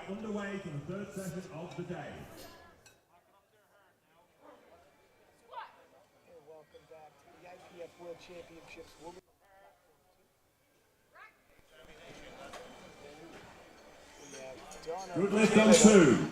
underway for the third session of the day. Welcome back to the IPF World Championships. Good lift on 2.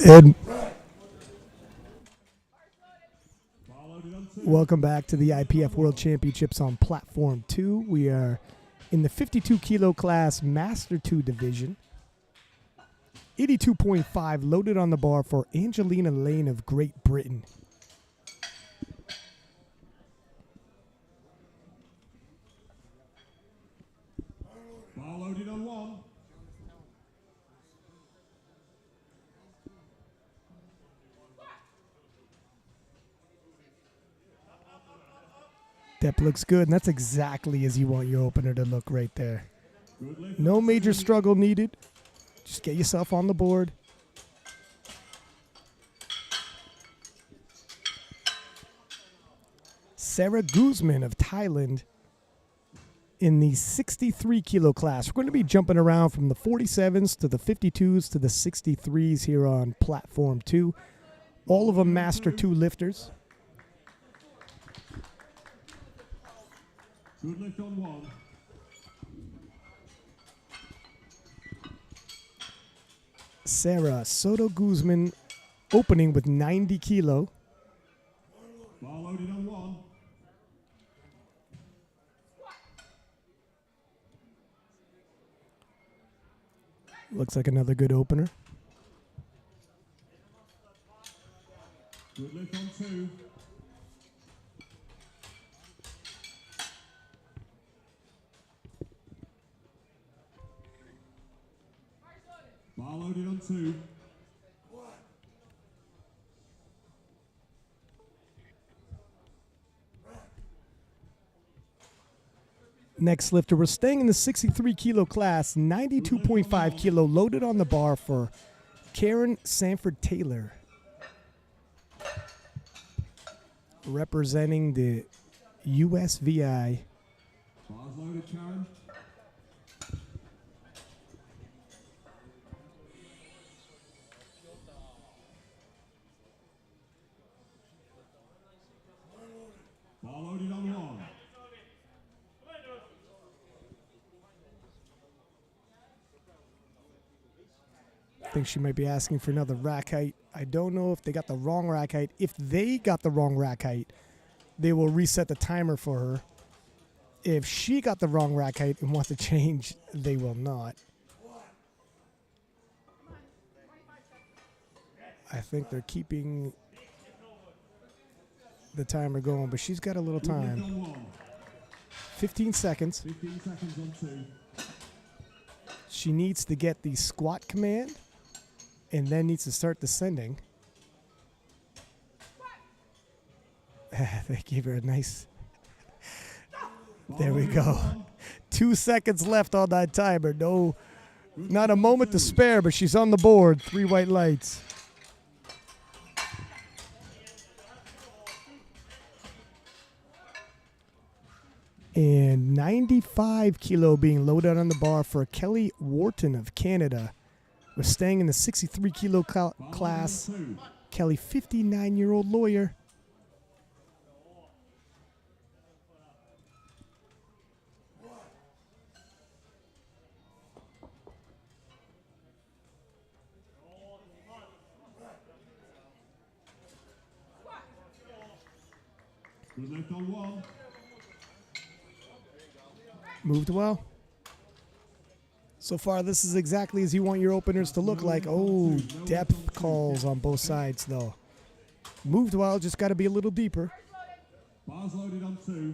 And welcome back to the IPF World Championships on Platform 2. We are in the 52 kilo class Master 2 division. 82.5 loaded on the bar for Angelina Lane of Great Britain. Bar loaded on 1. Depth looks good, and that's exactly as you want your opener to look right there. No major struggle needed. Just get yourself on the board. Sarah Guzman of Thailand in the 63 kilo class. We're going to be jumping around from the 47s to the 52s to the 63s here on Platform 2. All of them Master 2 lifters. Good lift on 1. Sarah Soto Guzman opening with 90 kilo. Bar loaded on 1. Looks like another good opener. Good lift on 2. Bar loaded on 2. Next lifter, we're staying in the 63 kilo class, 92.5 kilo loaded on the bar for Karen Sanford Taylor. Representing the USVI. Bars loaded, Karen. Bar loaded on 1. I think she might be asking for another rack height. I don't know if they got the wrong rack height. If they got the wrong rack height, they will reset the timer for her. If she got the wrong rack height and wants to change, they will not. I think they're keeping the timer going, but she's got a little time. 15 seconds. 15 seconds on 2. She needs to get the squat command and then needs to start descending. They gave her a nice... There we go. 2 seconds left on that timer. No, not a moment to spare, but she's on the board. 3 white lights. And 95 kilo being loaded on the bar for Kelly Wharton of Canada. We're staying in the 63 kilo class. Kelly, 59-year-old lawyer. Good lift on 1. Moved well. So far, this is exactly as you want your openers to look like. Oh, depth calls on both sides, though. Moved well, just got to be a little deeper. Bars loaded on 2.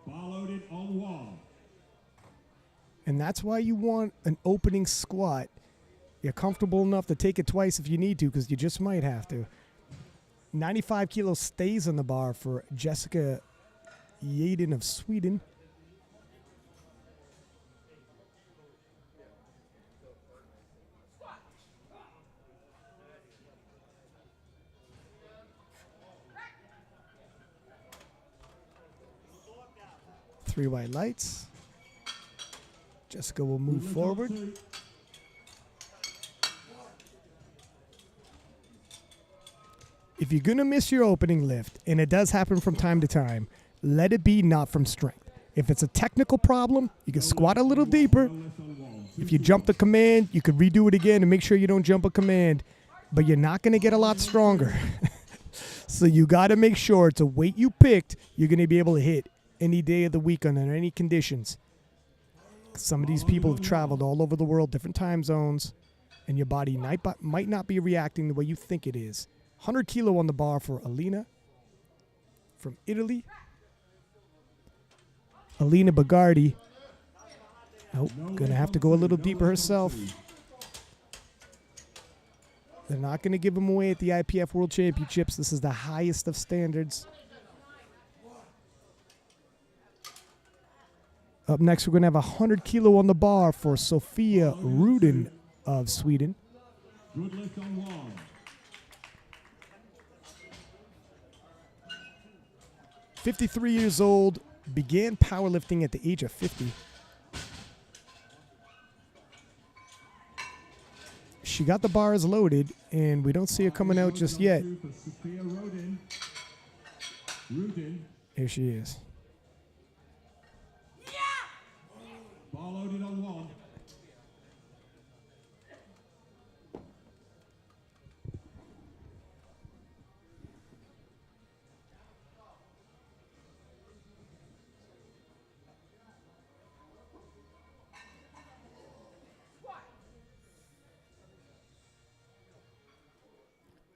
Bar loaded on 1. And that's why you want an opening squat. You're comfortable enough to take it twice if you need to, because you just might have to. 95 kilos stays on the bar for Jessica Yaden of Sweden. 3 white lights. Jessica will move Good lift on forward. 2. If you're going to miss your opening lift, and it does happen from time to time, let it be not from strength. If it's a technical problem, you can squat a little deeper. No lift on 1. If you jump the command, you could redo it again and make sure you don't jump a command, but you're not going to get a lot stronger. So you got to make sure it's a weight you picked you're going to be able to hit any day of the week under any conditions. Some of these people have traveled all over the world, different time zones, and your body might not be reacting the way you think it is. 100 kilo on the bar for Alina from Italy. Alina Bagardi. Oh, gonna have to go a little deeper herself. They're not gonna give them away at the IPF World Championships. This is the highest of standards. Up next, we're gonna have 100 kilo on the bar for Sofia Rudin of Sweden. Good lift on 1. 53 years old, began powerlifting at the age of 50. She got the bars loaded, and we don't see her coming out just yet. Here she is. Bar loaded on 1.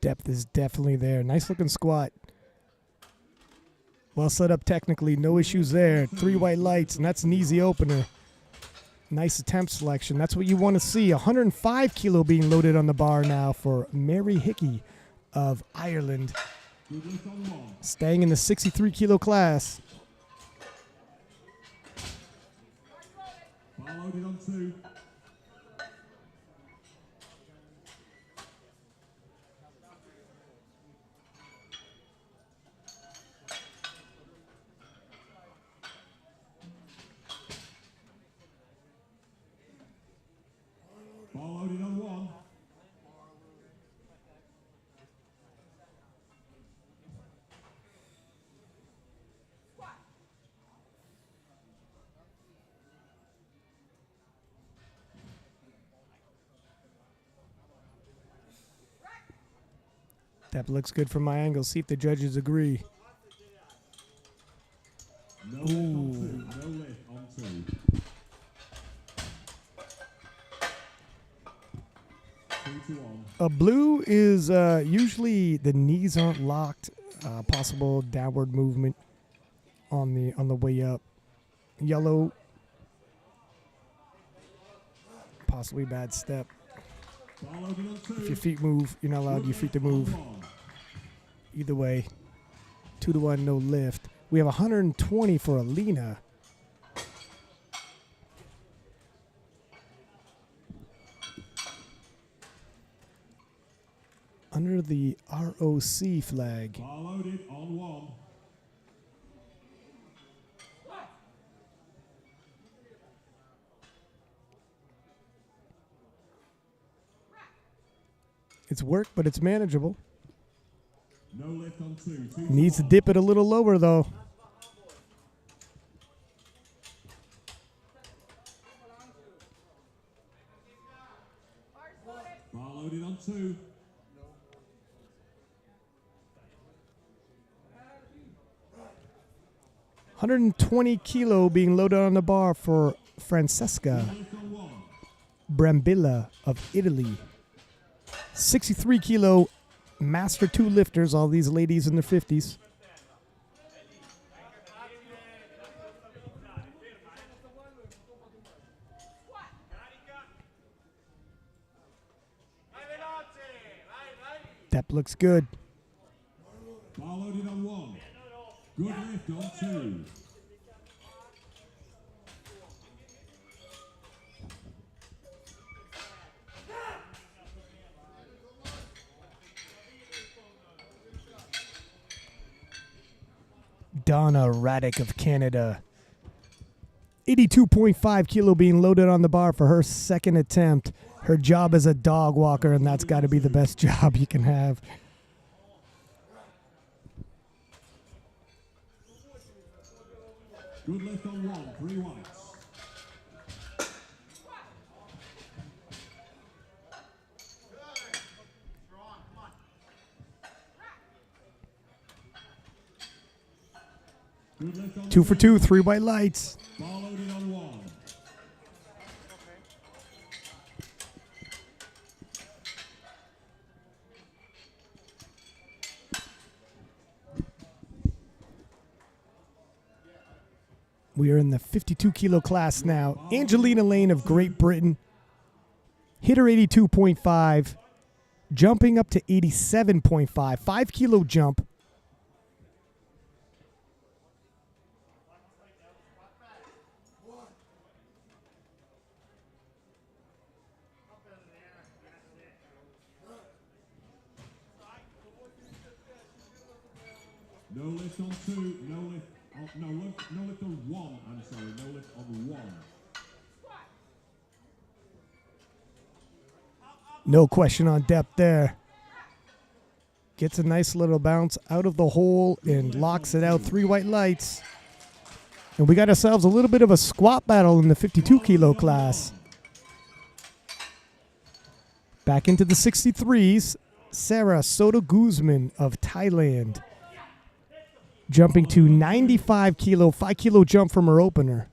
Depth is definitely there. Nice looking squat. Well set up technically. No issues there. 3 white lights, and that's an easy opener. Nice attempt selection. That's what you want to see. 105 kilo being loaded on the bar now for Mary Hickey of Ireland. Good lift on 1. Staying in the 63 kilo class. Bar loaded on 2. Bar loaded on 1. That looks good from my angle. See if the judges agree. No lift on 2. No lift on 2. 3 to 1. A blue is usually the knees aren't locked. Possible downward movement on the way up. Yellow, possibly bad step. Bar loaded on 2. If your feet move, you're not allowed your feet to move. Either way, 2 to 1, no lift. We have 120 for Alina. Under the ROC flag. Bar loaded on 1. It's work, but it's manageable. No lift on 2. 2 Needs to 1. dip it a little lower, though. Bar loaded on 2. $120 kilo being loaded on the bar for Francesca Lift on 1. Brambilla of Italy. 63 kilo master 2 lifters, all these ladies in their 50s. That looks good. Bar loaded on 1. Good lift on 2. Donna Raddick of Canada. 82.5 kilo being loaded on the bar for her second attempt. Her job as a dog walker, and that's got to be the best job you can have. Good lift on 1, 3 whites. Good lift on 2 for 2, 3 white lights. bar loaded on 1. We are in the 52 kilo class now. Angelina Lane of Great Britain hit her 82.5, jumping up to 87.5. 5 kilo jump. No lift on 2, no lift. No lift on 1, I'm sorry, no lift on 1. No question on depth there. Gets a nice little bounce out of the hole and locks it out. 3 white lights. And we got ourselves a little bit of a squat battle in the 52 kilo class. Back into the 63s. Sarah Soto Guzman of Thailand, jumping to 95 kilo, 5 kilo jump from her opener.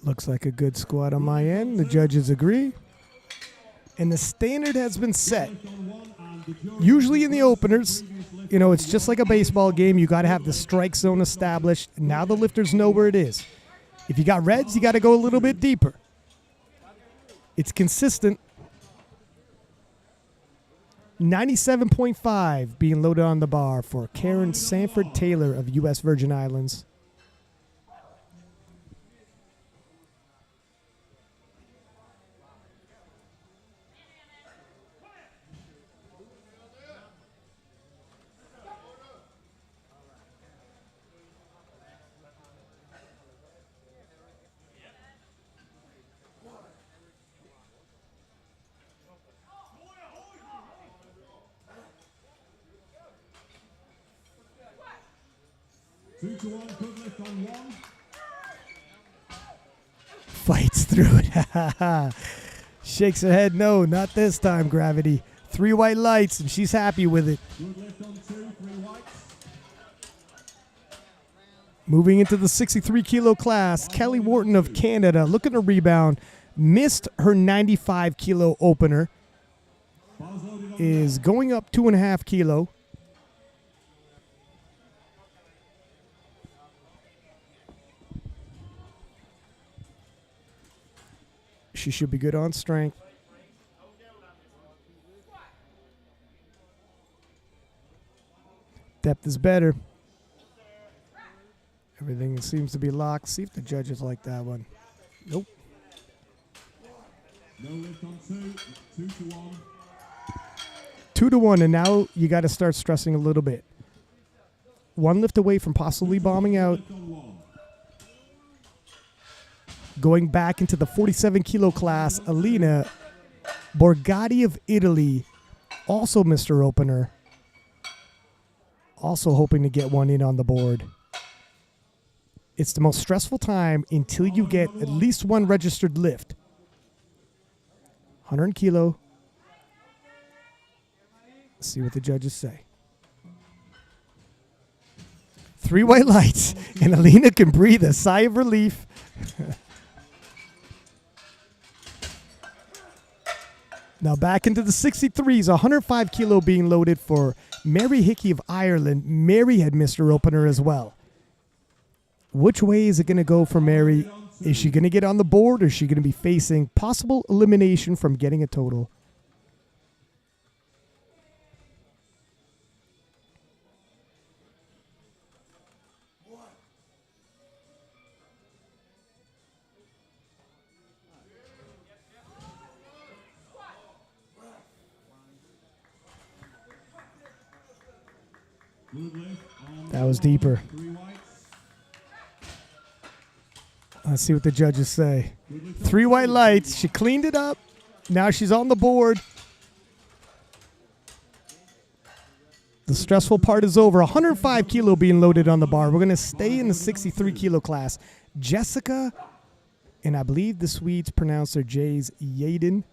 Looks like a good squat on my end. The judges agree. And the standard has been set. Usually in the openers, you know, it's just like a baseball game. You got to have the strike zone established. Now the lifters know where it is. If you got reds, you got to go a little bit deeper. It's consistent. 97.5 being loaded on the bar for Karen Sanford Taylor of U.S. Virgin Islands. Two to 1, good lift on 1. Fights through it. Shakes her head. No, not this time, Gravity. 3 white lights, and she's happy with it. Good lift on 2, 3 whites. Moving into the 63 kilo class, Kelly Wharton of Canada looking to rebound. Missed her 95 kilo opener. Bars loaded on Is going up 2.5 kilo. She should be good on strength. Depth is better. Everything seems to be locked. See if the judges like that one. Nope. No lift on 2, 2 to 1. 2 to 1, and now you got to start stressing a little bit. 1 lift away from possibly bombing out. Lift on 1. Going back into the 47 kilo class, Alina Borgatti of Italy also missed her opener. Also hoping to get one in on the board. It's the most stressful time until you get at least 1 registered lift. 100 kilo. Let's see what the judges say. 3 white lights, and Alina can breathe a sigh of relief. Now back into the 63s, 105 kilo being loaded for Mary Hickey of Ireland. Mary had missed her opener as well. Which way is it going to go for Mary? Is she going to get on the board, or is she going to be facing possible elimination from getting a total? Good lift on That was deeper. 3 weights. Let's see what the judges say. 3 white lights. She cleaned it up. Now she's on the board. The stressful part is over. 105 kilo being loaded on the bar. We're going to stay in the 63 kilo class. Jessica, and I believe the Swedes pronounce their J's Yaden.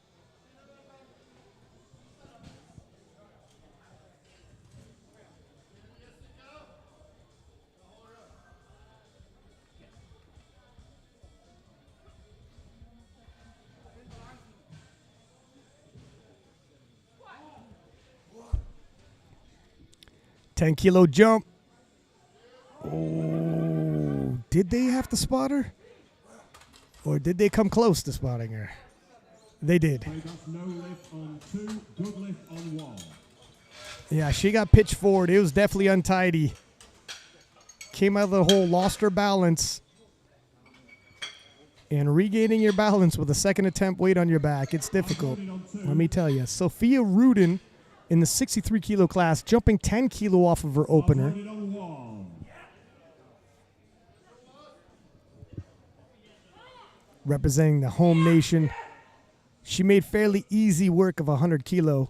$10-kilo jump. Oh, did they have to spot her? Or did they come close to spotting her? They did. Okay, that's no lift on 2, good lift on 1. Yeah, she got pitched forward. It was definitely untidy. Came out of the hole, lost her balance. And regaining your balance with a second attempt weight on your back, it's difficult. Let me tell you. Sophia Rudin in the 63 kilo class, jumping 10 kilo off of her opener. Representing the home nation. She made fairly easy work of 100 kilo.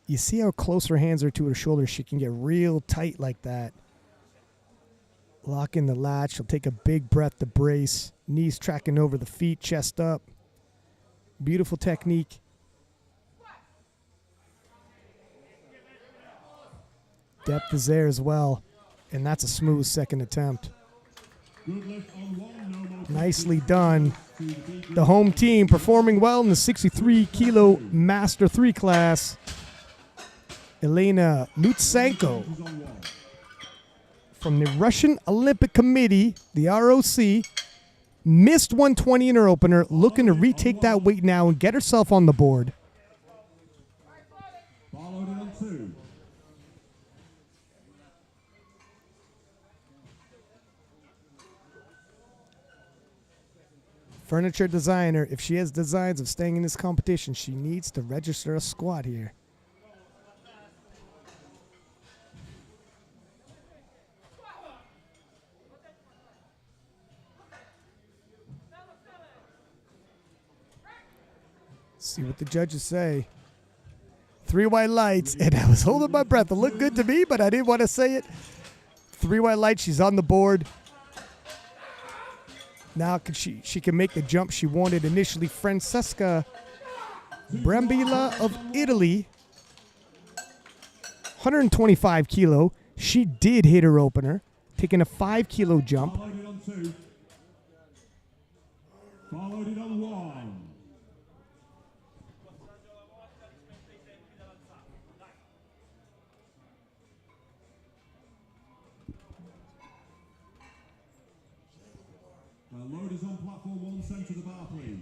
You see how close her hands are to her shoulders. She can get real tight like that. Lock in the latch. She'll take a big breath to brace. Knees tracking over the feet, chest up. Beautiful technique. Depth is there as well. And that's a smooth second attempt. Nicely done. The home team performing well in the 63 kilo Master 3 class. Elena Lutsenko from the Russian Olympic Committee, the ROC, missed 120 in her opener, looking to retake that weight now and get herself on the board. Followed it on 2. Furniture designer, if she has designs of staying in this competition, she needs to register a squat here. See what the judges say. 3 white lights, and I was holding my breath. It looked good to me, but I didn't want to say it. 3 white lights, she's on the board. Now she can make the jump she wanted initially. Francesca Brambilla of Italy, 125 kilo. She did hit her opener, taking a 5 kilo jump. Followed it on 2. Followed it on 1. Load is on platform 1, center the bar, please.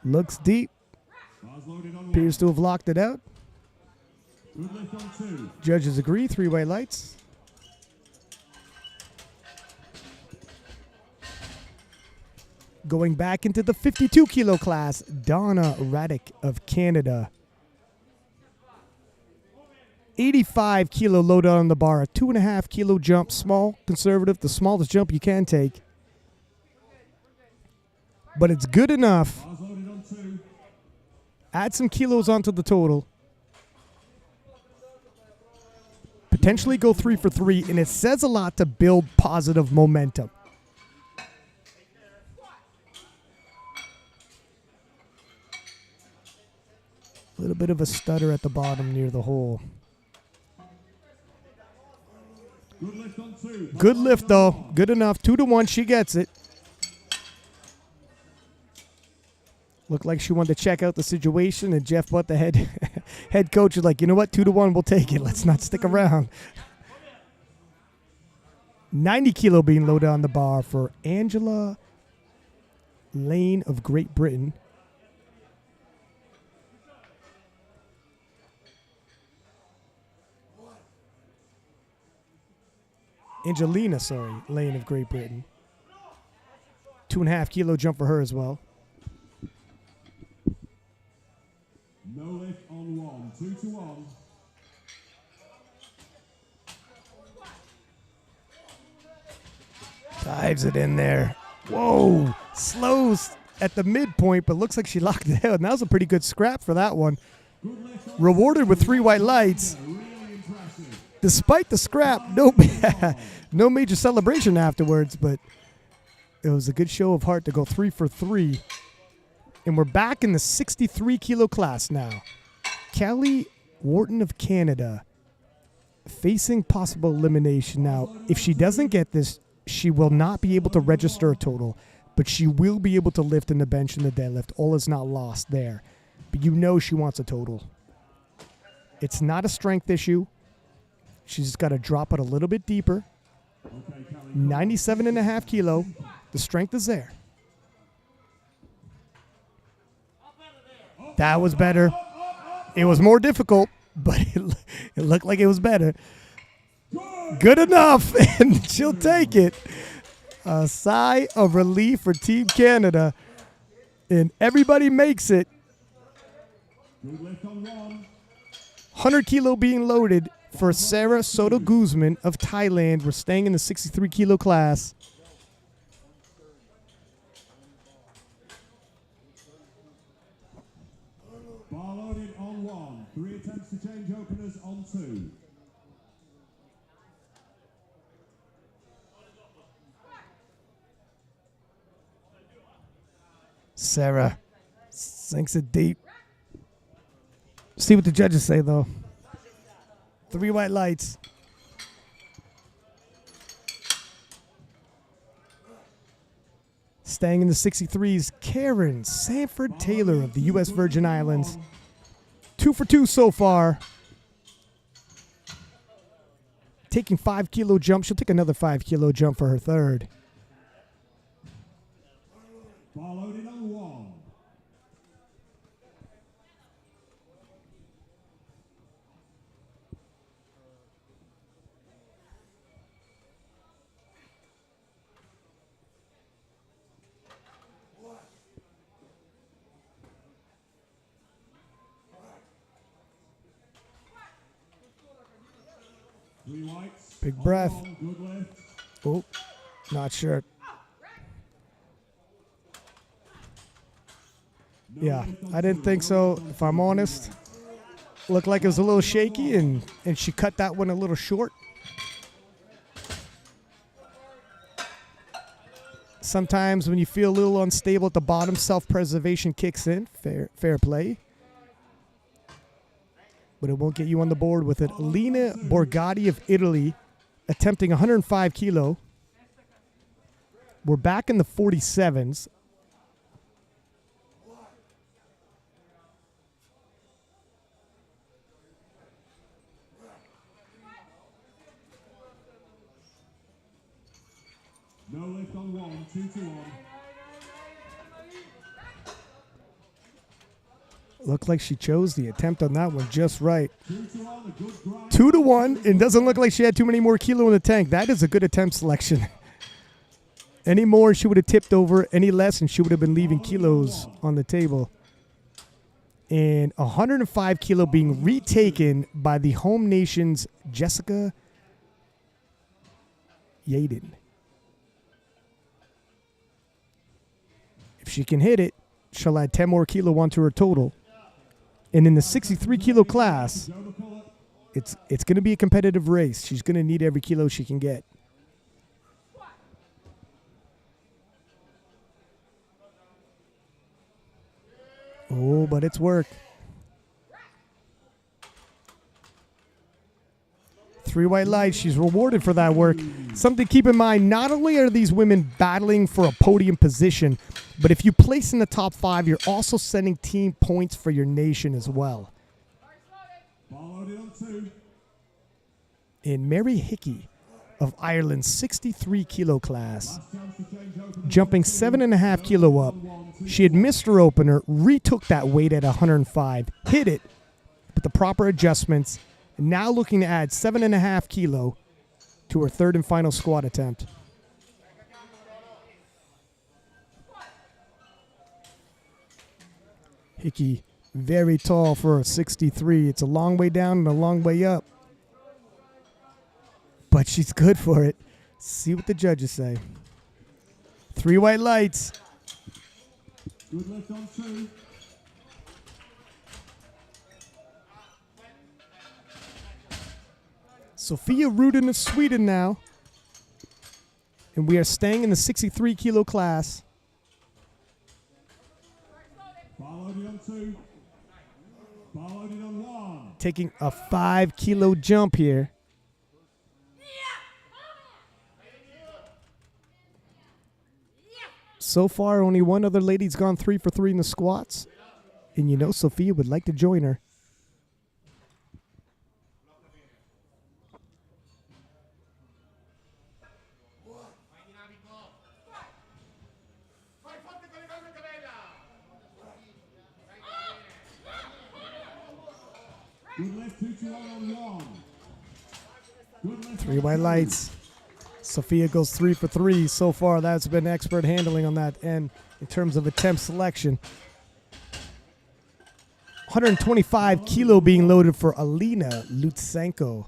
Looks deep. Appears to have locked it out. Good lift on 2. Judges agree. 3 white lights. Going back into the 52 kilo class, Donna Raddick of Canada. 85 kilo load on the bar, a 2.5 kilo jump, small, conservative, the smallest jump you can take. But it's good enough. Add some kilos onto the total. Potentially go 3 for 3, and it says a lot to build positive momentum. A little bit of a stutter at the bottom near the hole. Good lift on 2. Good lift, though. Good enough. 2 to 1. She gets it. Looked like she wanted to check out the situation, and Jeff Butt, the head coach, is like, you know what? 2 to 1, we'll take it. Let's not stick around. 90 kilo being loaded on the bar for Angela Lane of Great Britain. Angelina, Lane of Great Britain. 2.5 kilo jump for her as well. Dives it in there. Whoa. Slows at the midpoint, but looks like she locked it out. And that was a pretty good scrap for that one. Rewarded with 3 white lights. Despite the scrap, no major celebration afterwards, but it was a good show of heart to go 3 for 3. And we're back in the 63 kilo class now. Kelly Wharton of Canada facing possible elimination. Now, if she doesn't get this, she will not be able to register a total, but she will be able to lift in the bench and the deadlift. All is not lost there. But you know she wants a total. It's not a strength issue. She's just got to drop it a little bit deeper. 97.5 kilo. The strength is there. That was better. It was more difficult, but it looked like it was better. Good enough, and she'll take it. A sigh of relief for Team Canada, and everybody makes it. 100 kilo being loaded for Sarah Soto Guzman of Thailand. We're staying in the 63 kilo class. Bar loaded on 1. 3 attempts to change openers on 2. Sarah sinks it deep. See what the judges say, though. 3 white lights. Staying in the 63s, Karen Sanford Taylor of the U.S. Virgin Islands. 2 for 2 so far. Taking 5 kilo jump. She'll take another 5 kilo jump for her third. Bar loaded on 1. Big breath. Oh, not sure. Yeah, I didn't think so, if I'm honest. Looked like it was a little shaky, and she cut that one a little short. Sometimes when you feel a little unstable at the bottom, self-preservation kicks in. Fair play. But it won't get you on the board with it. Lina Borgatti of Italy attempting 105 kilo. We're back in the 47s. No lift on 1, 2 to 1. Looked like she chose the attempt on that one just right. 2 to 1, and doesn't look like she had too many more kilo in the tank. That is a good attempt selection. Any more, she would have tipped over. Any less, and she would have been leaving kilos on the table. And 105 kilo being retaken by the home nation's Jessica Yaden. If she can hit it, she'll add 10 more kilo onto her total. And in the 63 kilo class, it's going to be a competitive race. She's going to need every kilo she can get. Oh, but it's work. 3 white lights. She's rewarded for that work. Something to keep in mind, not only are these women battling for a podium position, but if you place in the top 5, you're also sending team points for your nation as well. And Mary Hickey of Ireland's 63 kilo class, jumping 7.5 kilo up. She had missed her opener, retook that weight at 105, hit it with the proper adjustments, and now looking to add 7.5 kilo to her third and final squat attempt. Hickey, very tall for a 63. It's a long way down and a long way up. But she's good for it. See what the judges say. 3 white lights. Good lift on 2. Sophia Rudin of Sweden now. And we are staying in the 63 kilo class. Bar loaded on 2. Bar loaded on 1. Taking a 5 kilo jump here. So far, only one other lady's gone 3 for 3 in the squats. And you know Sophia would like to join her. Good lift, 2 to 1 on 1. Good lift 3 white lights. Sophia goes 3 for 3. So far, that's been expert handling on that end in terms of attempt selection. 125 kilo being loaded for Alina Lutsenko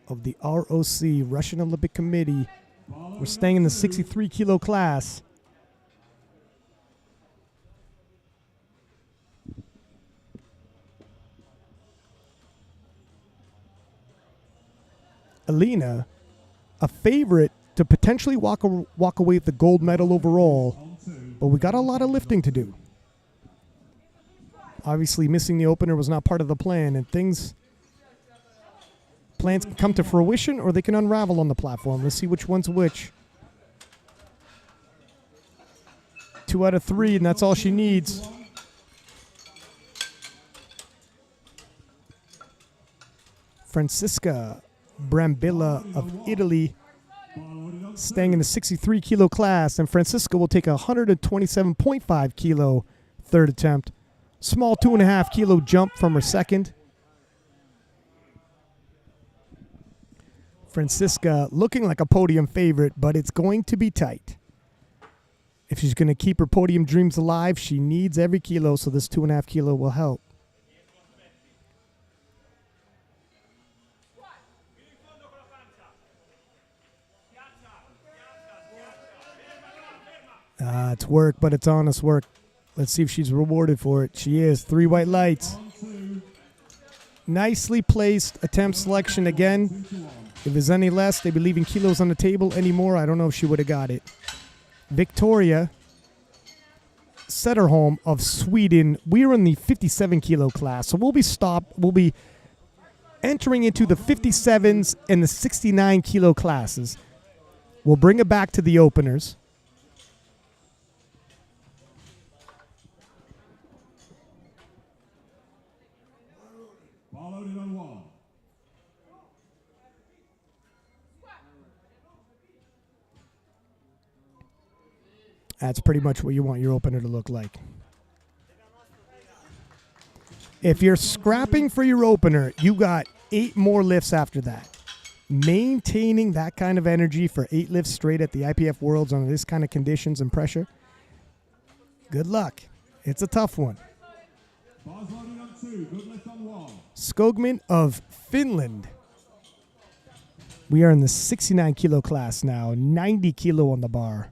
of the ROC, Russian Olympic Committee. We're staying in the 63 kilo class. Alina, a favorite to potentially walk away with the gold medal overall, but we got a lot of lifting to do. Obviously, missing the opener was not part of the plan, and plans can come to fruition or they can unravel on the platform. Let's see which one's which. 2 out of 3, and that's all she needs. Francisca Brambilla of Italy, staying in the 63 kilo class, and Francisca will take a 127.5 kilo third attempt. Small 2.5 kilo jump from her second. Francisca looking like a podium favorite, but it's going to be tight. If she's going to keep her podium dreams alive, she needs every kilo, so this 2.5 kilo will help. It's work, but it's honest work. Let's see if she's rewarded for it. She is. 3 white lights. Nicely placed attempt selection again. If there's any less, they'd be leaving kilos on the table. Any more, I don't know if she would have got it. Victoria Setterholm of Sweden. We're in the 57 kilo class, so we'll be entering into the 57s and the 69 kilo classes. We'll bring it back to the openers. Bar loaded on 1. That's pretty much what you want your opener to look like. If you're scrapping for your opener, you got 8 more lifts after that. Maintaining that kind of energy for 8 lifts straight at the IPF Worlds under this kind of conditions and pressure, good luck. It's a tough one. Bars loaded on 2. Good lift on 1. Skogman of Finland. We are in the 69 kilo class now, 90 kilo on the bar.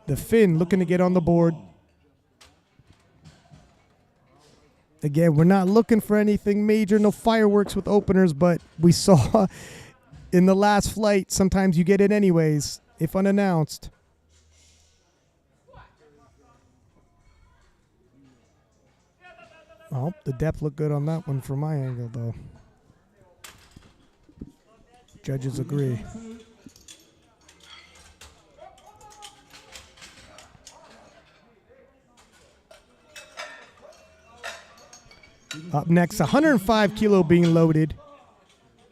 The Finn looking to get on the board. Again, we're not looking for anything major, no fireworks with openers, but we saw in the last flight, sometimes you get it anyways, if unannounced. Oh, the depth looked good on that one from my angle, though. Judges agree. Up next, 105 kilo being loaded.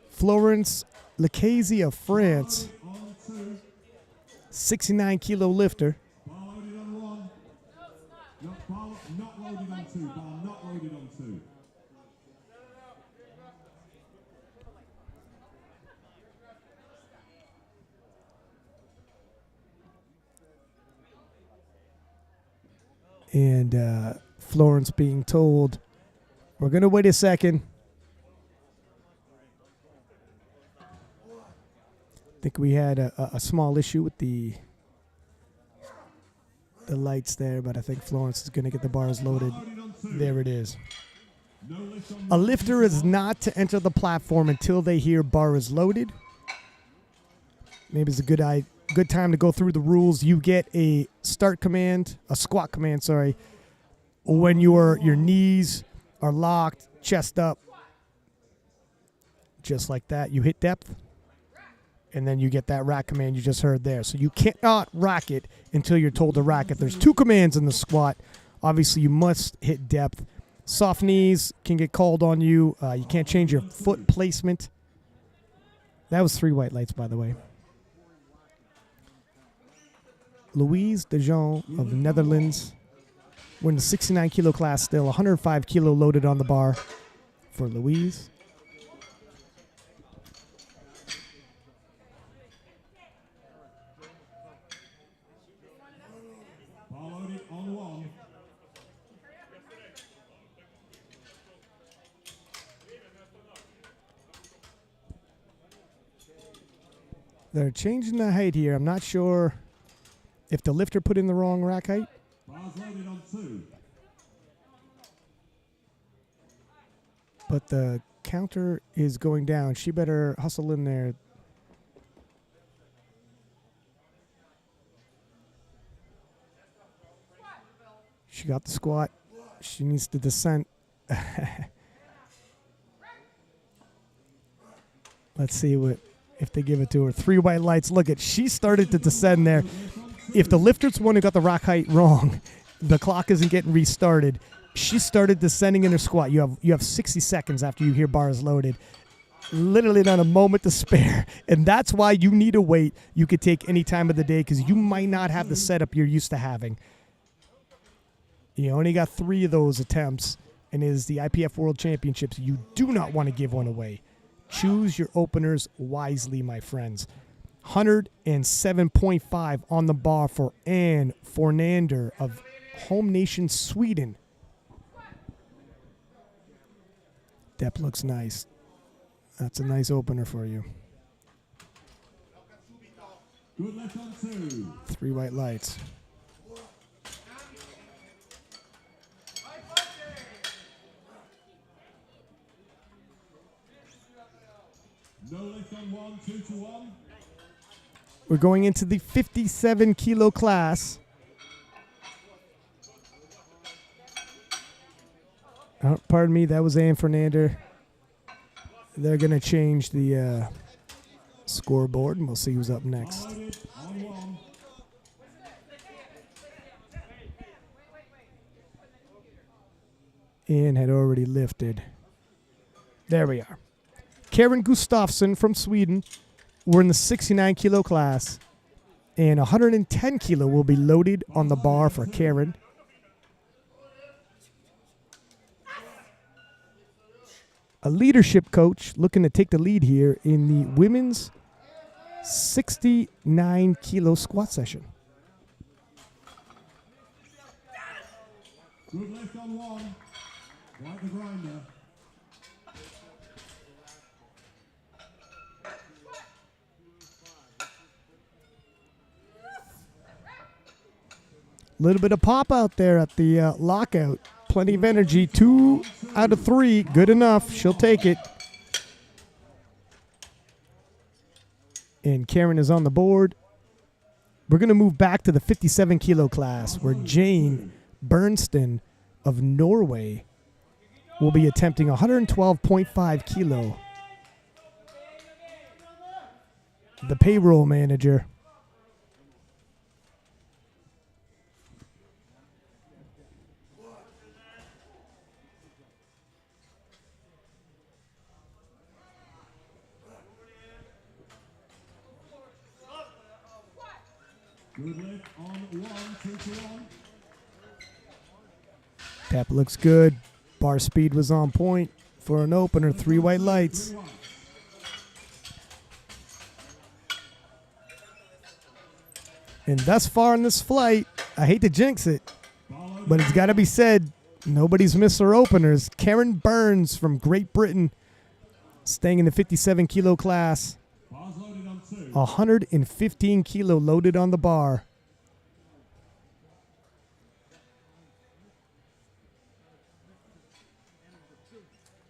Florence Lecasi of France. 69 kilo lifter. Bar loaded on 1. Not loaded on 2. Bar not loaded on 2. And Florence being told, we're going to wait a second. think we had a small issue with the lights there, but I think Florence is going to get the bars loaded. There it is. A lifter is not to enter the platform until they hear bar is loaded. Maybe it's a good time to go through the rules. You get a squat command, sorry, when your knees are locked, chest up, just like that. You hit depth, and then you get that rack command you just heard there. So you cannot rack it until you're told to rack it. There's 2 commands in the squat. Obviously, you must hit depth. Soft knees can get called on you. You can't change your foot placement. That was 3 white lights, by the way. Louise de Jong of the Netherlands. We're in the 69 kilo class still. 105 kilo loaded on the bar for Louise. Loaded on 1. They're changing the height here. I'm not sure if the lifter put in the wrong rack height. Bars loaded on 2. But the counter is going down. She better hustle in there. She got the squat. She needs to descend. Let's see if they give it to her. 3 white lights. Look at, she started to descend there. If the lifter's one who got the rack height wrong, the clock isn't getting restarted. She started descending in her squat. You have 60 seconds after you hear bars loaded. Literally not a moment to spare. And that's why you need a weight you could take any time of the day, because you might not have the setup you're used to having. You only got 3 of those attempts, and it is the IPF World Championships. You do not want to give one away. Choose your openers wisely, my friends. 107.5 on the bar for Ann Fornander of home nation Sweden. Depth looks nice. That's a nice opener for you. Good left on 2. 3 white lights. No lift on 1, 2 to 1. We're going into the 57 kilo class. Oh, pardon me, that was Ann Fernander. They're going to change the scoreboard, and we'll see who's up next. Ann had already lifted. There we are. Karen Gustafsson from Sweden. We're in the 69 kilo class, and 110 kilo will be loaded on the bar for Karen. A leadership coach looking to take the lead here in the women's 69 kilo squat session. Good left on 1. Like the grinder. A little bit of pop out there at the lockout. Plenty of energy. 2 out of 3. Good enough. She'll take it. And Karen is on the board. We're going to move back to the 57 kilo class, where Jane Bernston of Norway will be attempting 112.5 kilo. The payroll manager. Good lift on 1, 2 to 1. Tap looks good. Bar speed was on point for an opener. 3 white lights. And thus far in this flight, I hate to jinx it, but it's got to be said, nobody's missed their openers. Karen Burns from Great Britain, staying in the 57 kilo class. 115 kilo loaded on the bar.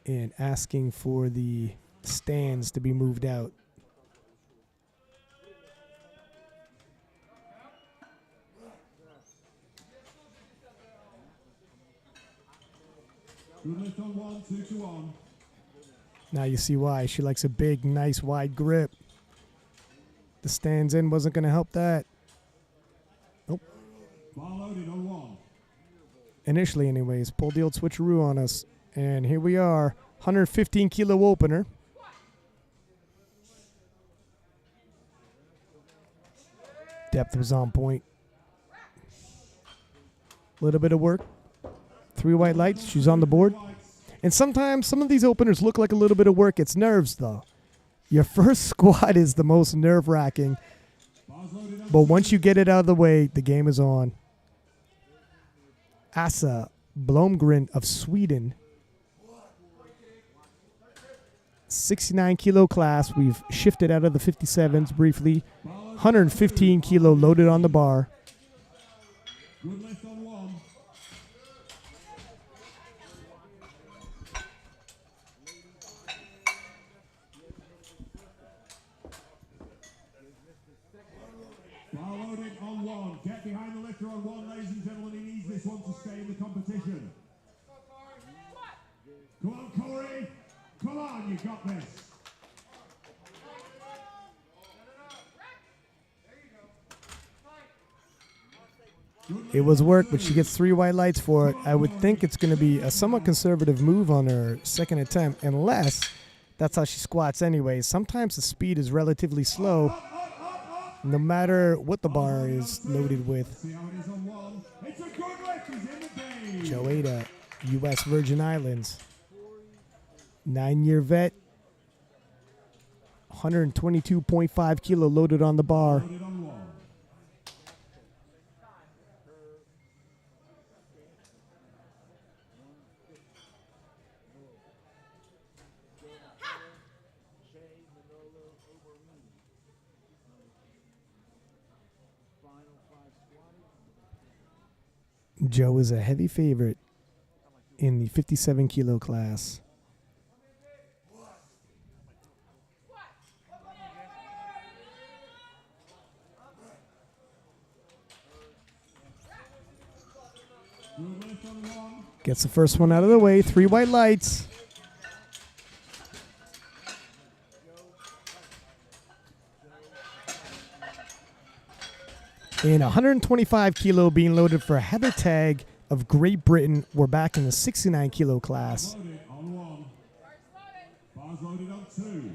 And asking for the stands to be moved out. Good lift on one, 2 to 1. Now you see why. She likes a big, nice, wide grip. The stands in wasn't going to help that. Nope. Bar loaded on 1. Initially, anyways. Pulled the old switcheroo on us. And here we are. 115 kilo opener. Depth was on point. Little bit of work. 3 white lights. She's on the board. And sometimes some of these openers look like a little bit of work. It's nerves, though. Your first squat is the most nerve-wracking. But once you get it out of the way, the game is on. Asa Blomgren of Sweden. 69 kilo class. We've shifted out of the 57s briefly. 115 kilo loaded on the bar. Good lift on 1. Bar loaded on 1. Get behind the lifter on 1, ladies and gentlemen. He needs this one to stay in the competition. Come on, Corey. Come on, you got this. It was work, but she gets 3 white lights for it. I would think it's going to be a somewhat conservative move on her second attempt, unless that's how she squats anyway. Sometimes the speed is relatively slow, no matter what the bar is loaded with. See how it is on 1. It's a good lift. He's in the game. Joada, U.S. Virgin Islands. 9-year vet. 122.5 kilo loaded on the bar. Loaded on 1. Joe is a heavy favorite in the 57 kilo class. Good lift on 1. Gets the first one out of the way. 3 white lights. And 125 kilo being loaded for Heather Tagg of Great Britain. We're back in the 69 kilo class. Loaded on 1. Bars loaded on 2.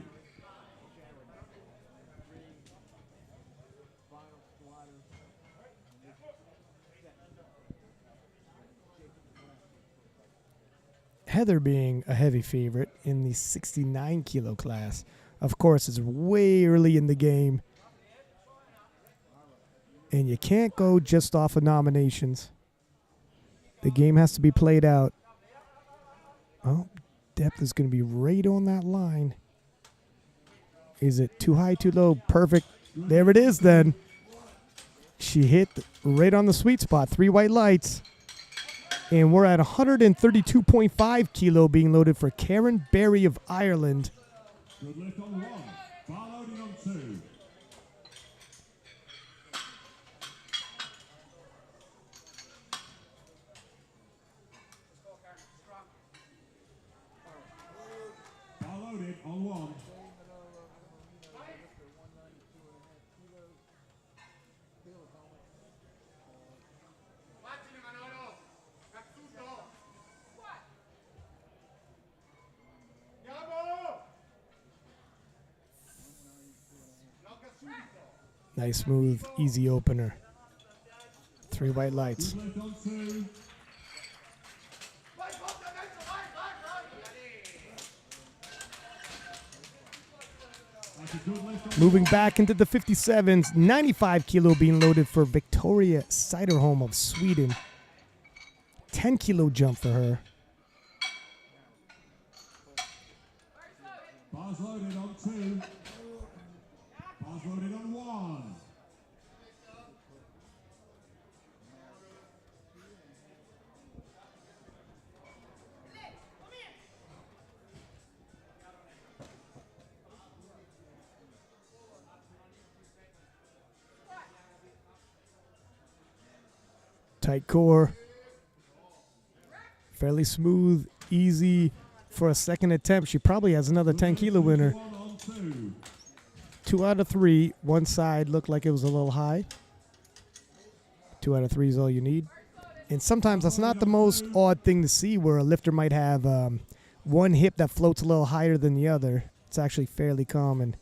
Heather being a heavy favorite in the 69 kilo class. Of course, it's way early in the game. And you can't go just off of nominations. The game has to be played out. Oh, depth is going to be right on that line. Is it too high, too low? Perfect. There it is then. She hit right on the sweet spot. 3 white lights. And we're at 132.5 kilo being loaded for Karen Berry of Ireland. Good lift on 1. Bar loaded on 2. Bar loaded on 1. Nice, smooth, easy opener. 3 white lights. Good lift on 2. That's a good lift on Moving back into the 57s, 95 kilo being loaded for Victoria Siderholm of Sweden. 10 kilo jump for her. Bars loaded on 2. Bars loaded one. Tight core. Fairly smooth, easy for a second attempt. She probably has another 10-kilo winner. 2 out of 3. One side looked like it was a little high. 2 out of 3 is all you need. And sometimes that's not the most odd thing to see, where a lifter might have one hip that floats a little higher than the other. It's actually fairly common.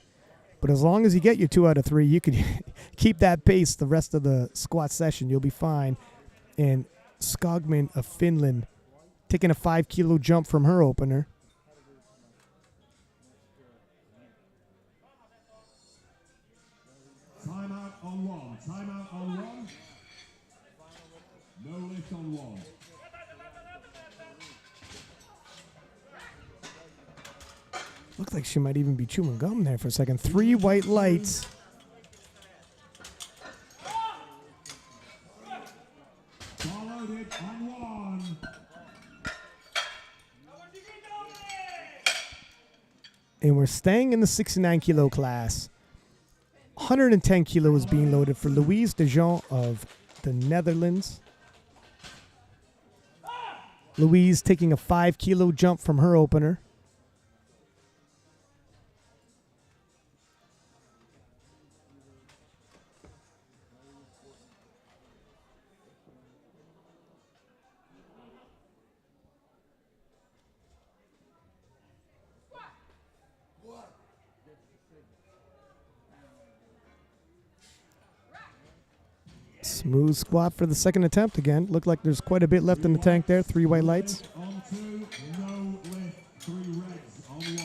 But as long as you get your 2 out of 3, you can keep that pace the rest of the squat session. You'll be fine. And Skogman of Finland taking a 5-kilo jump from her opener. Timeout on one. Timeout on one. No lift on one. Looks like she might even be chewing gum there for a second. 3 white lights. Followed it on one. And we're staying in the 69-kilo class. 110 kilo is being loaded for Louise de Jong of the Netherlands. Louise taking a 5-kilo jump from her opener. Smooth squat for the second attempt again. Looked like there's quite a bit left in the tank there. 3 white lights. On 2, no lift, 3 reds on 1.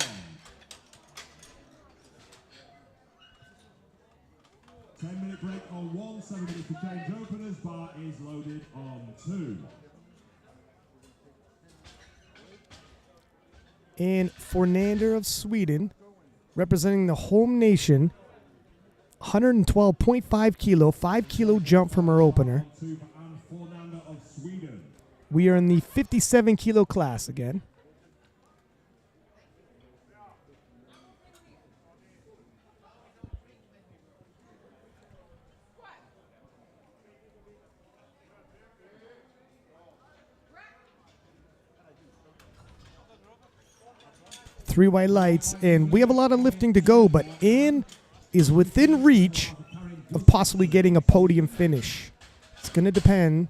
10-minute break on 1, 7 minutes to change openers. Bar is loaded on 2. And Fornander of Sweden, representing the home nation, 112.5 kilo, 5-kilo jump from her opener. We are in the 57-kilo class again. Three white lights, and we have a lot of lifting to go, but Ann is within reach of possibly getting a podium finish. It's going to depend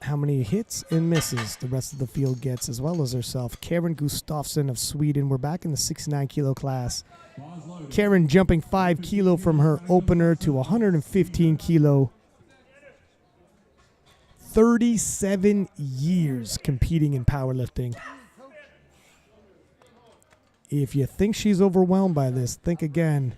how many hits and misses the rest of the field gets, as well as herself. Karen Gustafsson of Sweden. We're back in the 69-kilo class. Karen jumping 5 kilo from her opener to 115 kilo. 37 years competing in powerlifting. If you think she's overwhelmed by this, think again.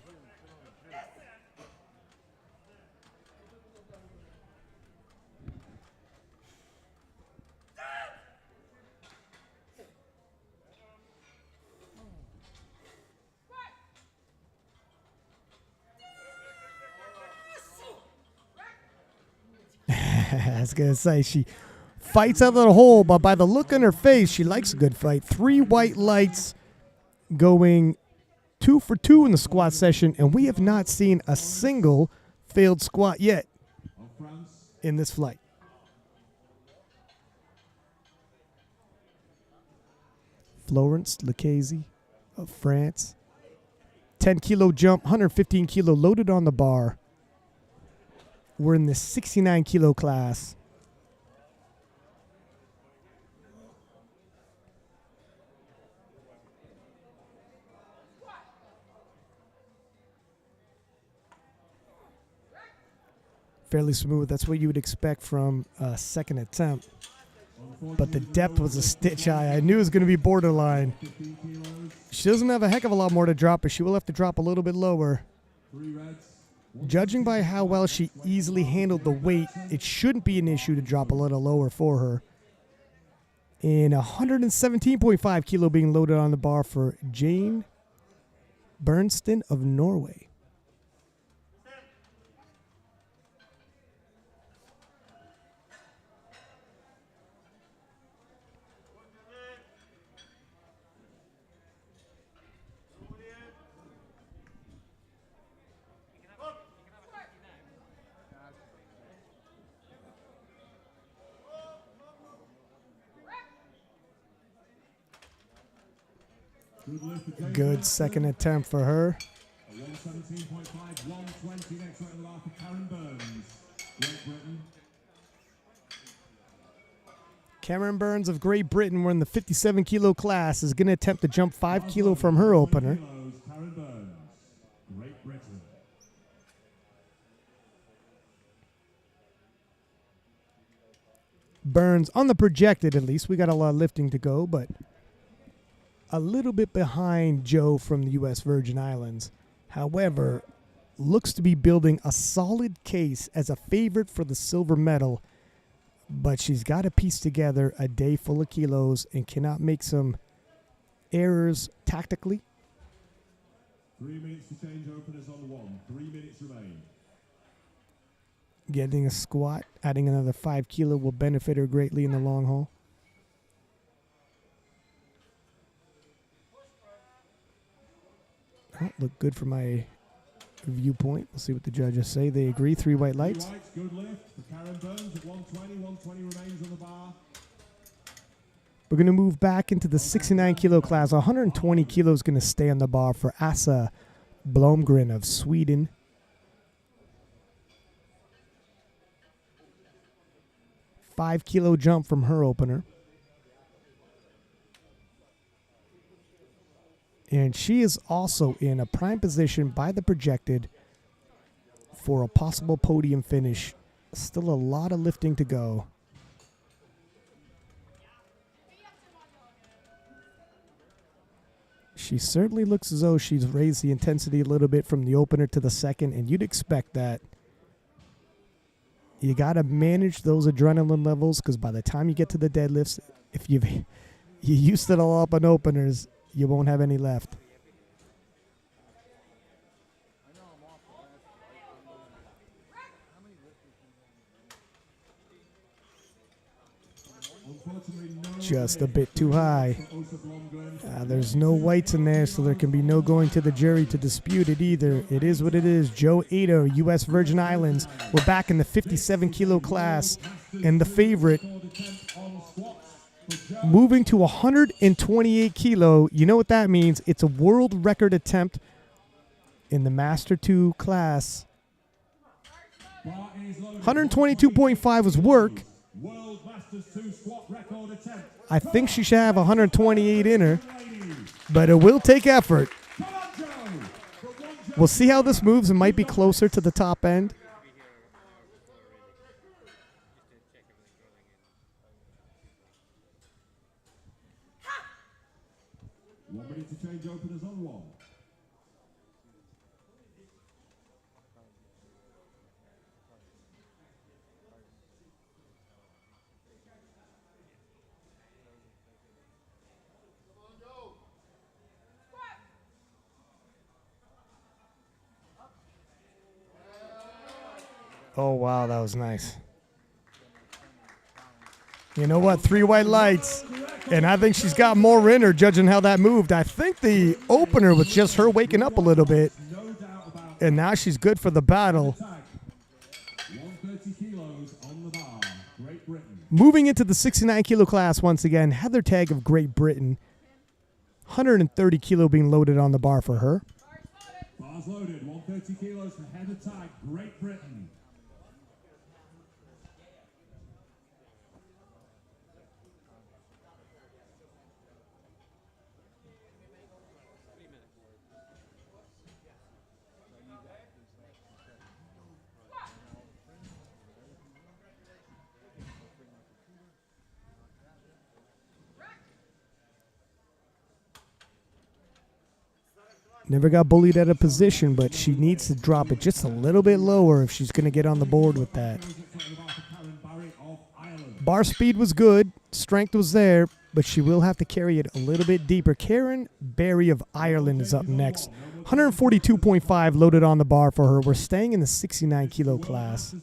I was going to say, she fights out of the hole, but by the look on her face, she likes a good fight. 3 white lights going 2 for 2 in the squat session, and we have not seen a single failed squat yet in this flight. Florence Lucchese of France. 10-kilo jump, 115 kilo loaded on the bar. We're in the 69-kilo class. Fairly smooth. That's what you would expect from a second attempt. But the depth was a stitch high. I knew it was going to be borderline. She doesn't have a heck of a lot more to drop, but she will have to drop a little bit lower. Judging by how well she easily handled the weight, it shouldn't be an issue to drop a little lower for her. And 117.5 kilo being loaded on the bar for Jane Bernston of Norway. Good lift for James Good Benson. second attempt for her. A 117.5, 120 next right on the bar for Karen Burns, Great Britain. Cameron Burns of Great Britain, we're in the 57 kilo class, is going to attempt to jump 5 kilo from her opener. Kilos, Karen Burns, Great Britain. Burns on the projected, at least. We got a lot of lifting to go, but a little bit behind Joe from the U.S. Virgin Islands. However, looks to be building a solid case as a favorite for the silver medal, but she's got to piece together a day full of kilos and cannot make some errors tactically. 3 minutes to change openers on one. 3 minutes remain. Getting a squat, adding another 5 kilo will benefit her greatly in the long haul. Oh, look good from my viewpoint. We'll see what the judges say. They agree. 3 white lights. Whites, good lift for Karen Burns at 120. 120 remains on the bar. We're going to move back into the 69 kilo class. 120 kilos going to stay on the bar for Asa Blomgren of Sweden. $5-kilo jump from her opener. And she is also in a prime position by the projected for a possible podium finish. Still a lot of lifting to go. She certainly looks as though she's raised the intensity a little bit from the opener to the second, and you'd expect that. You got to manage those adrenaline levels, because by the time you get to the deadlifts, if you used it all up on openers, you won't have any left. Just a bit too high. There's no whites in there, so there can be no going to the jury to dispute it either. It is what it is. Joe Ada, U.S. Virgin Islands. We're back in the 57-kilo class, and the favorite moving to 128 kilo. You know what that means? It's a world record attempt in the Master 2 class. 122.5 was work. I think she should have 128 in her, but it will take effort. We'll see how this moves. It might be closer to the top end. One minute to change openers on one. Oh, wow, that was nice. You know what? 3 white lights. And I think she's got more in her, judging how that moved. I think the opener was just her waking up a little bit. And now she's good for the battle. Moving into the 69-kilo class once again, Heather Tagg of Great Britain. 130 kilo being loaded on the bar for her. Bars loaded, 130 kilos for Heather Tagg, Great Britain. Never got bullied at a position, but she needs to drop it just a little bit lower if she's going to get on the board with that. Bar speed was good. Strength was there, but she will have to carry it a little bit deeper. Karen Barry of Ireland is up next. 142.5 loaded on the bar for her. We're staying in the 69-kilo class.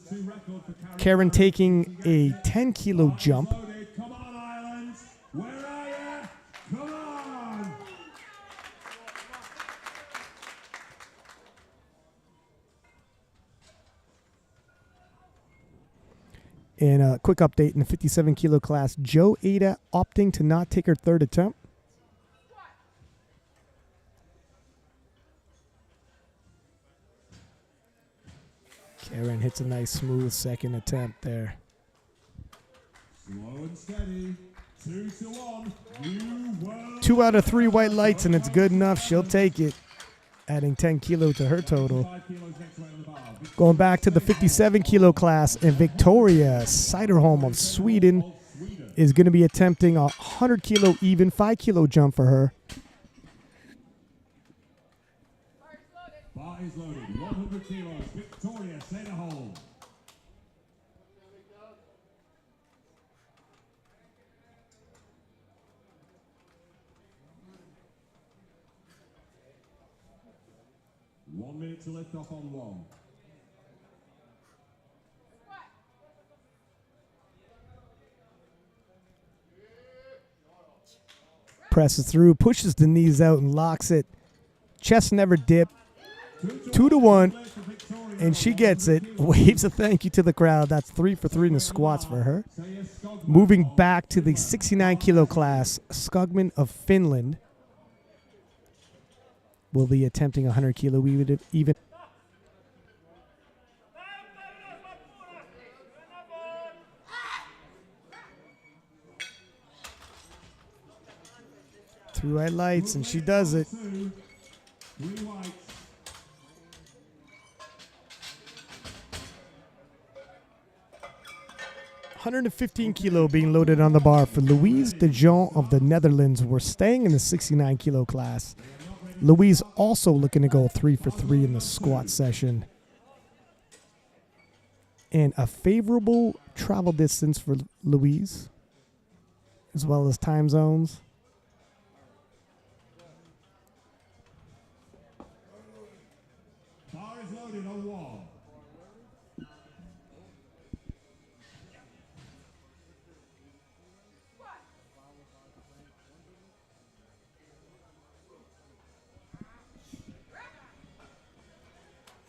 Karen taking a 10-kilo jump. Come on, Ireland. Where are you? Come on. And a quick update in the 57-kilo class. Joe Ada opting to not take her third attempt. Karen hits a nice smooth second attempt there. Slow and steady. 2 to 1. New world. 2 out of 3 white lights, and it's good enough. She'll take it, adding 10 kilo to her total. 5 kilos next weight on the bar. Going back to the 57 kilo class, and Victoria Siderholm of Sweden is going to be attempting a 100 kilo even 5 kilo jump for her. Bar is loaded. 100 kilos. Victoria Siderholm. One minute to lift off on 1. Presses through, pushes the knees out and locks it. Chest never dip. 2 to 1, and she gets it. Waves a thank you to the crowd. That's 3 for 3 in the squats for her. Moving back to the 69 kilo class, Skogman of Finland will be attempting 100 kilo even. Through white lights, and she does it. 3 whites. $115 kilo being loaded on the bar for Louise de Jong of the Netherlands. We're staying in the 69 kilo class. Louise also looking to go 3 for 3 in the squat session. And a favorable travel distance for Louise, as well as time zones. Bar is loaded on 1.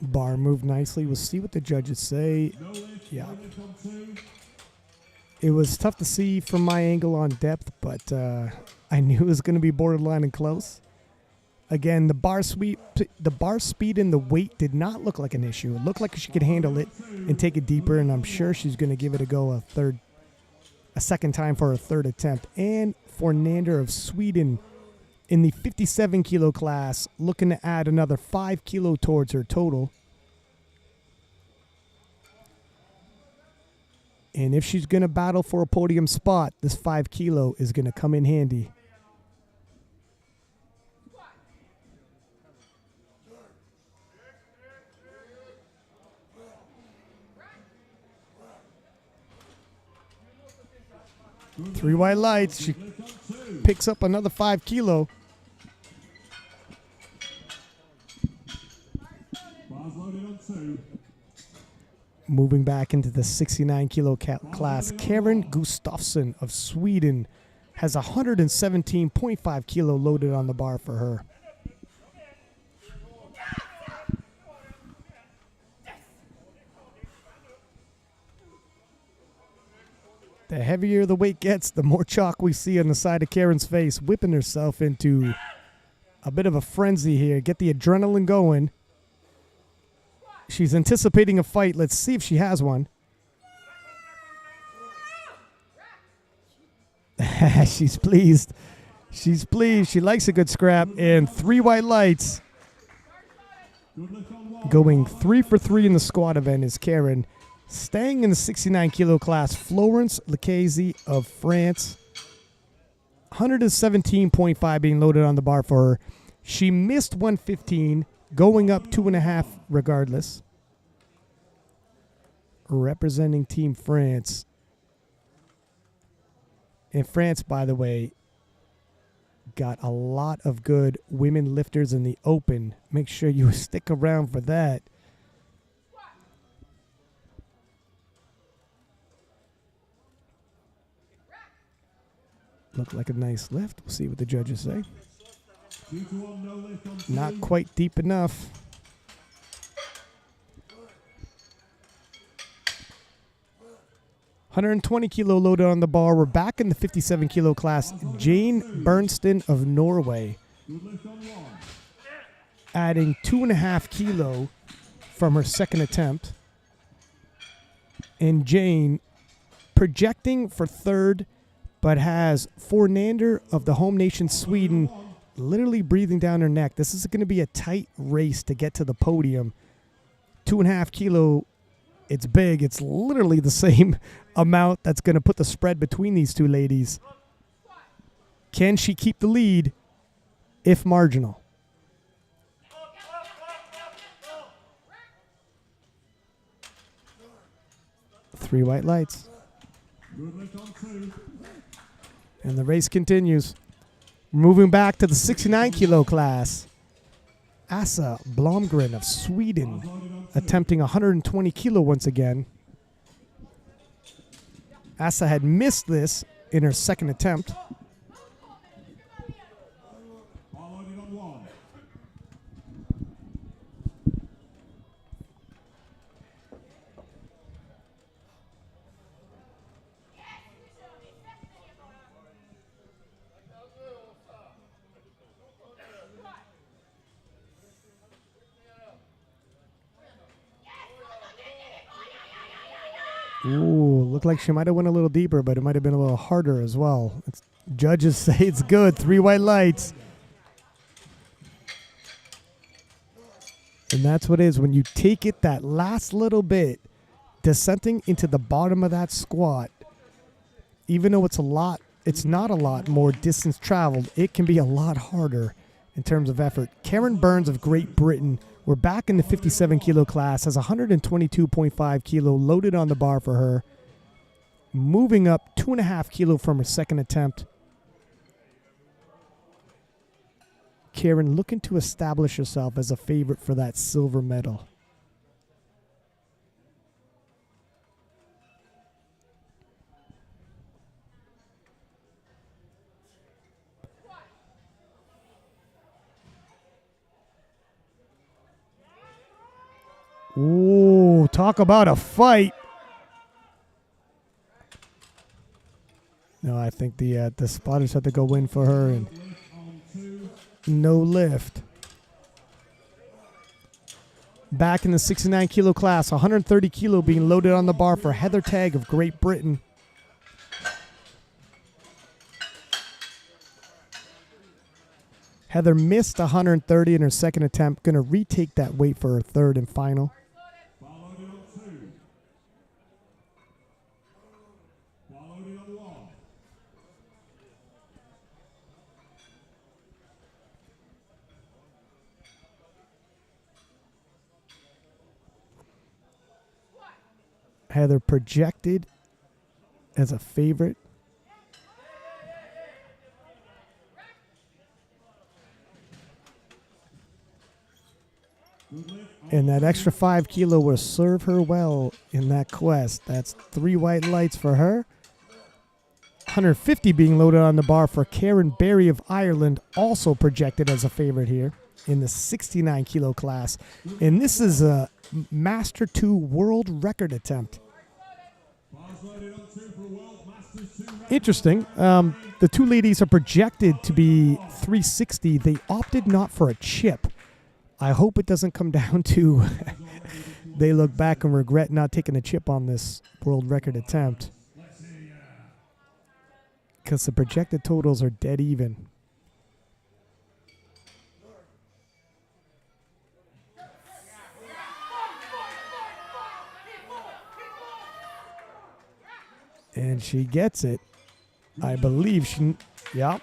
Bar moved nicely. We'll see what the judges say. No lift. Yeah. No lift on 2. It was tough to see from my angle on depth, but I knew it was going to be borderline and close. Again, the bar speed and the weight did not look like an issue. It looked like she could handle it and take it deeper, and I'm sure she's going to give it a go a second time for her third attempt. And Fornander of Sweden in the 57 kilo class, looking to add another 5 kilo towards her total. And if she's going to battle for a podium spot, this 5 kilo is going to come in handy. Three white lights. She picks up another 5 kilo. Bar's loaded on 2. Moving back into the 69 kilo class, Karen Gustafsson of Sweden has 117.5 kilo loaded on the bar for her. The heavier the weight gets, the more chalk we see on the side of Karen's face, whipping herself into a bit of a frenzy here. Get the adrenaline going. She's anticipating a fight. Let's see if she has one. She's pleased. She's pleased. She likes a good scrap. And 3 white lights. Going 3 for 3 in the squat event is Karen. Staying in the 69 kilo class, Florence Lecasi of France. 117.5 being loaded on the bar for her. She missed 115, going up 2.5 regardless. Representing Team France. And France, by the way, got a lot of good women lifters in the open. Make sure you stick around for that. Looked like a nice lift. We'll see what the judges say. 2 to 1, no lift on 2. Not quite deep enough. $120 kilo loaded on the bar. We're back in the 57 kilo class. Jane Bernston of Norway, Good lift on 1. adding 2.5 kilo from her second attempt. and Jane projecting for third, but has Fornander of the home nation Sweden literally breathing down her neck. This is going to be a tight race to get to the podium. 2.5 kilo, it's big. It's literally the same amount that's going to put the spread between these two ladies. Can she keep the lead, if marginal? Three white lights. And the race continues. Moving back to the 69 kilo class. Asa Blomgren of Sweden attempting 120 kilo once again. Asa had missed this in her second attempt. Ooh, looked like she might have went a little deeper, but it might have been a little harder as well. Judges say it's good. 3 white lights. And that's what it is. When you take it that last little bit, descending into the bottom of that squat, even though it's not a lot more distance traveled, it can be a lot harder in terms of effort. Karen Burns of Great Britain, we're back in the 57 kilo class, has 122.5 kilo loaded on the bar for her. Moving up 2.5 kilo from her second attempt. Karen looking to establish herself as a favorite for that silver medal. Ooh, talk about a fight. No, I think the spotters had to go in for her, and no lift. Back in the 69 kilo class, 130 kilo being loaded on the bar for Heather Tagg of Great Britain. Heather missed 130 in her second attempt. Going to retake that weight for her third and final. Heather projected as a favorite. And that extra 5 kilo will serve her well in that quest. That's 3 white lights for her. 150 being loaded on the bar for Karen Berry of Ireland, also projected as a favorite here in the 69 kilo class. And this is a Master 2 world record attempt. Interesting. The two ladies are projected to be 360. They opted not for a chip. I hope it doesn't come down to they look back and regret not taking a chip on this world record attempt, because the projected totals are dead even. And she gets it. I believe she... Yep.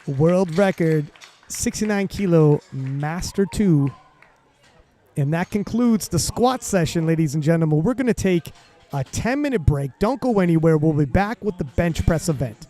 World record, 69 kilo, Master 2. And that concludes the squat session, ladies and gentlemen. We're going to take a 10-minute break. Don't go anywhere. We'll be back with the bench press event.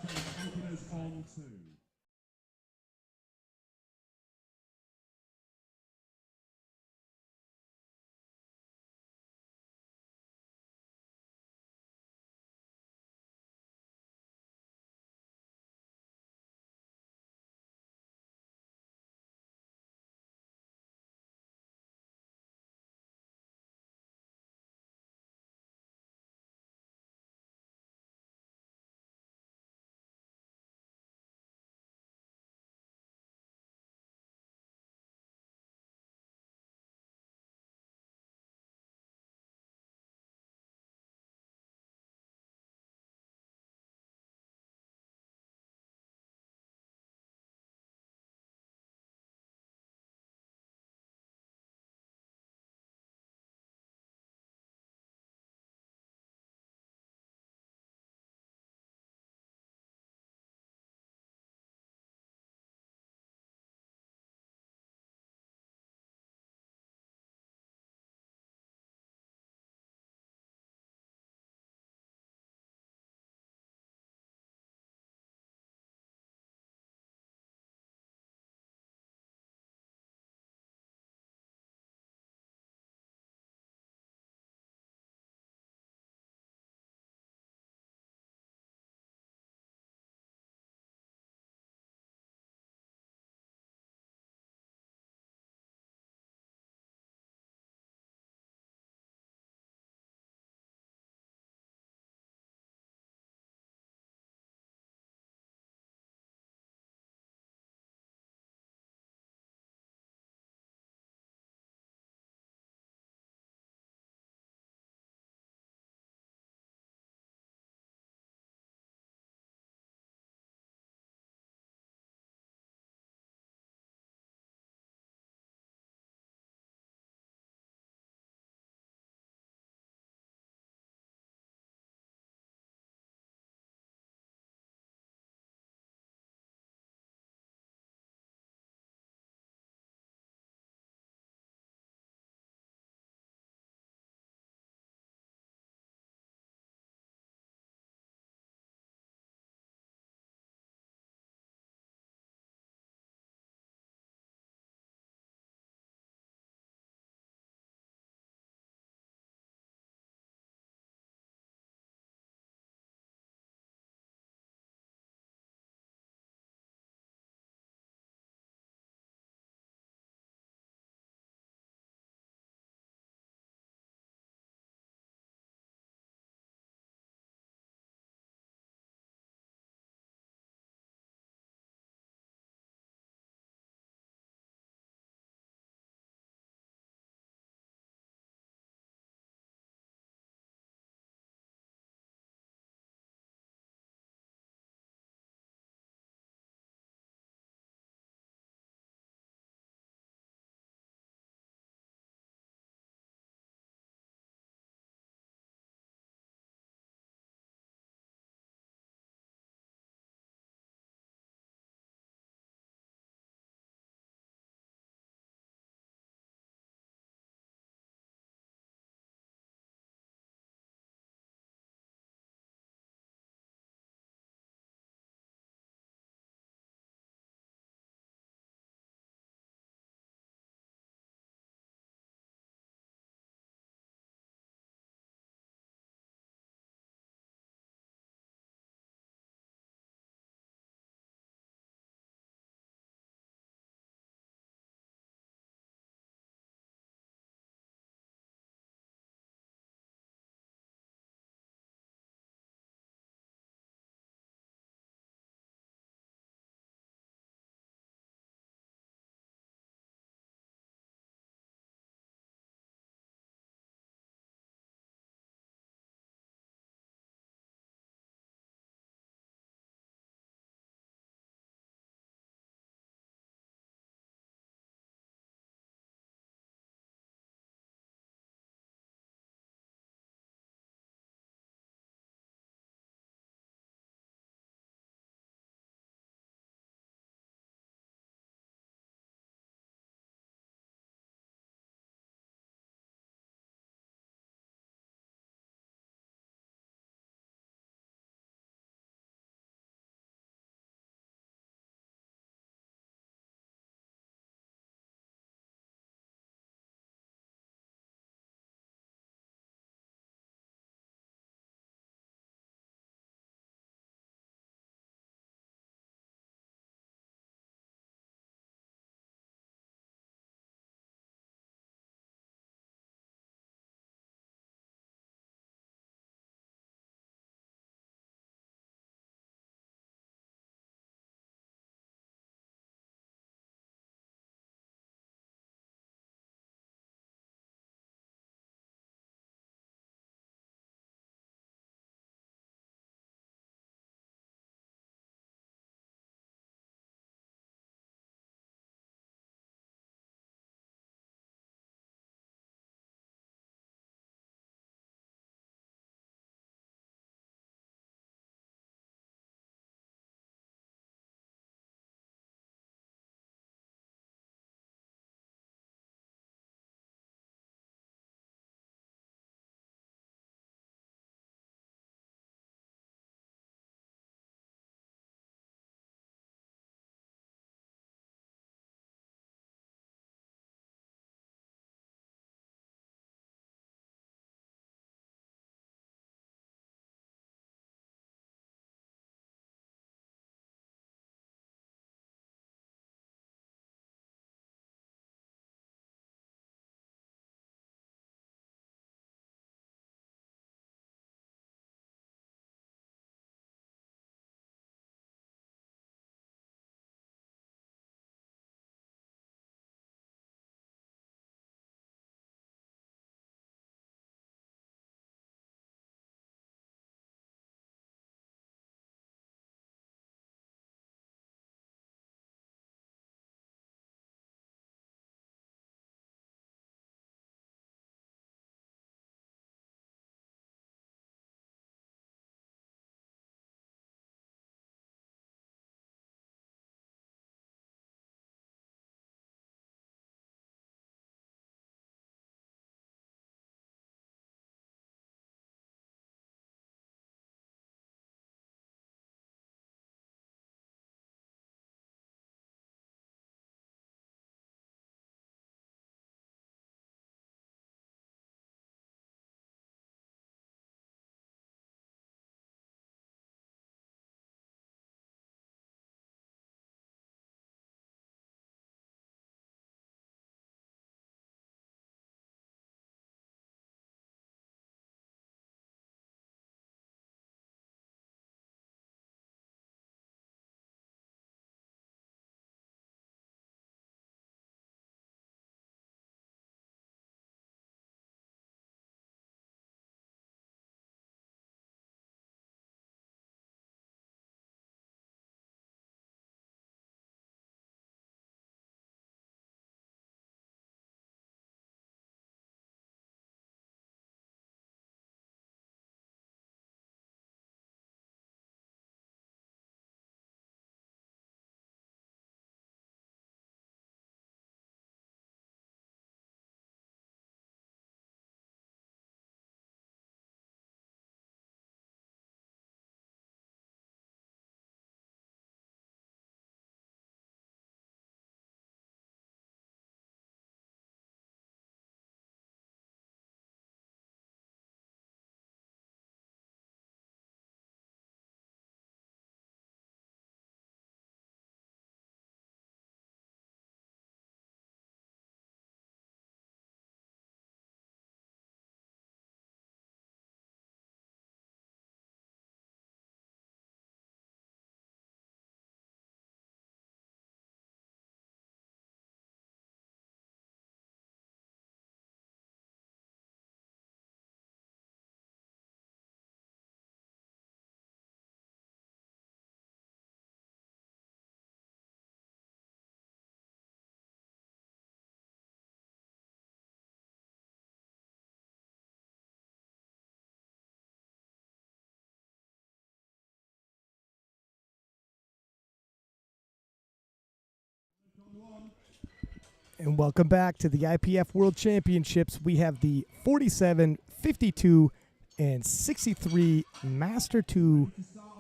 And welcome back to the IPF World Championships. We have the 47, 52, and 63 Master 2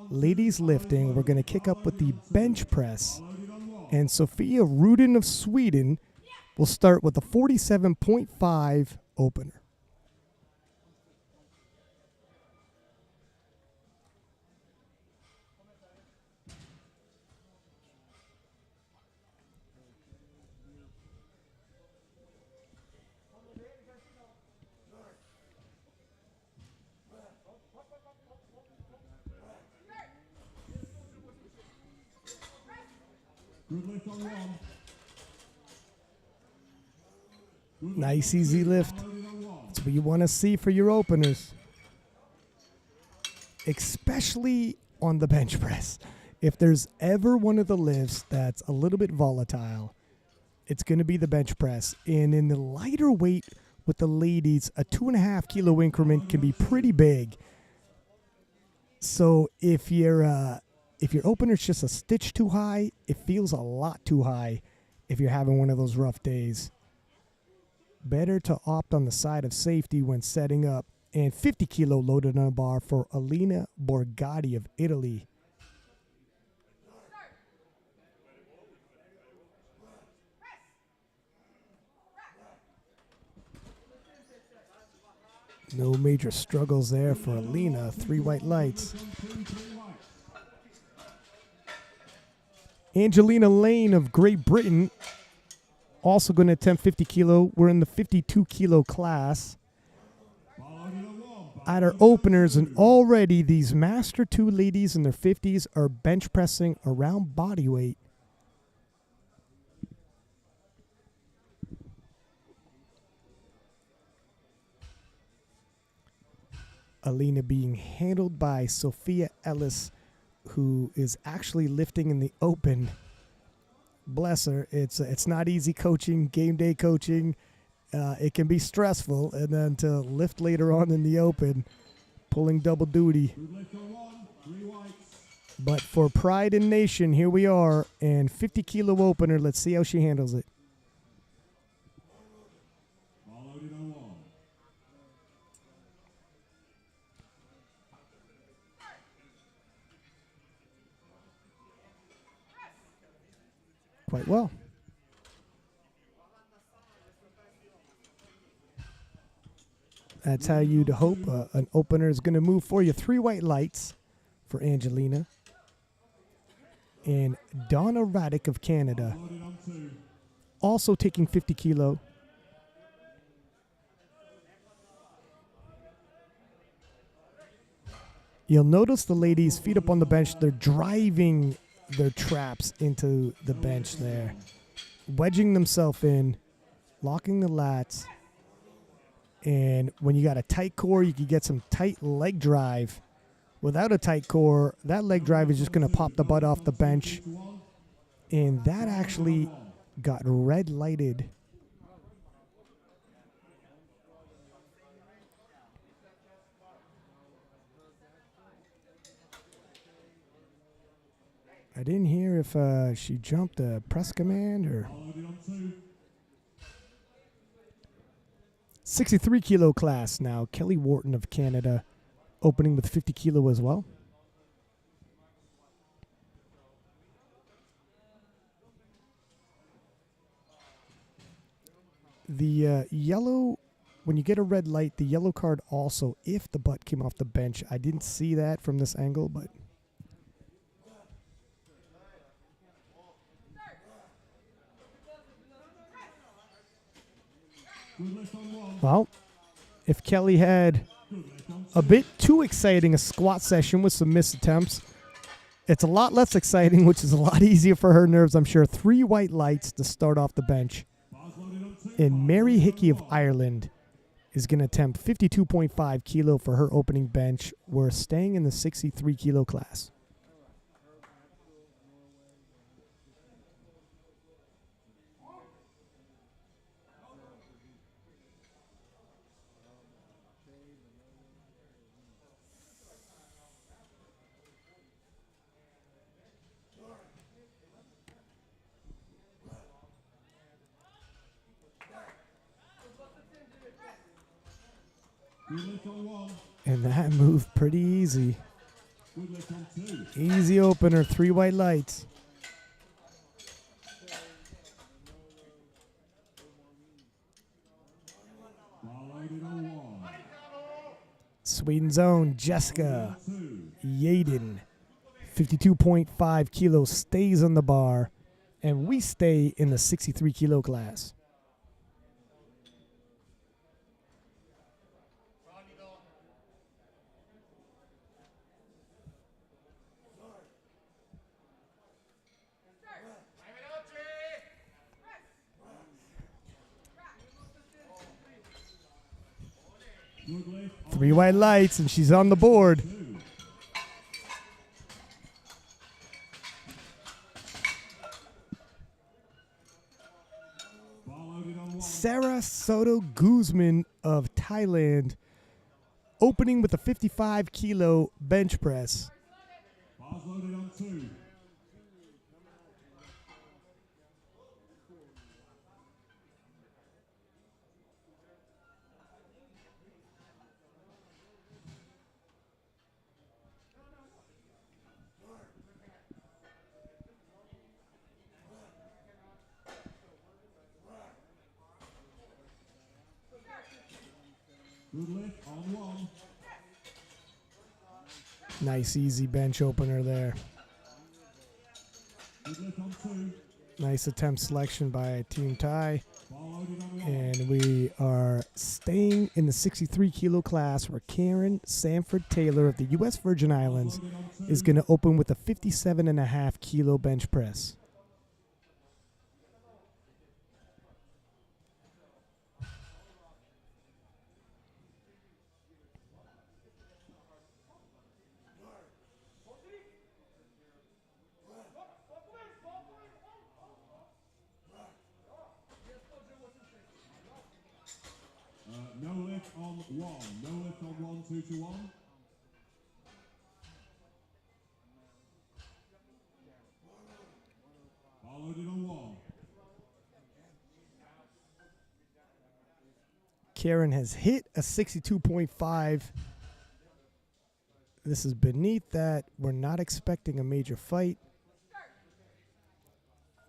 ladies lifting. We're going to kick up with the bench press. And Sofia Rudin of Sweden will start with a 47.5 opener. Good lift on one. Nice, easy lift. That's what you want to see for your openers, especially on the bench press. If there's ever one of the lifts that's a little bit volatile, it's going to be the bench press. And in the lighter weight with the ladies, a 2.5 kilo increment can be pretty big. So if your opener's just a stitch too high, it feels a lot too high if you're having one of those rough days. Better to opt on the side of safety when setting up. And 50 kilo loaded on a bar for Alina Borgatti of Italy. No major struggles there for Alina. 3 white lights. Angelina Lane of Great Britain also going to attempt 50 kilo. We're in the 52 kilo class. At our openers, and already these Master 2 ladies in their 50s are bench pressing around body weight. Alina being handled by Sophia Ellis, who is actually lifting in the open. Bless her. It's not easy coaching, game day coaching. It can be stressful, and then to lift later on in the open, pulling double duty. But for pride in nation, here we are, and 50 kilo opener. Let's see how she handles it. Quite well. That's how you'd hope an opener is going to move for you. 3 white lights for Angelina. And Donna Raddick of Canada also taking 50 kilo. You'll notice the ladies' feet up on the bench. They're driving their traps into the bench there, wedging themselves in, locking the lats. And when you got a tight core, you can get some tight leg drive. Without a tight core, that leg drive is just going to pop the butt off the bench. And that actually got red lighted. I didn't hear if she jumped a press command or... 63 kilo class now. Kelly Wharton of Canada opening with 50 kilo as well. The yellow, when you get a red light, the yellow card also, if the butt came off the bench. I didn't see that from this angle, but... Well, if Kelly had a bit too exciting a squat session with some missed attempts, it's a lot less exciting, which is a lot easier for her nerves, I'm sure. 3 white lights to start off the bench. And Mary Hickey of Ireland is going to attempt 52.5 kilo for her opening bench. We're staying in the 63 kilo class. Good lift on 1. And that moved pretty easy. Good lift on 2. Easy opener, 3 white lights. Bar loaded on 1. Sweden's own Jessica 2. Yaden, 52.5 kilos, stays on the bar. And we stay in the 63 kilo class. Good lift on 3 white lights, and she's on the board. 2. Bar loaded on 1. Sarah Soto Guzman of Thailand, opening with a 55 kilo bench press. Bars loaded on 2. Good lift on 1. Nice easy bench opener there. Good lift on 2. Nice attempt selection by Team Thai. Bar loaded on 1. And we are staying in the 63 kilo class where Karen Sanford Taylor of the U.S. Virgin Islands Loaded on 2. is going to open with a 57.5 kilo bench press. No lift on 1. No lift on 1, 2 to 1. Bar loaded on 1. Karen has hit a 62.5. This is beneath that. We're not expecting a major fight.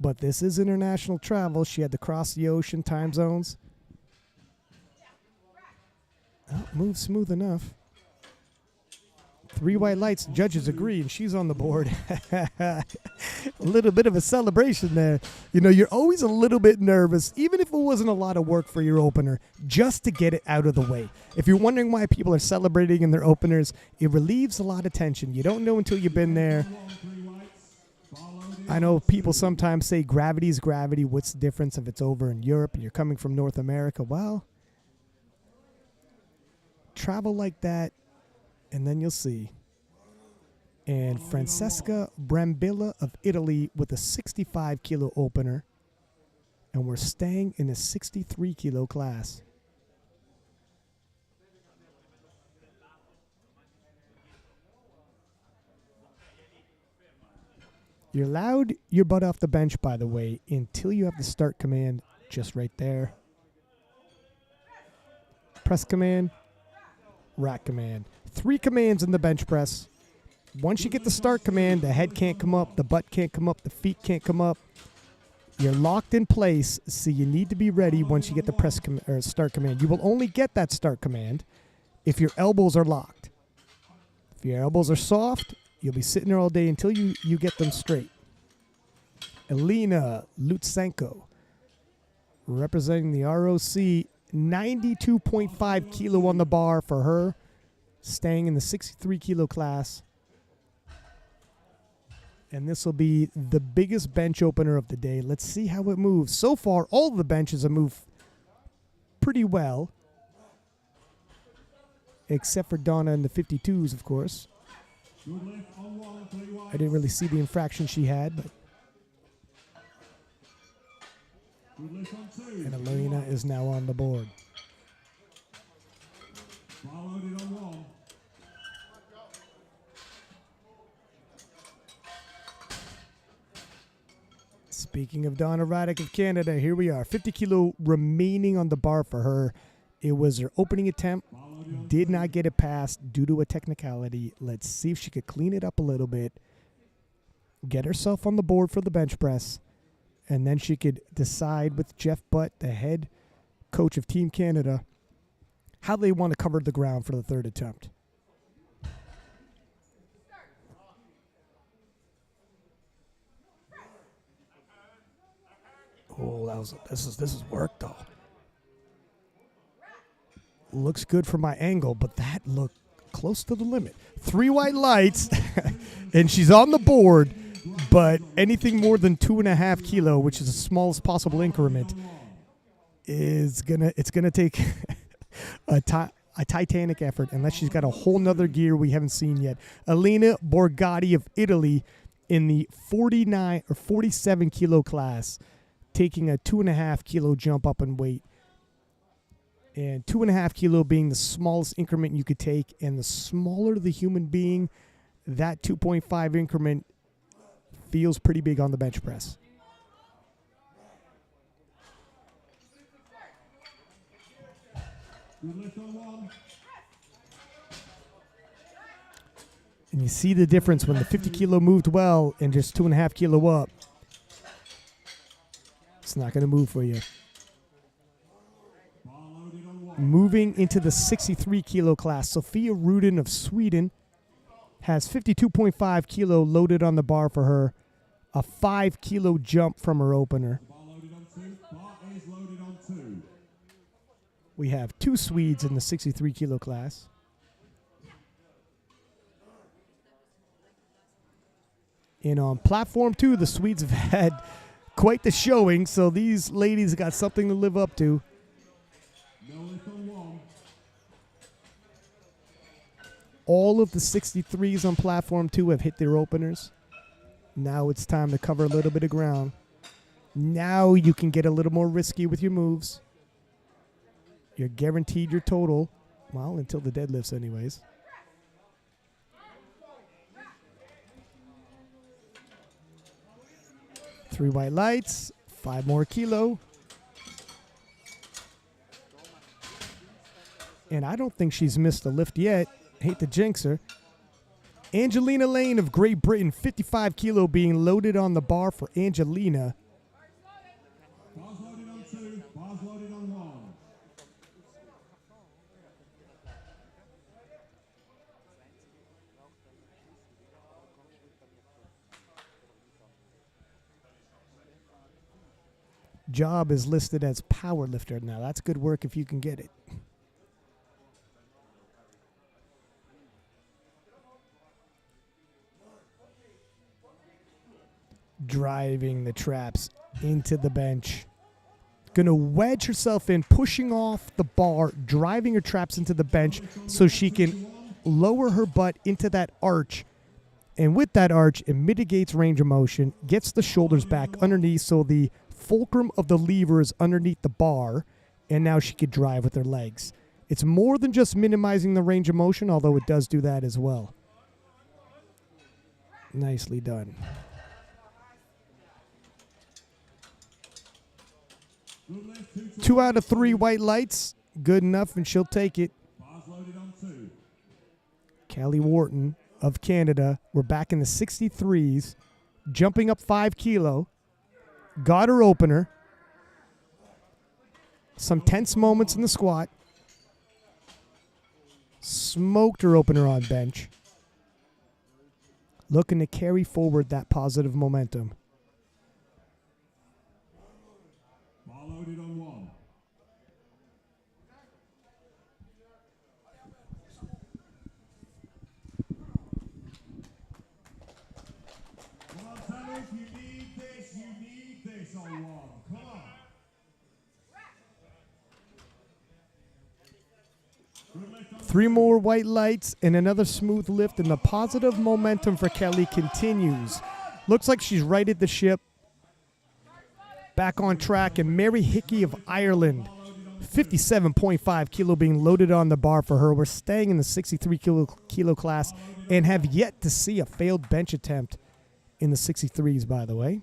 But this is international travel. She had to cross the ocean time zones. Oh, moves smooth enough. 3 white lights. Judges agree, and she's on the board. A little bit of a celebration there. You know, you're always a little bit nervous, even if it wasn't a lot of work for your opener, just to get it out of the way. If you're wondering why people are celebrating in their openers, it relieves a lot of tension. You don't know until you've been there. I know people sometimes say gravity's gravity. What's the difference if it's over in Europe and you're coming from North America? Well, travel like that, and then you'll see. And Francesca Brambilla of Italy with a 65 kilo opener. And we're staying in the 63 kilo class. You're allowed your butt off the bench, by the way, until you have the start command just right there. Press command. Rack command. 3 commands in the bench press. Once you get the start command, the head can't come up, the butt can't come up, the feet can't come up. You're locked in place, so you need to be ready once you get the press or start command. You will only get that start command if your elbows are locked. If your elbows are soft, you'll be sitting there all day until you get them straight. Elena Lutsenko, representing the ROC, 92.5 kilo on the bar for her, staying in the 63 kilo class. And this will be the biggest bench opener of the day. Let's see how it moves. So far, all the benches have moved pretty well, except for Donna in the 52s, of course. I didn't really see the infraction she had, but. And Elena is now on the board. Speaking of Donna Radek of Canada, here we are. 50 kilo remaining on the bar for her. It was her opening attempt. Did not get it past due to a technicality. Let's see if she could clean it up a little bit. Get herself on the board for the bench press. And then she could decide with Jeff Butt, the head coach of Team Canada, how they want to cover the ground for the third attempt. Oh, this is work though. Looks good from my angle, but that looked close to the limit. 3 white lights, and she's on the board. But anything more than 2.5 kilo, which is the smallest possible increment, it's gonna take a titanic effort unless she's got a whole nother gear we haven't seen yet. Elena Borgatti of Italy in the 49 or 47 kilo class, taking a 2.5 kilo jump up in weight. And 2.5 kilo being the smallest increment you could take, and the smaller the human being, that 2.5 increment feels pretty big on the bench press. And you see the difference when the 50 kilo moved well and just 2.5 kilo up. It's not going to move for you. Moving into the 63 kilo class, Sophia Rudin of Sweden has 52.5 kilo loaded on the bar for her. A 5 kilo jump from her opener. We have 2 Swedes in the 63 kilo class. And on platform 2, the Swedes have had quite the showing, so these ladies got something to live up to. All of the 63s on platform 2 have hit their openers. Now it's time to cover a little bit of ground. Now you can get a little more risky with your moves. You're guaranteed your total. Well, until the deadlifts anyways. Three white lights, 5 more kilo. And I don't think she's missed a lift yet. Hate to jinx her. Angelina Lane of Great Britain, 55 kilo being loaded on the bar for Angelina. Bars loaded on 2, bars loaded on 1. Job is listed as powerlifter. Now that's good work if you can get it. Driving the traps into the bench. Going to wedge herself in, pushing off the bar, driving her traps into the bench so she can lower her butt into that arch. And with that arch, it mitigates range of motion, gets the shoulders back underneath so the fulcrum of the lever is underneath the bar, and now she could drive with her legs. It's more than just minimizing the range of motion, although it does do that as well. Nicely done. Two out of 3 white lights. Good enough, and she'll take it. Callie Wharton of Canada. We're back in the 63s. Jumping up 5 kilo. Got her opener. Some tense moments in the squat. Smoked her opener on bench. Looking to carry forward that positive momentum. Loaded on 1. Come on, Talis, you need this on 1. Come on. Three more white lights and another smooth lift, and the positive momentum for Kelly continues. Looks like she's righted the ship. Back on track, and Mary Hickey of Ireland, 57.5 kilo being loaded on the bar for her. We're staying in the 63 kilo class and have yet to see a failed bench attempt in the 63s, by the way.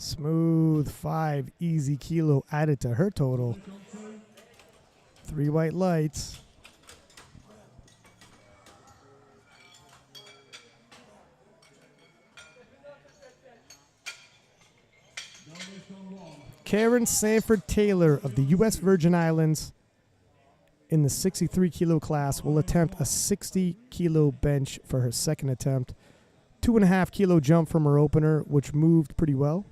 Smooth 5 easy kilo added to her total. 3 white lights. Karen Sanford Taylor of the U.S. Virgin Islands in the 63 kilo class will attempt a 60 kilo bench for her second attempt. 2.5 kilo jump from her opener, which moved pretty well.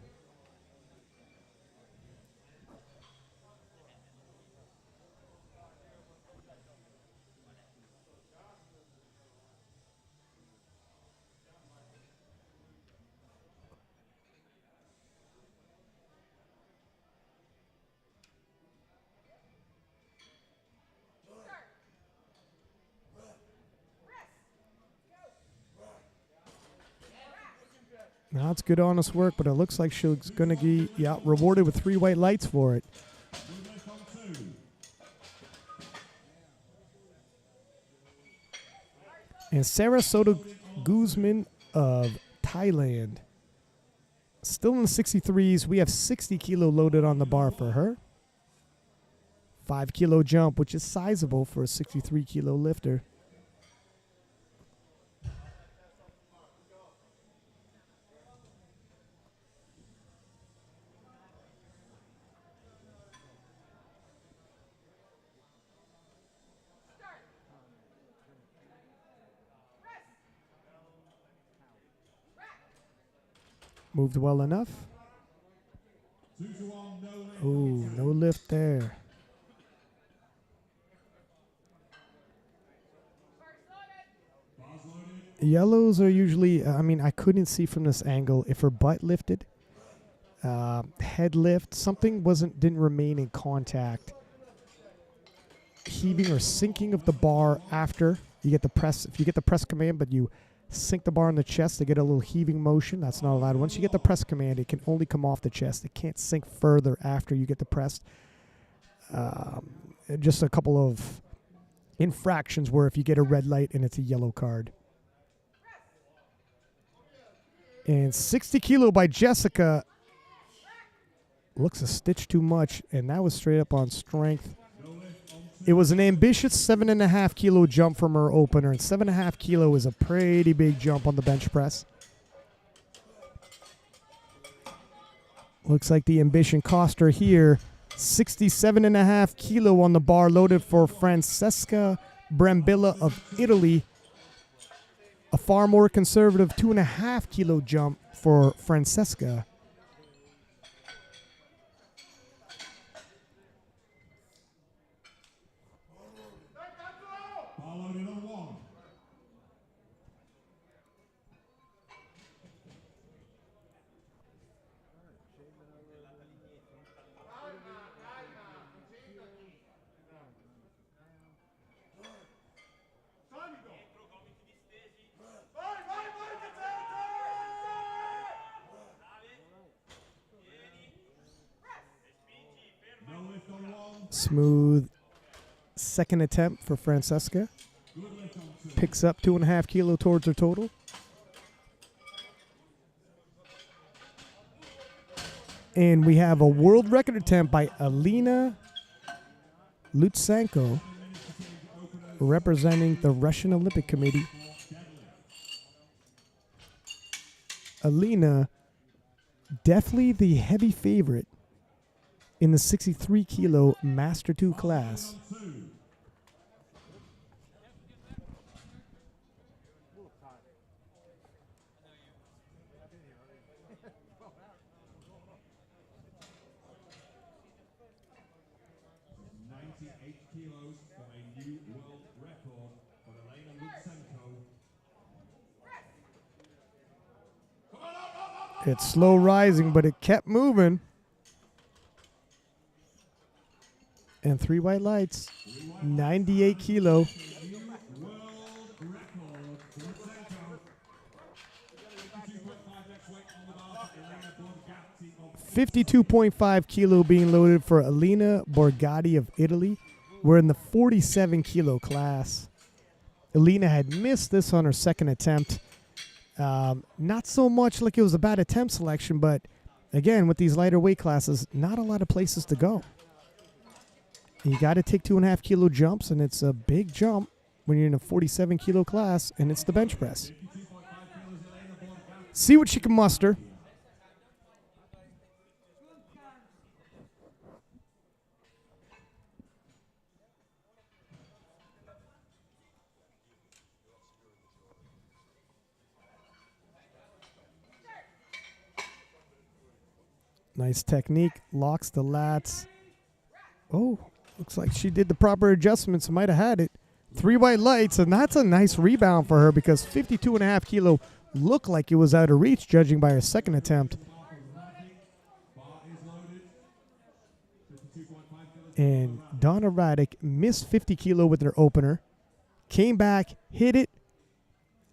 Now it's good honest work, but it looks like she's going to be rewarded with 3 white lights for it. And Sarasota Guzman of Thailand. Still in the 63s. We have 60 kilo loaded on the bar for her. 5 kilo jump, which is sizable for a 63 kilo lifter. Moved well enough. Oh, no lift there. Yellows are usually, I couldn't see from this angle if her butt lifted, head lift, something didn't remain in contact. Heaving or sinking of the bar after you get the press. If you get the press command, but you sink the bar in the chest to get a little heaving motion, that's not allowed. Once you get the press command, it can only come off the chest. It can't sink further after you get the press. Just a couple of infractions where if you get a red light and it's a yellow card. And 60 kilo by Jessica looks a stitch too much, and that was straight up on strength. It was an ambitious 7.5 kilo jump from her opener, and 7.5 kilo is a pretty big jump on the bench press. Looks like the ambition cost her here. 67.5 kilo on the bar loaded for Francesca Brambilla of Italy. A far more conservative 2.5 kilo jump for Francesca. Smooth second attempt for Francesca. Picks up 2.5 kilo towards her total. And we have a world record attempt by Alina Lutsenko, representing the Russian Olympic Committee. Alina, definitely the heavy favorite in the 63 kilo Master 2 class. It's slow rising, but it kept moving. And 3 white lights, 98 kilo. 52.5 kilo being loaded for Alina Borgatti of Italy. We're in the 47 kilo class. Alina had missed this on her second attempt. Not so much like it was a bad attempt selection, but again, with these lighter weight classes, not a lot of places to go. You got to take 2.5 kilo jumps, and it's a big jump when you're in a 47 kilo class, and it's the bench press. See what she can muster. Nice technique, locks the lats. Oh, looks like she did the proper adjustments, might have had it. 3 white lights, and that's a nice rebound for her because 52.5 kilo looked like it was out of reach, judging by her second attempt. And Donna Raddick missed 50 kilo with her opener, came back, hit it,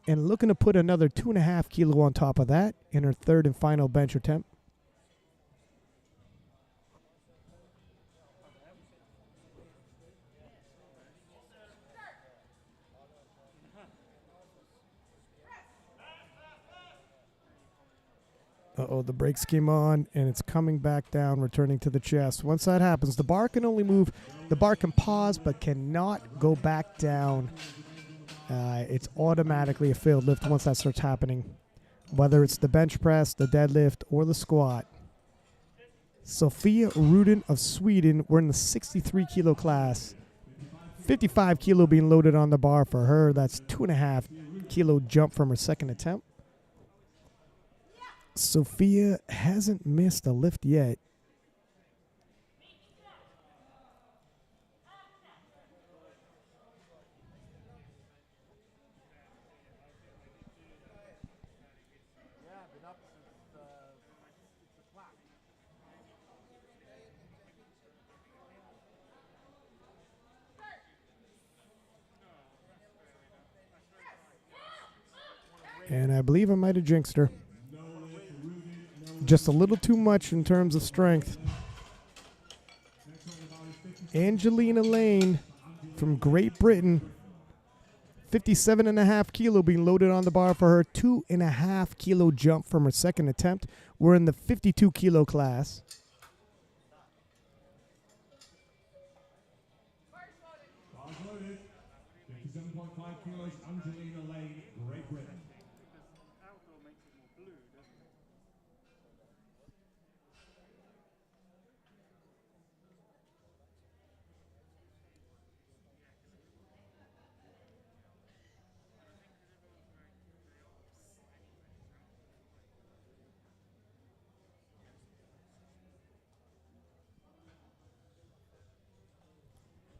and looking to put another 2.5 kilo on top of that in her third and final bench attempt. Uh-oh, the brakes came on, and it's coming back down, returning to the chest. Once that happens, the bar can only move. The bar can pause, but cannot go back down. It's automatically a failed lift once that starts happening, whether it's the bench press, the deadlift, or the squat. Sophia Rudin of Sweden, we're in the 63 kilo class. 55 kilo being loaded on the bar for her. That's 2.5 kilo jump from her second attempt. Sophia hasn't missed a lift yet. And I believe I might have jinxed her. Just a little too much in terms of strength. Angelina Lane from Great Britain. 57.5 kilo being loaded on the bar for her. 2.5 kilo jump from her second attempt. We're in the 52 kilo class. Bars loaded. 57.5 kilos, Angelina Lane, Great Britain.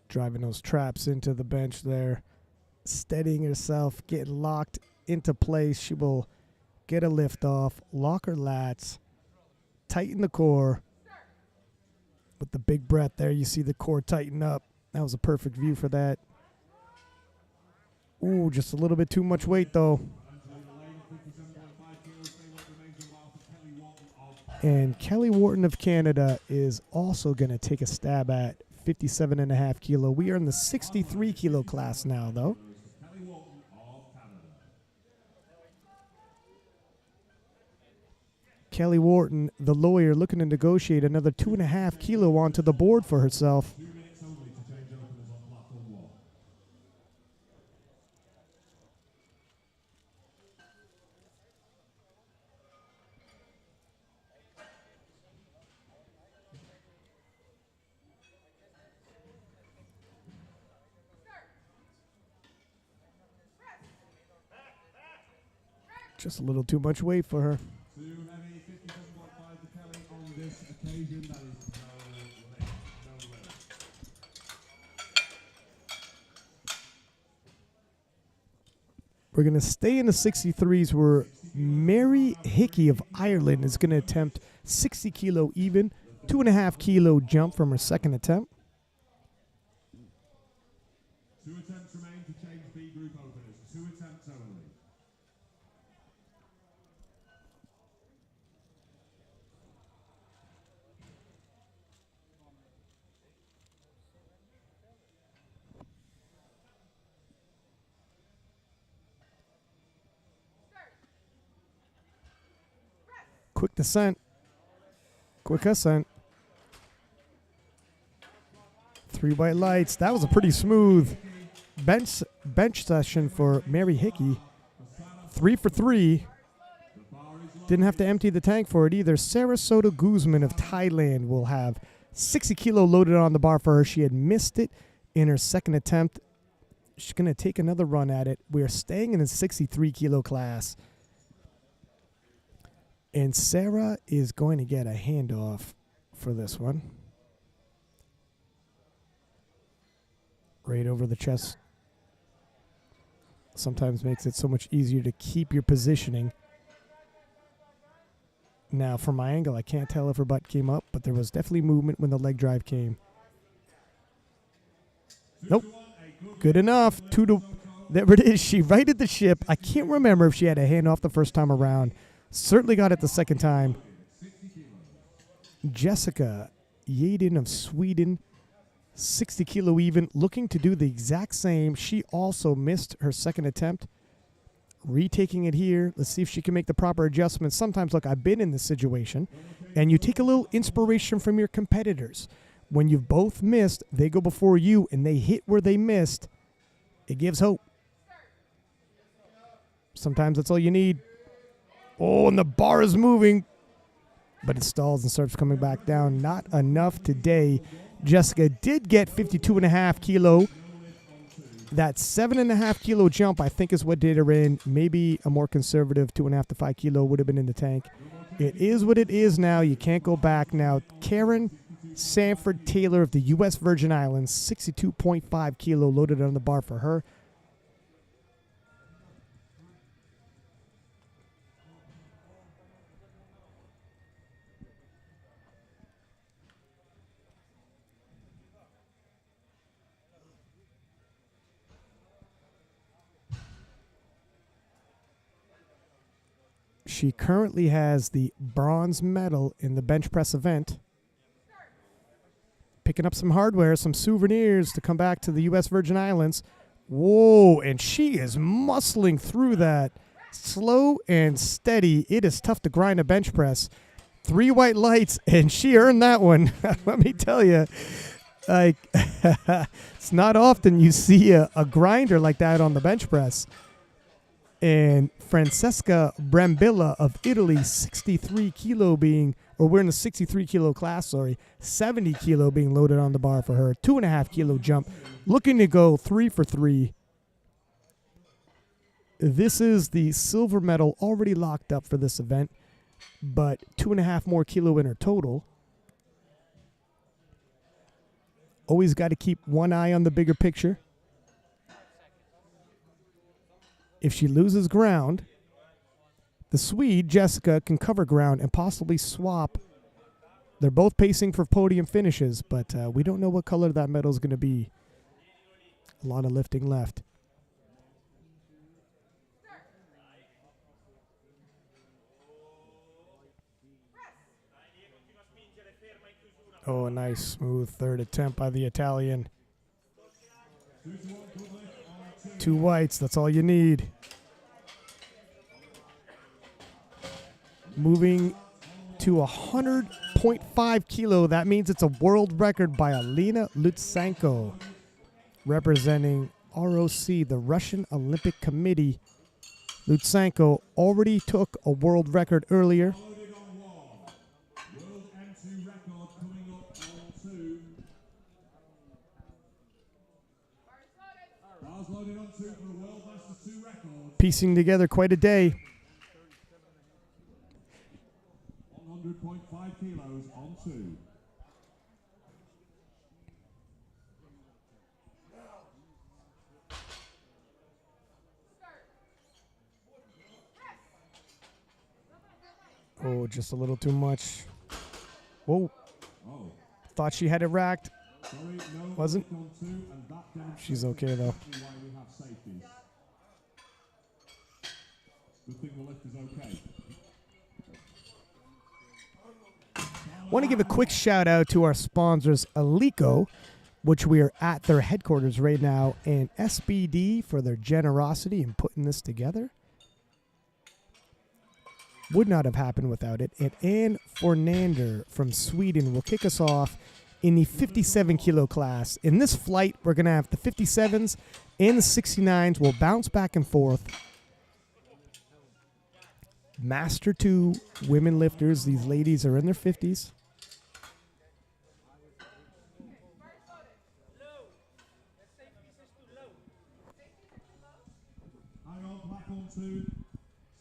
Driving those traps into the bench there. Steadying herself, getting locked into place. She will get a lift off, lock her lats, tighten the core. With the big breath there, you see the core tighten up. That was a perfect view for that. Ooh, just a little bit too much weight though. And Kelly Wharton of Canada is also going to take a stab at 57.5 kilo. We are in the 63 kilo class now, though. Kelly Wharton, the lawyer, looking to negotiate another 2.5 kilo onto the board for herself. Just a little too much weight for her. We're going to stay in the 63s where Mary Hickey of Ireland is going to attempt 60 kilo even, 2.5 kilo jump from her second attempt. 2 attempts remain to change B group openers. 2 attempts only. Quick descent. Quick ascent. 3 white lights. That was a pretty smooth bench session for Mary Hickey. 3 for 3. Didn't have to empty the tank for it either. Sarasota Guzman of Thailand will have 60 kilo loaded on the bar for her. She had missed it in her second attempt. She's going to take another run at it. We are staying in the 63 kilo class. And Sarah is going to get a handoff for this one. Right over the chest. Sometimes makes it so much easier to keep your positioning. Now, from my angle, I can't tell if her butt came up, but there was definitely movement when the leg drive came. Nope. Good enough. There it is. She righted the ship. I can't remember if she had a handoff the first time around. Certainly got it the second time. Jessica Yaden of Sweden, 60 kilo even, looking to do the exact same. She also missed her second attempt. Retaking it here. Let's see if she can make the proper adjustments. Sometimes, look, I've been in this situation, and you take a little inspiration from your competitors. When you've both missed, they go before you, and they hit where they missed. It gives hope. Sometimes that's all you need. Oh, and the bar is moving, but it stalls and starts coming back down. Not enough today. Jessica did get 52.5 kilo. That 7.5 kilo jump, I think, is what did her in. Maybe a more conservative 2.5 to 5 kilo would have been in the tank. It is what it is now. You can't go back now. Karen Sanford Taylor of the U.S. Virgin Islands, 62.5 kilo loaded on the bar for her. She currently has the bronze medal in the bench press event. Picking up some hardware, some souvenirs to come back to the U.S. Virgin Islands. Whoa, and she is muscling through that. Slow and steady. It is tough to grind a bench press. 3 white lights, and she earned that one. Let me tell you. Like, it's not often you see a grinder like that on the bench press. And Francesca Brambilla of Italy, 63 kilo being, or we're in the 63 kilo class, sorry, 70 kilo being loaded on the bar for her. 2.5 kilo jump, looking to go 3 for 3. This is the silver medal already locked up for this event, but 2.5 more kilo in her total. Always got to keep one eye on the bigger picture. If she loses ground, the Swede, Jessica, can cover ground and possibly swap. They're both pacing for podium finishes, but we don't know what color that medal is going to be. A lot of lifting left. Oh, a nice smooth third attempt by the Italian. 2 whites, that's all you need. Moving to 100.5 kilo. That means it's a world record by Alina Lutsenko, representing ROC, the Russian Olympic Committee. Lutsenko already took a world record earlier. Piecing together quite a day. 100.5 kilos on 2. Oh, just a little too much. Whoa. Thought she had it racked. Wasn't. She's okay, though. Good thing the lift is okay. Want to give a quick shout out to our sponsors, Alico, which we are at their headquarters right now, and SBD for their generosity in putting this together. would not have happened without it. And Ann Fornander from Sweden will kick us off in the 57 kilo class. In this flight, we're going to have the 57s and the 69s will bounce back and forth. Master 2 women lifters. These ladies are in their 50s. Hang on, platform 2.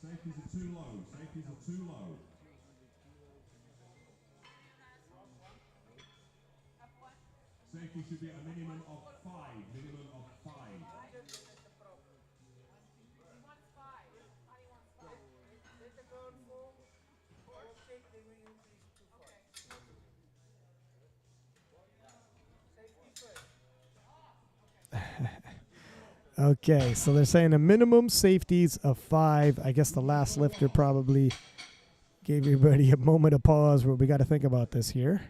Safeties are too low. Safeties are too low. Safety should be at a minimum of 5. Minimum of 5. Okay, so they're saying a minimum safeties of 5. I guess the last lifter probably gave everybody a moment of pause where we got to think about this here.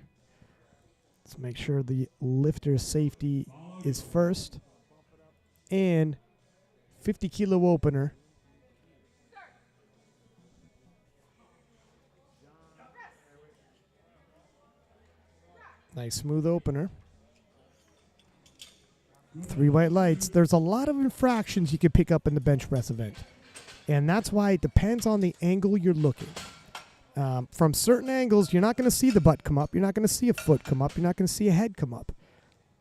Let's make sure the lifter safety is first. And 50 kilo opener. Nice smooth opener. 3 white lights. There's a lot of infractions you could pick up in the bench press event. And that's why it depends on the angle you're looking. From certain angles, you're not going to see the butt come up. You're not going to see a foot come up. You're not going to see a head come up.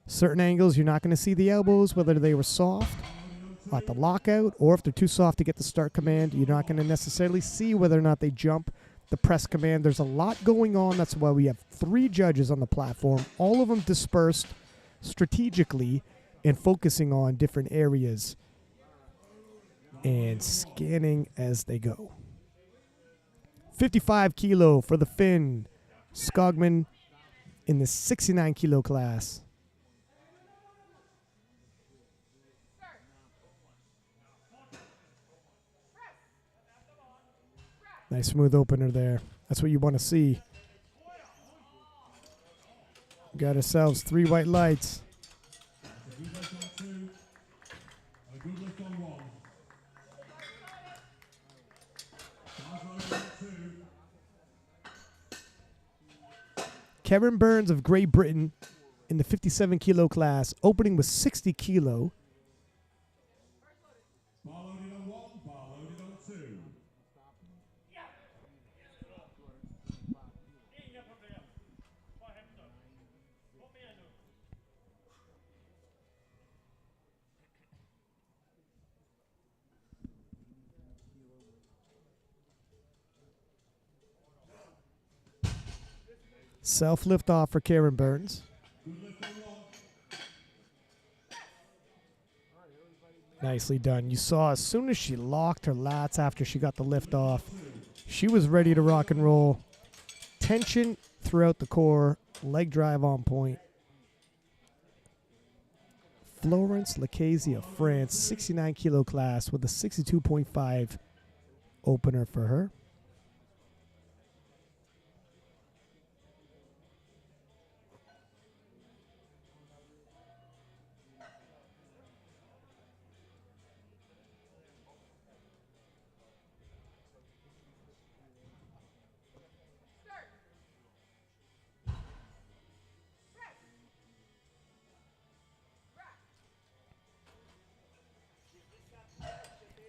Certain angles, you're not going to see the elbows, whether they were soft at the lockout or if they're too soft to get the start command. You're not going to necessarily see whether or not they jump the press command. There's a lot going on. That's why we have 3 judges on the platform, all of them dispersed strategically and focusing on different areas and scanning as they go. 55 kilo for the Finn. Skogman in the 69 kilo class. Nice smooth opener there. That's what you want to see. Got ourselves 3 white lights. A good lift on 2. A good lift on 1. Stars loaded on 2. Karen Burns of Great Britain in the 57 kilo class, opening with 60 kilo. Bar loaded on 1. Bar loaded on 2. Self lift off for Karen Burns. Good lift on 1. Nicely done. You saw as soon as she locked her lats after she got the lift off, she was ready to rock and roll. Tension throughout the core, leg drive on point. Florence Lacaze of France, 69 kilo class with a 62.5 opener for her.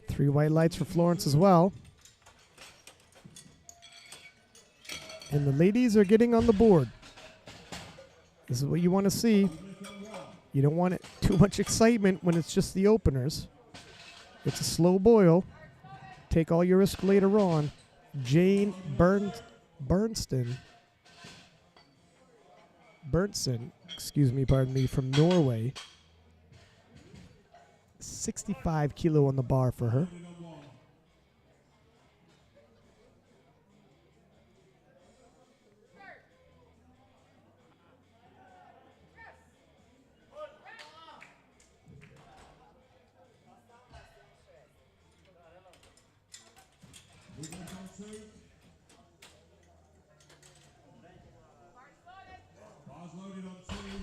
Three white lights for Florence as well. And the ladies are getting on the board. This is what you want to see. You don't want it too much excitement when it's just the openers. It's a slow boil. Take all your risk later on. Jane Bernsten, pardon me, from Norway. 65 kilo on the bar for her.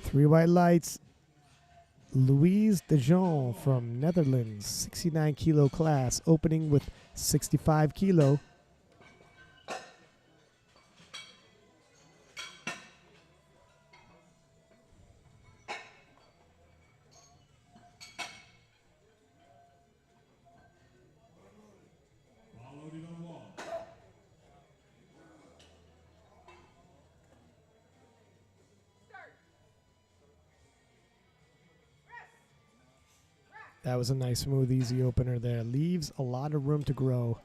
Three white lights. Louise de Jong from Netherlands, 69 kilo class, opening with 65 kilo. That was a nice, smooth, easy opener there. Leaves a lot of room to grow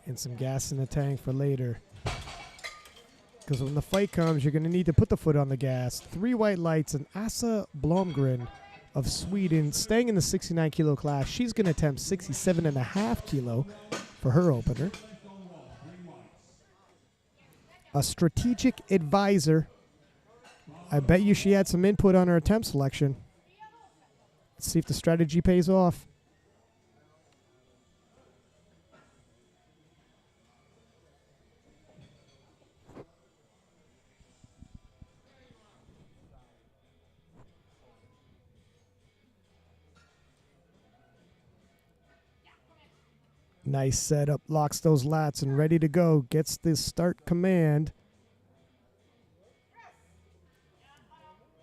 and some gas in the tank for later. Because when the fight comes, you're going to need to put the foot on the gas. 3 white lights, and Asa Blomgren of Sweden staying in the 69 kilo class. She's going to attempt 67.5 kilo for her opener. A strategic advisor. I bet you she had some input on her attempt selection. Let's see if the strategy pays off. Nice setup, locks those lats and ready to go. Gets this start command.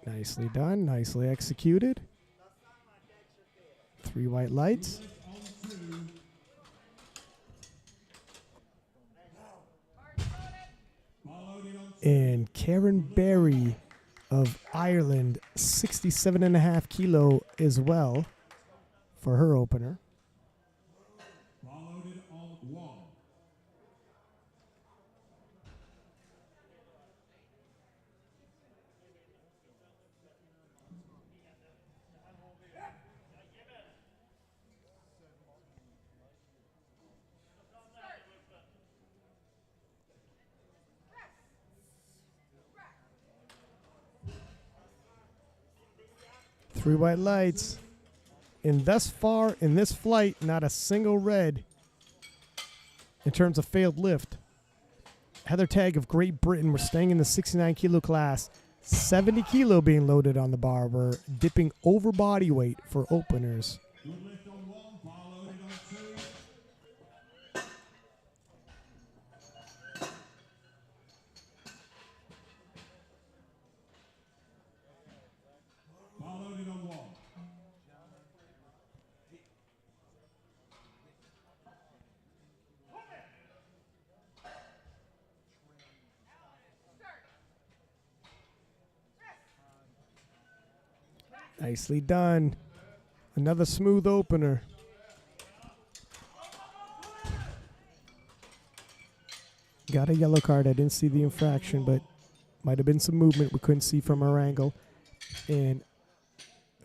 Nicely done, nicely executed. 3 white lights. And Karen Berry of Ireland, 67.5 kilo as well for her opener. Loaded on 1. 3 white lights. And thus far in this flight, not a single red in terms of failed lift. Heather Tagg of Great Britain, we're staying in the 69 kilo class. 70 kilo being loaded on the bar. We're dipping over body weight for openers. Good lift on 1, bar loaded on 2. Bar loaded on 1. Nicely done. Another smooth opener. Got a yellow card. I didn't see the infraction, but might have been some movement we couldn't see from our angle. And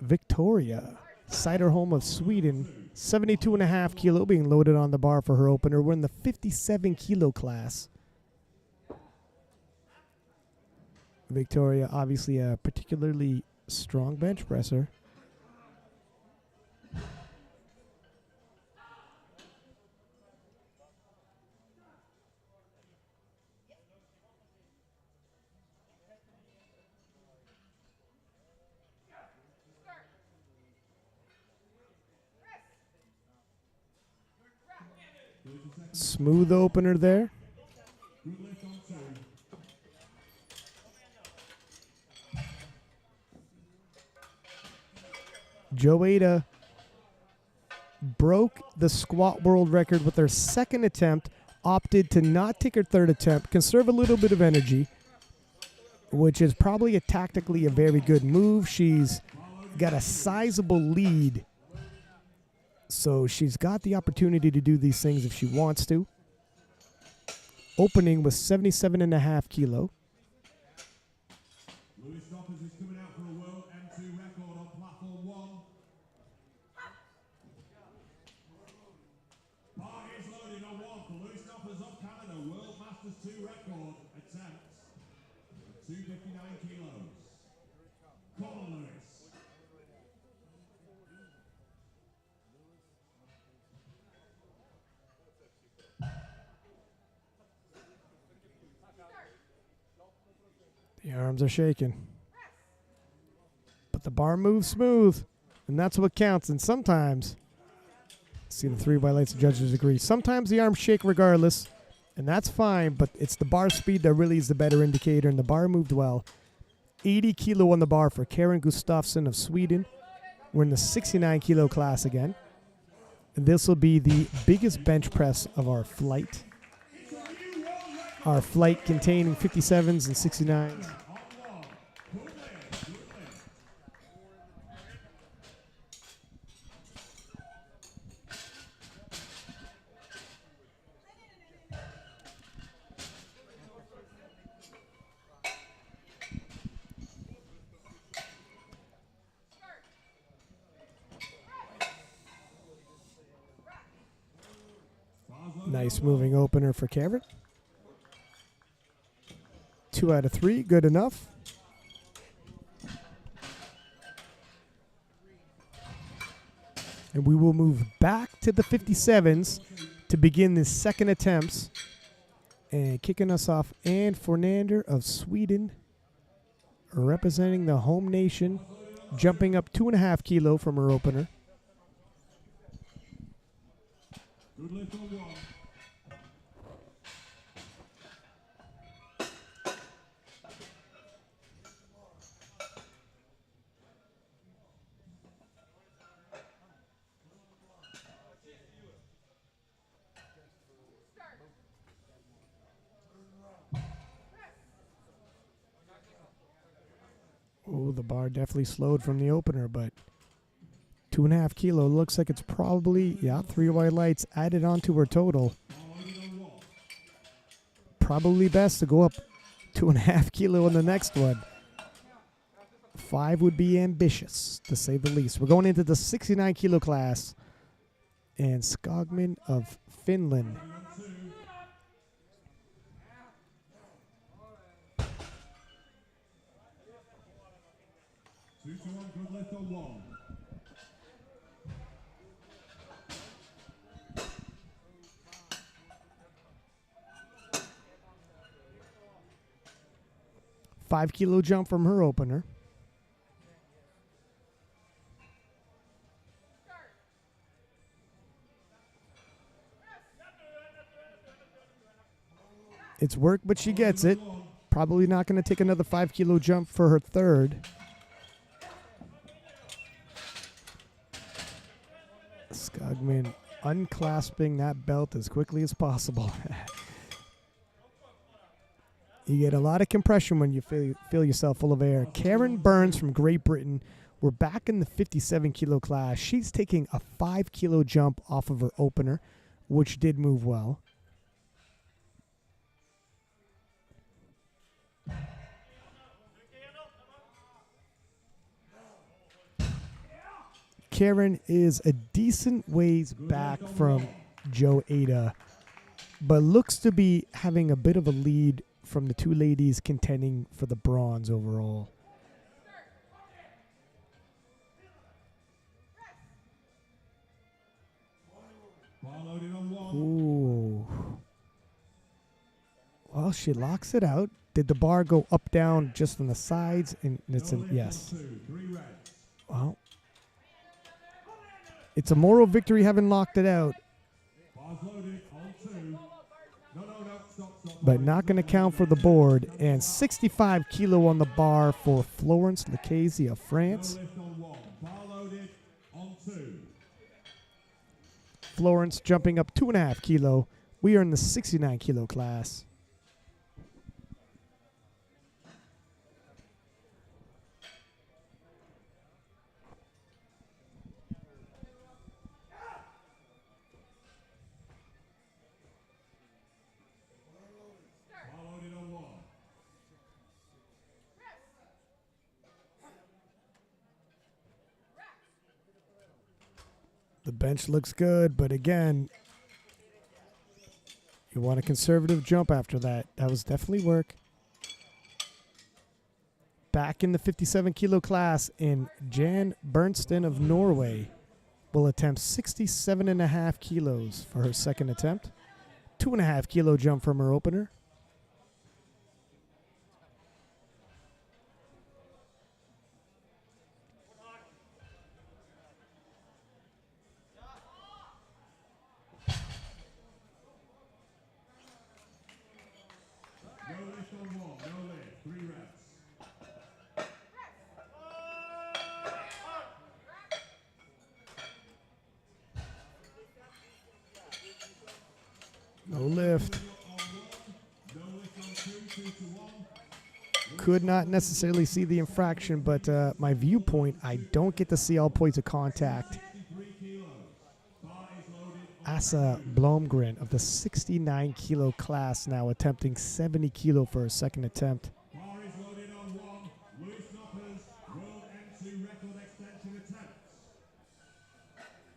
Victoria Siderholm of Sweden, 72.5 kilo being loaded on the bar for her opener. We're in the 57 kilo class. Victoria, obviously a particularly strong bench presser. Smooth opener there. Good lift on 2. Joada broke the squat world record with her second attempt, opted to not take her third attempt, conserve a little bit of energy, which is probably tactically a very good move. She's got a sizable lead, so she's got the opportunity to do these things if she wants to. Opening with 77.5 kilo. Louis Stoppers is coming out for a world M2 record on platform 1. Bar is loaded on 1 for Louis Stoppers of Canada, World Masters 2 record attempt. 259 kilos. Come on, Louis. The arms are shaking. But the bar moves smooth, and that's what counts. And sometimes, see the 3 white lights, the judges agree. Sometimes the arms shake regardless, and that's fine, but it's the bar speed that really is the better indicator, and the bar moved well. 80 kilo on the bar for Karen Gustafsson of Sweden. We're in the 69 kilo class again. And this will be the biggest bench press of our flight. Our flight containing 57s and 69s. Nice moving opener for Cameron. 2 out of 3, good enough. And we will move back to the 57s to begin the second attempts. And kicking us off, Ann Fornander of Sweden, representing the home nation, jumping up 2.5 kilo from her opener. Good lift on one. Oh, the bar definitely slowed from the opener, but 2.5 kilo looks like it's probably, 3 white lights added onto her total. Probably best to go up 2.5 kilo on the next one. 5 would be ambitious, to say the least. We're going into the 69 kilo class, and Skogman of Finland. Two to one, good lift on one. $5 kilo jump from her opener. It's work, but she gets it. Probably not going to take another 5 kilo jump for her third. Skogman unclasping that belt as quickly as possible. You get a lot of compression when you feel yourself full of air. Karen Burns from Great Britain. We're back in the 57 kilo class. She's taking a 5 kilo jump off of her opener, which did move well. Karen is a decent ways back from Joe Ada, but looks to be having a bit of a lead from the two ladies contending for the bronze overall. Ooh. Well, she locks it out. Did the bar go up, down, just on the sides? And it's a yes. Well, it's a moral victory having locked it out. But not going to count for the board. And 65 kilo on the bar for Florence Lucchese of France. Florence jumping up 2.5 kilo. We are in the 69 kilo class. The bench looks good, but again, you want a conservative jump after that. That was definitely work. Back in the 57 kilo class, and Jan Bernsten of Norway will attempt 67.5 kilos for her second attempt. 2.5 kilo jump from her opener. No lift. Could not necessarily see the infraction, but my viewpoint, I don't get to see all points of contact. Asa Blomgren of the 69 kilo class now attempting 70 kilo for her second attempt.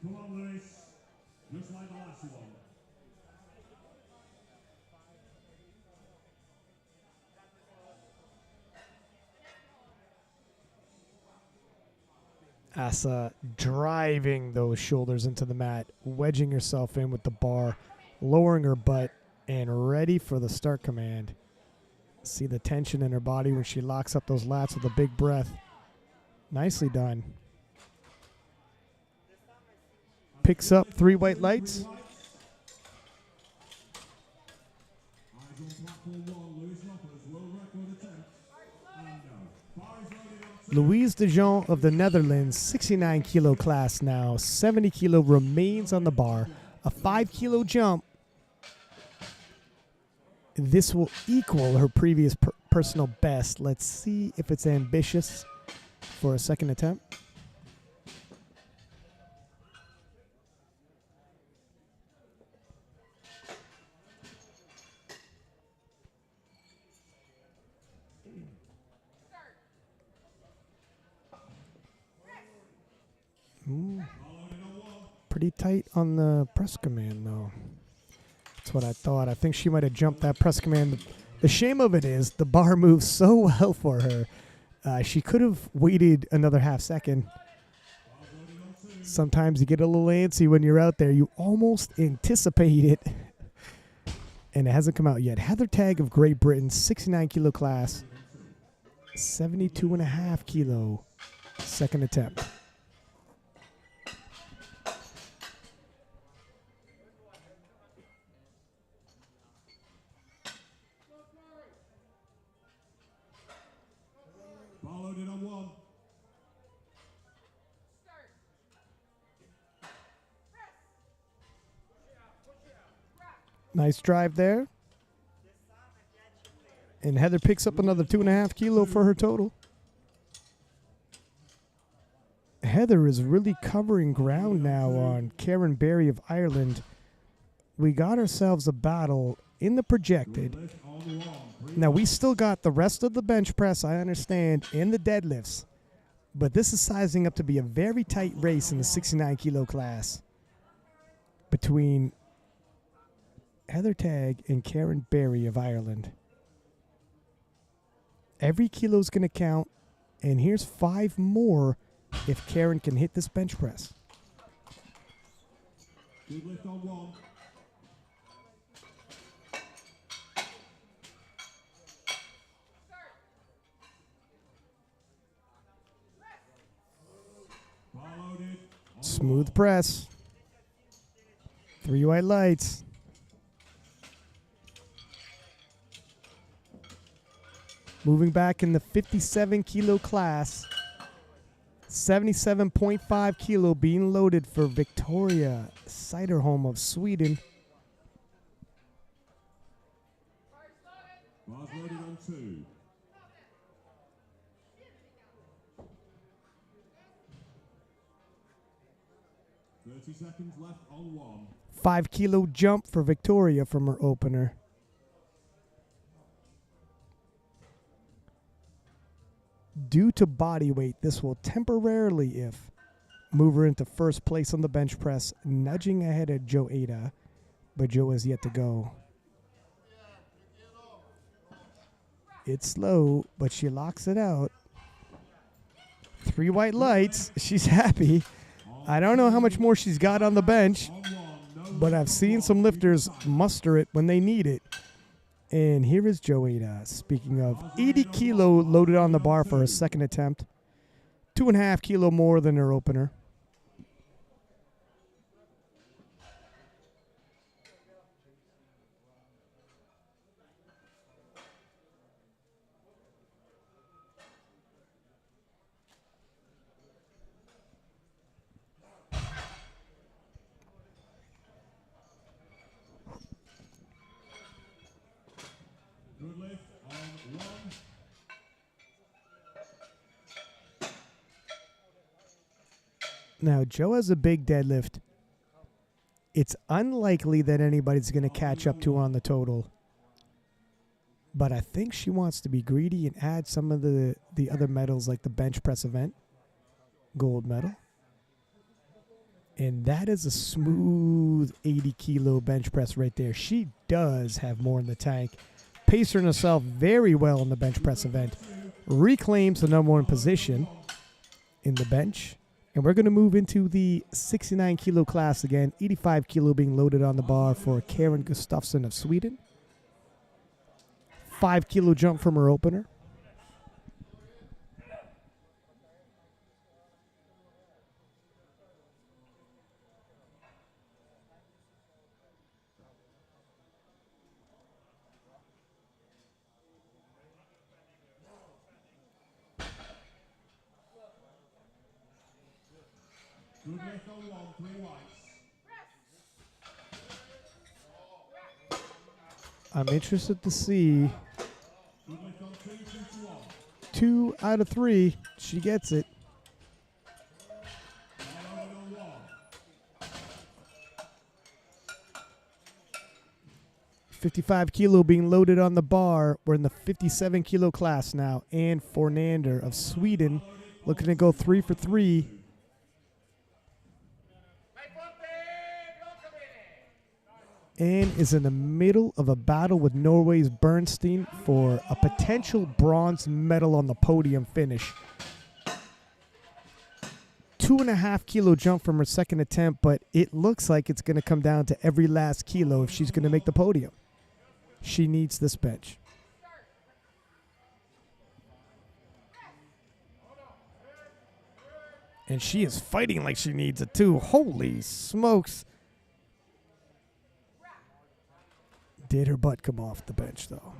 Come on, Lewis. Just like the last one. Asa driving those shoulders into the mat, wedging herself in with the bar, lowering her butt, and ready for the start command. See the tension in her body when she locks up those lats with a big breath. Nicely done. Picks up 3 white lights. Louise de Jong of the Netherlands, 69 kilo class now. 70 kilo remains on the bar. A 5 kilo jump. This will equal her previous personal best. Let's see if it's ambitious for a second attempt. Pretty tight on the press command, though. That's what I thought. I think she might have jumped that press command. The shame of it is the bar moves so well for her. She could have waited another half second. Sometimes you get a little antsy when you're out there. You almost anticipate it, and it hasn't come out yet. Heather Tagg of Great Britain, 69 kilo class, 72.5 kilo, second attempt. Followed it on 1. Nice drive there. And Heather picks up another 2.5 kilo for her total. Heather is really covering ground now on Karen Berry of Ireland. We got ourselves a battle in the projected. Now, we still got the rest of the bench press, I understand, and the deadlifts. But this is sizing up to be a very tight race in the 69 kilo class between Heather Tagg and Karen Berry of Ireland. Every kilo is going to count, and here's 5 more if Karen can hit this bench press. Good lift on 1. Smooth press. 3 white lights. Moving back in the 57 kilo class. 77.5 kilo being loaded for Victoria Siderholm of Sweden. Bars loaded on 2. Seconds left on 1. 5 kilo jump for Victoria from her opener. Due to body weight, this will temporarily move her into first place on the bench press, nudging ahead of Joe Ada, but Joe has yet to go. It's slow, but she locks it out. 3 white lights. She's happy. I don't know how much more she's got on the bench, but I've seen some lifters muster it when they need it. And here is Joada. Speaking of, 80 kilo loaded on the bar for her second attempt. 2.5 kilo more than her opener. Good lift on 1. Now, Joe has a big deadlift. It's unlikely that anybody's going to catch up to her on the total. But I think she wants to be greedy and add some of the other medals like the bench press event. Gold medal. And that is a smooth 80 kilo bench press right there. She does have more in the tank. Pacing herself very well in the bench press event. Reclaims the #1 position in the bench And we're going to move into the 69 kilo class again. 85 kilo being loaded on the bar for Karen Gustafsson of Sweden. 5 kilo jump from her opener. Good lift on 1, 3 whites. I'm interested to see. Good lift on 2, 2 to 1. 2 out of 3. She gets it. Now loaded on 1. 55 kilo being loaded on the bar. We're in the 57 kilo class now. Ann Fornander of Sweden looking to go 3 for 3. Ann is in the middle of a battle with Norway's Bernstein for a potential bronze medal on the podium finish. 2.5 kilo jump from her second attempt, but it looks like it's going to come down to every last kilo if she's going to make the podium. She needs this bench. And she is fighting like she needs it too. Holy smokes. Did her butt come off the bench, though?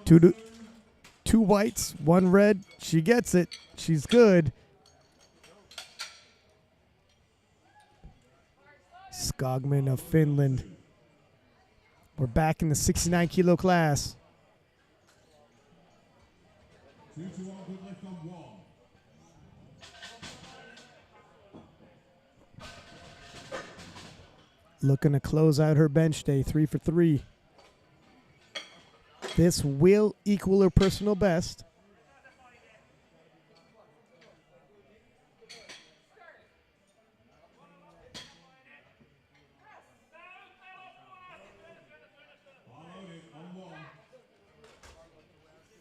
2 whites, 1 red. She gets it. She's good. Skogman of Finland. We're back in the 69 kilo class. 2 to 1, good lift on 1. Looking to close out her bench day, 3 for 3. This will equal her personal best.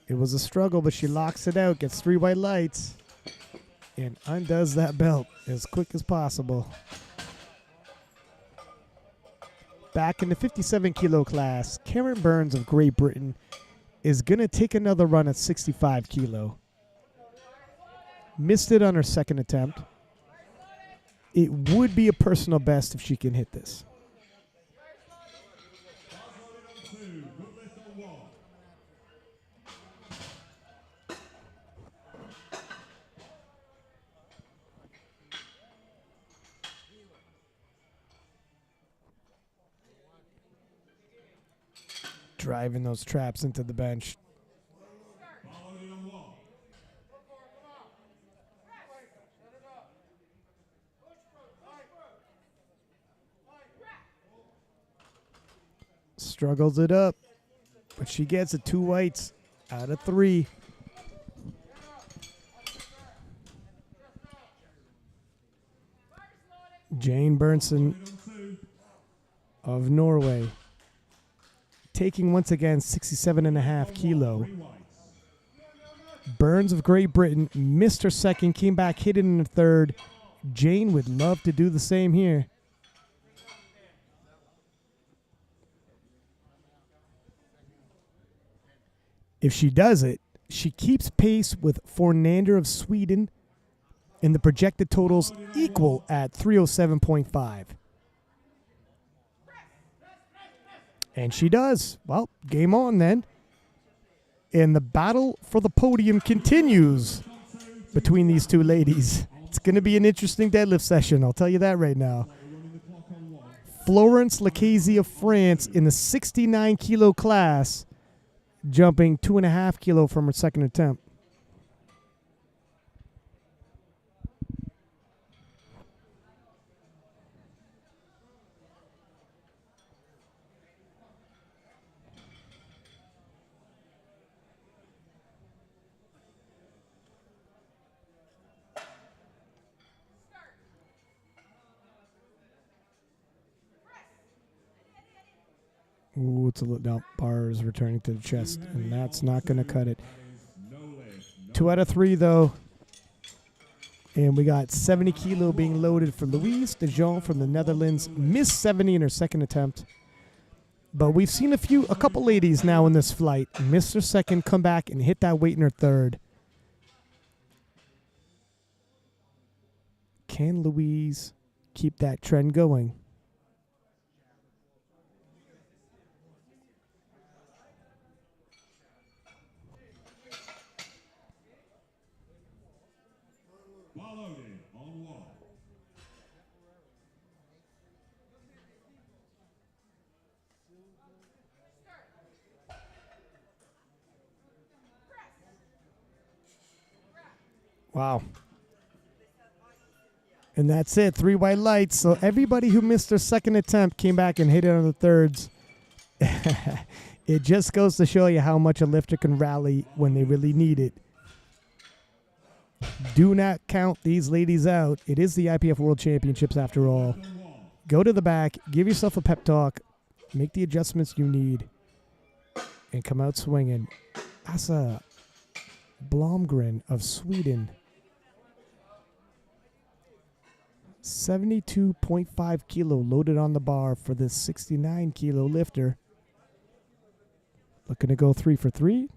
It was a struggle, but she locks it out, gets 3 white lights, and undoes that belt as quick as possible. Back in the 57 kilo class, Karen Burns of Great Britain is going to take another run at 65 kilo. Missed it on her second attempt. It would be a personal best if she can hit this. Driving those traps into the bench. Struggles it up, but she gets it. 2 whites out of 3. Jane Bernsen of Norway taking once again 67.5 kilo. Burns of Great Britain missed her second, came back, hit it in the third. Jane would love to do the same here. If she does it, she keeps pace with Fornander of Sweden, and the projected totals equal at 307.5. And she does. Well, game on then. And the battle for the podium continues between these two ladies. It's going to be an interesting deadlift session, I'll tell you that right now. Florence Lacaze of France in the 69 kilo class, jumping 2.5 kilo from her second attempt. Ooh, it's a little down. Bar is returning to the chest, and that's not going to cut it. 2 out of 3, though. And we got 70 kilo being loaded for Louise de Jong from the Netherlands. Missed 70 in her second attempt. But we've seen a couple ladies now in this flight miss their second, come back, and hit that weight in her third. Can Louise keep that trend going? While loading on 1. Wow. And that's it. 3 white lights. So everybody who missed their second attempt came back and hit it on the thirds. It just goes to show you how much a lifter can rally when they really need it. Do not count these ladies out. It is the IPF World Championships after all. Go to the back, give yourself a pep talk, make the adjustments you need, and come out swinging. Asa Blomgren of Sweden. 72.5 kilo loaded on the bar for this 69 kilo lifter. Looking to go 3 for 3.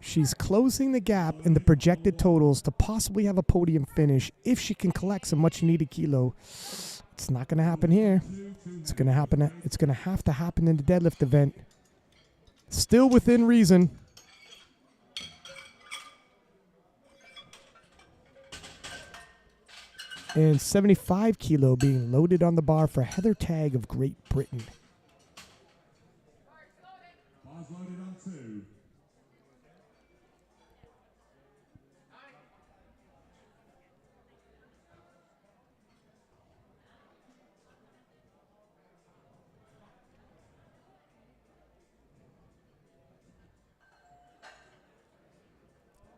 She's closing the gap in the projected totals to possibly have a podium finish if she can collect some much needed kilo. It's not going to happen here. It's going to happen. It's going to have to happen in the deadlift event. Still within reason. And 75 kilo being loaded on the bar for Heather Tagg of Great Britain. Bars loaded on 2.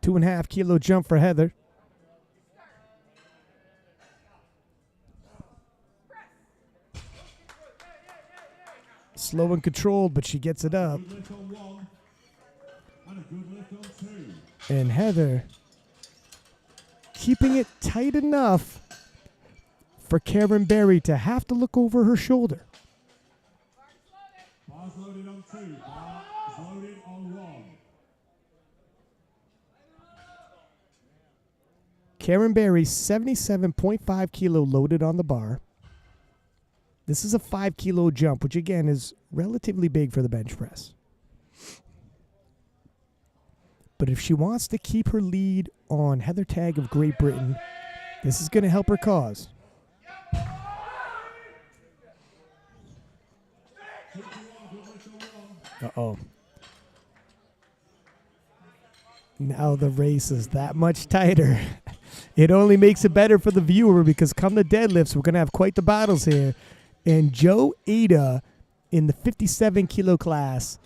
Two and a half kilo jump for Heather. Slow and controlled, but she gets it up. Good lift on 1. And a good lift on 2. And Heather keeping it tight enough for Karen Berry to have to look over her shoulder. Bars loaded on 2. Bars loaded on 1. Karen Berry, 77.5 kilo loaded on the bar. This is a 5 kilo jump, which again is relatively big for the bench press. But if she wants to keep her lead on Heather Tagg of Great Britain, this is going to help her cause. Uh-oh. Now the race is that much tighter. It only makes it better for the viewer because come the deadlifts, we're going to have quite the battles here. And Joe Ada in the 57 kilo class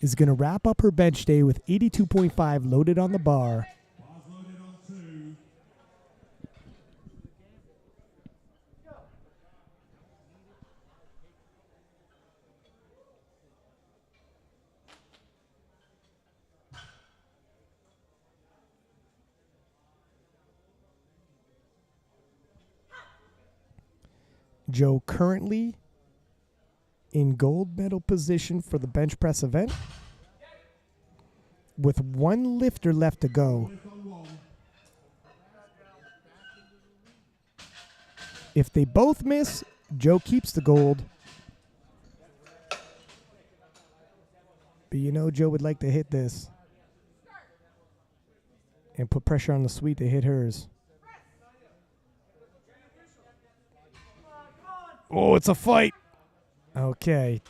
is going to wrap up her bench day with 82.5 loaded on the bar. Bars loaded on 2. Joe currently in gold medal position for the bench press event with 1 lifter left to go. Lift on 1. If they both miss, Joe keeps the gold. But you know Joe would like to hit this and put pressure on the suite to hit hers. Oh, it's a fight. Okay.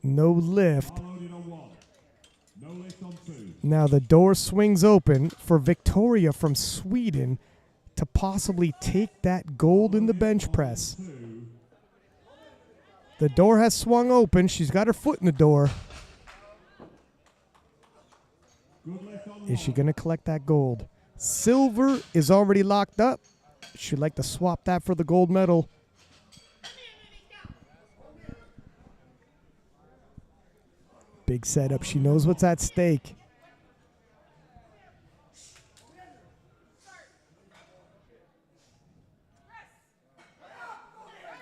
No lift. Bar loaded on 1. No lift on 2. Now the door swings open for Victoria from Sweden to possibly take that gold in the bench press. 2. The door has swung open. She's got her foot in the door. Good lift on 1. Is she going to collect that gold? Silver is already locked up. She'd like to swap that for the gold medal. Big setup. She knows what's at stake.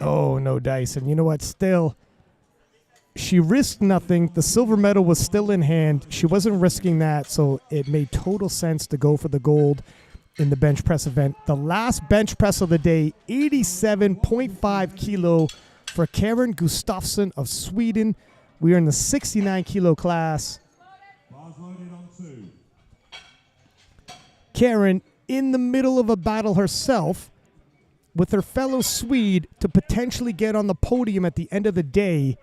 Oh, no dice. And you know what? Still, she risked nothing. The silver medal was still in hand. She wasn't risking that, so it made total sense to go for the gold in the bench press event. The last bench press of the day, 87.5 kilo for Karen Gustafsson of Sweden. We are in the 69 kilo class. Bars loaded on 2. Karen in the middle of a battle herself with her fellow Swede to potentially get on the podium at the end of the day.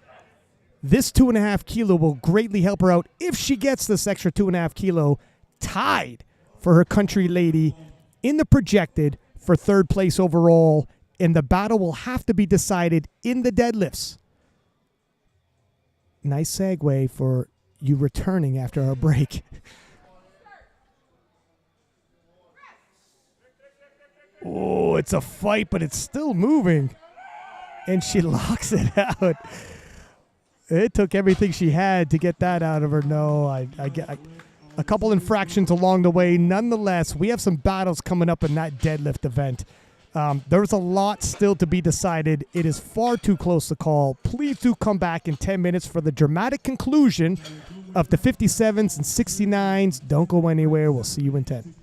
This 2.5 kilo will greatly help her out if she gets this extra 2.5 kilo tied for her country lady in the projected for third place overall. And the battle will have to be decided in the deadlifts. Nice segue for you returning after our break. Oh, it's a fight, but it's still moving. And she locks it out. It took everything she had to get that out of her. No, I get a couple infractions along the way. Nonetheless, we have some battles coming up in that deadlift event. There's a lot still to be decided. It is far too close to call. Please do come back in 10 minutes for the dramatic conclusion of the 57s and 69s. Don't go anywhere. We'll see you in 10.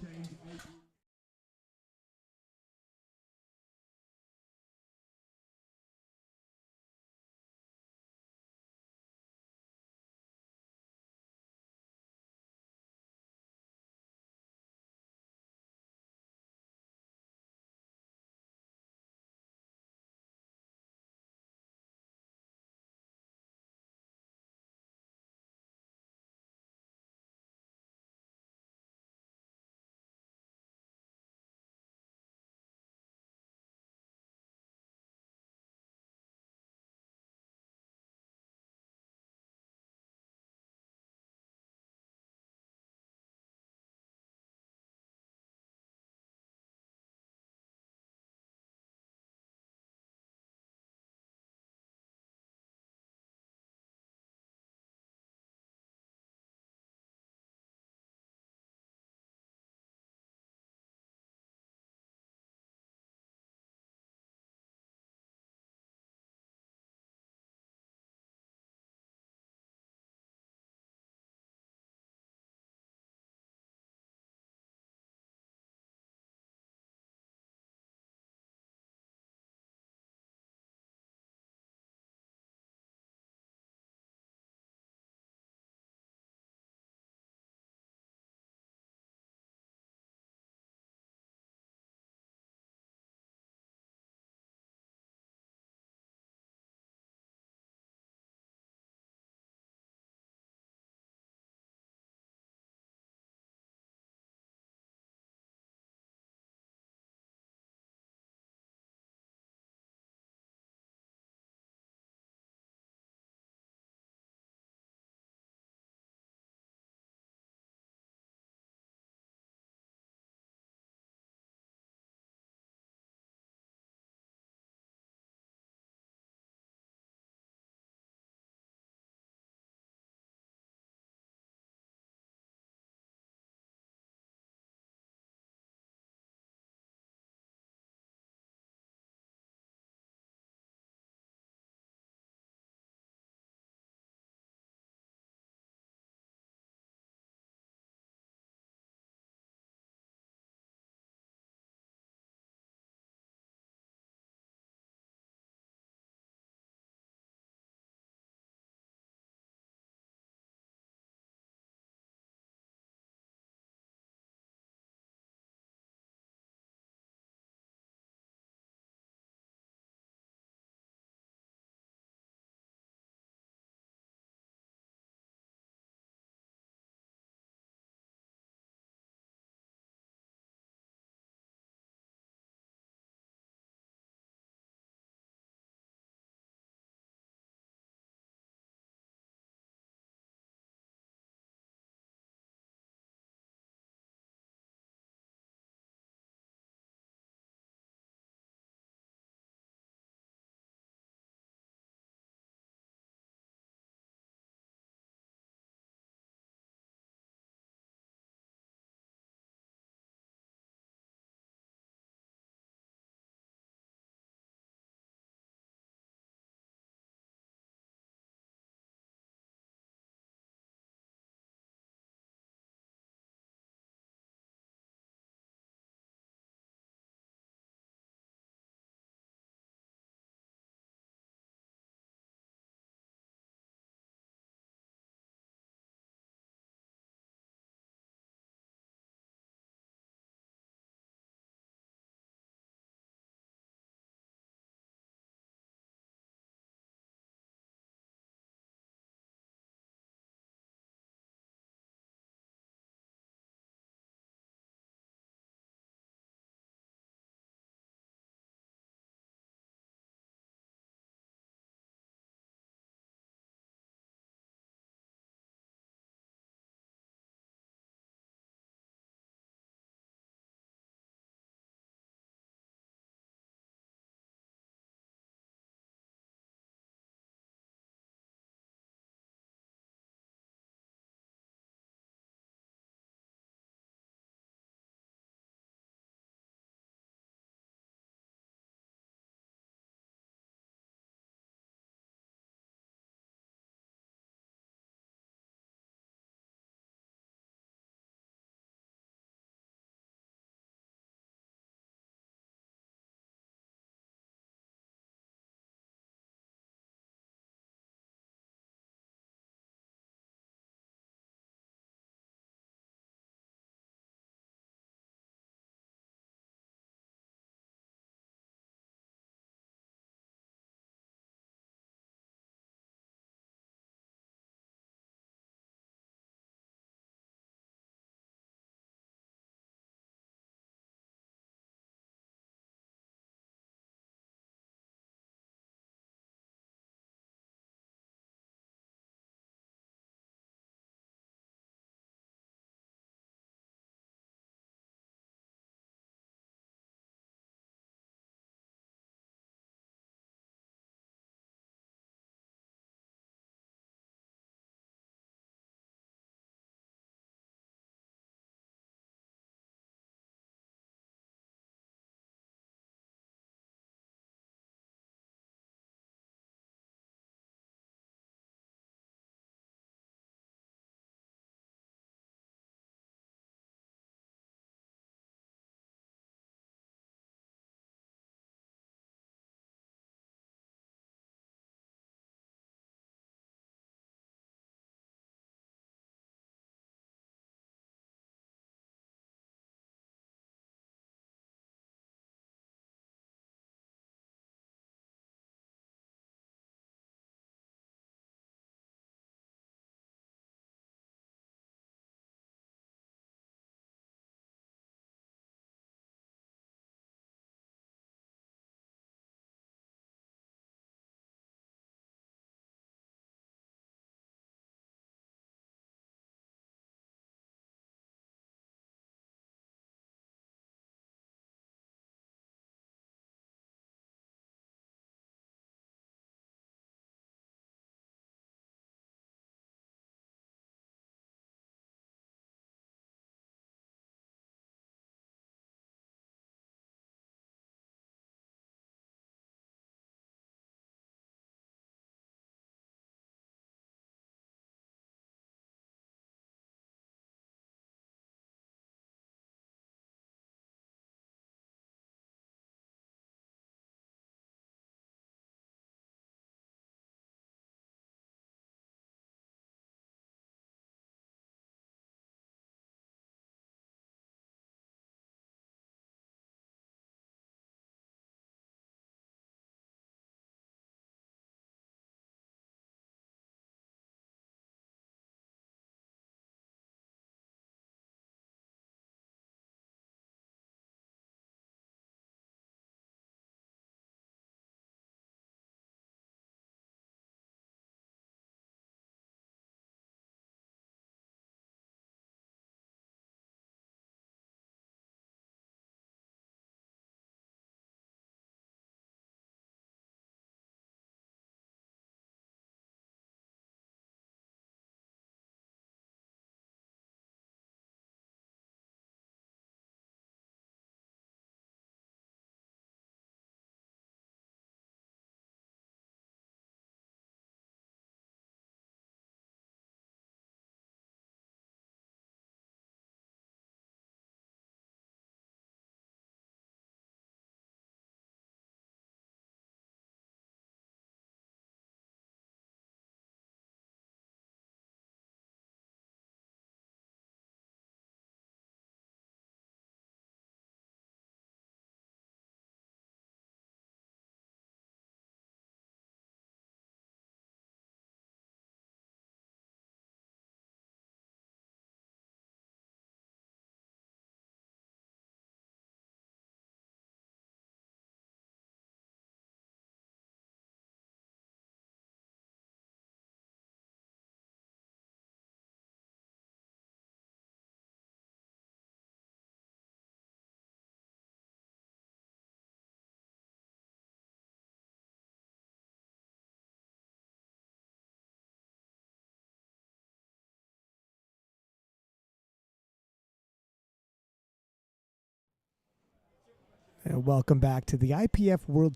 And welcome back to the IPF World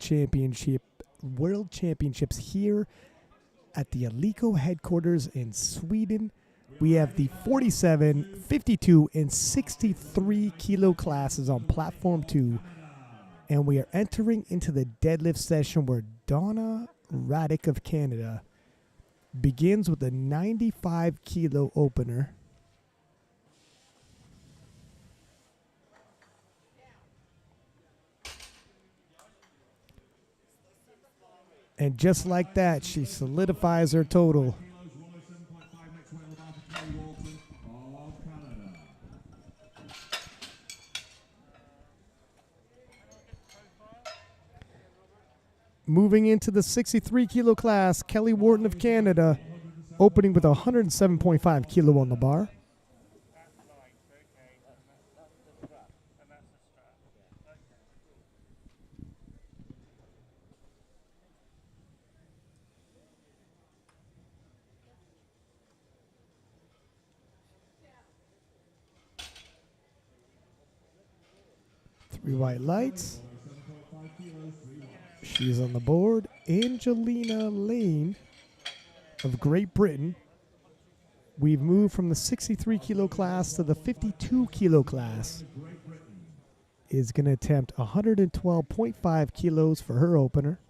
Championships here at the Alico headquarters in Sweden. We have the 47, 52, and 63 kilo classes on platform 2. And we are entering into the deadlift session where Donna Raddick of Canada begins with a 95 kilo opener. And just like that, she solidifies her total. Moving into the 63 kilo class, Kelly Wharton of Canada, opening with 107.5 kilo on the bar. Three white lights. She's on the board. Angelina Lane of Great Britain. We've moved from the 63 kilo class to the 52 kilo class. Is going to attempt 112.5 kilos for her opener.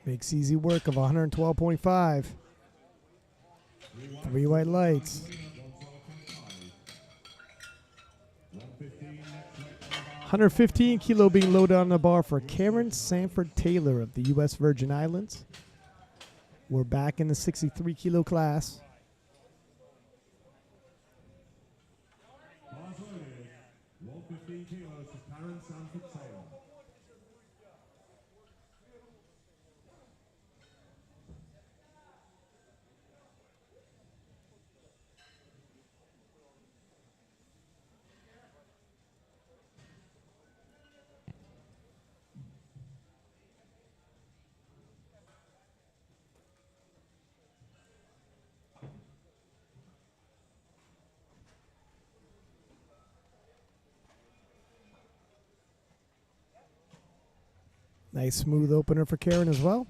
Makes easy work of 112.5. Three white lights. 115 kilo being loaded on the bar for Karen Sanford Taylor of the U.S. Virgin Islands. We're back in the 63 kilo class. Bars loaded, 115 kilos for Karen Sanford Taylor. Nice smooth opener for Karen as well.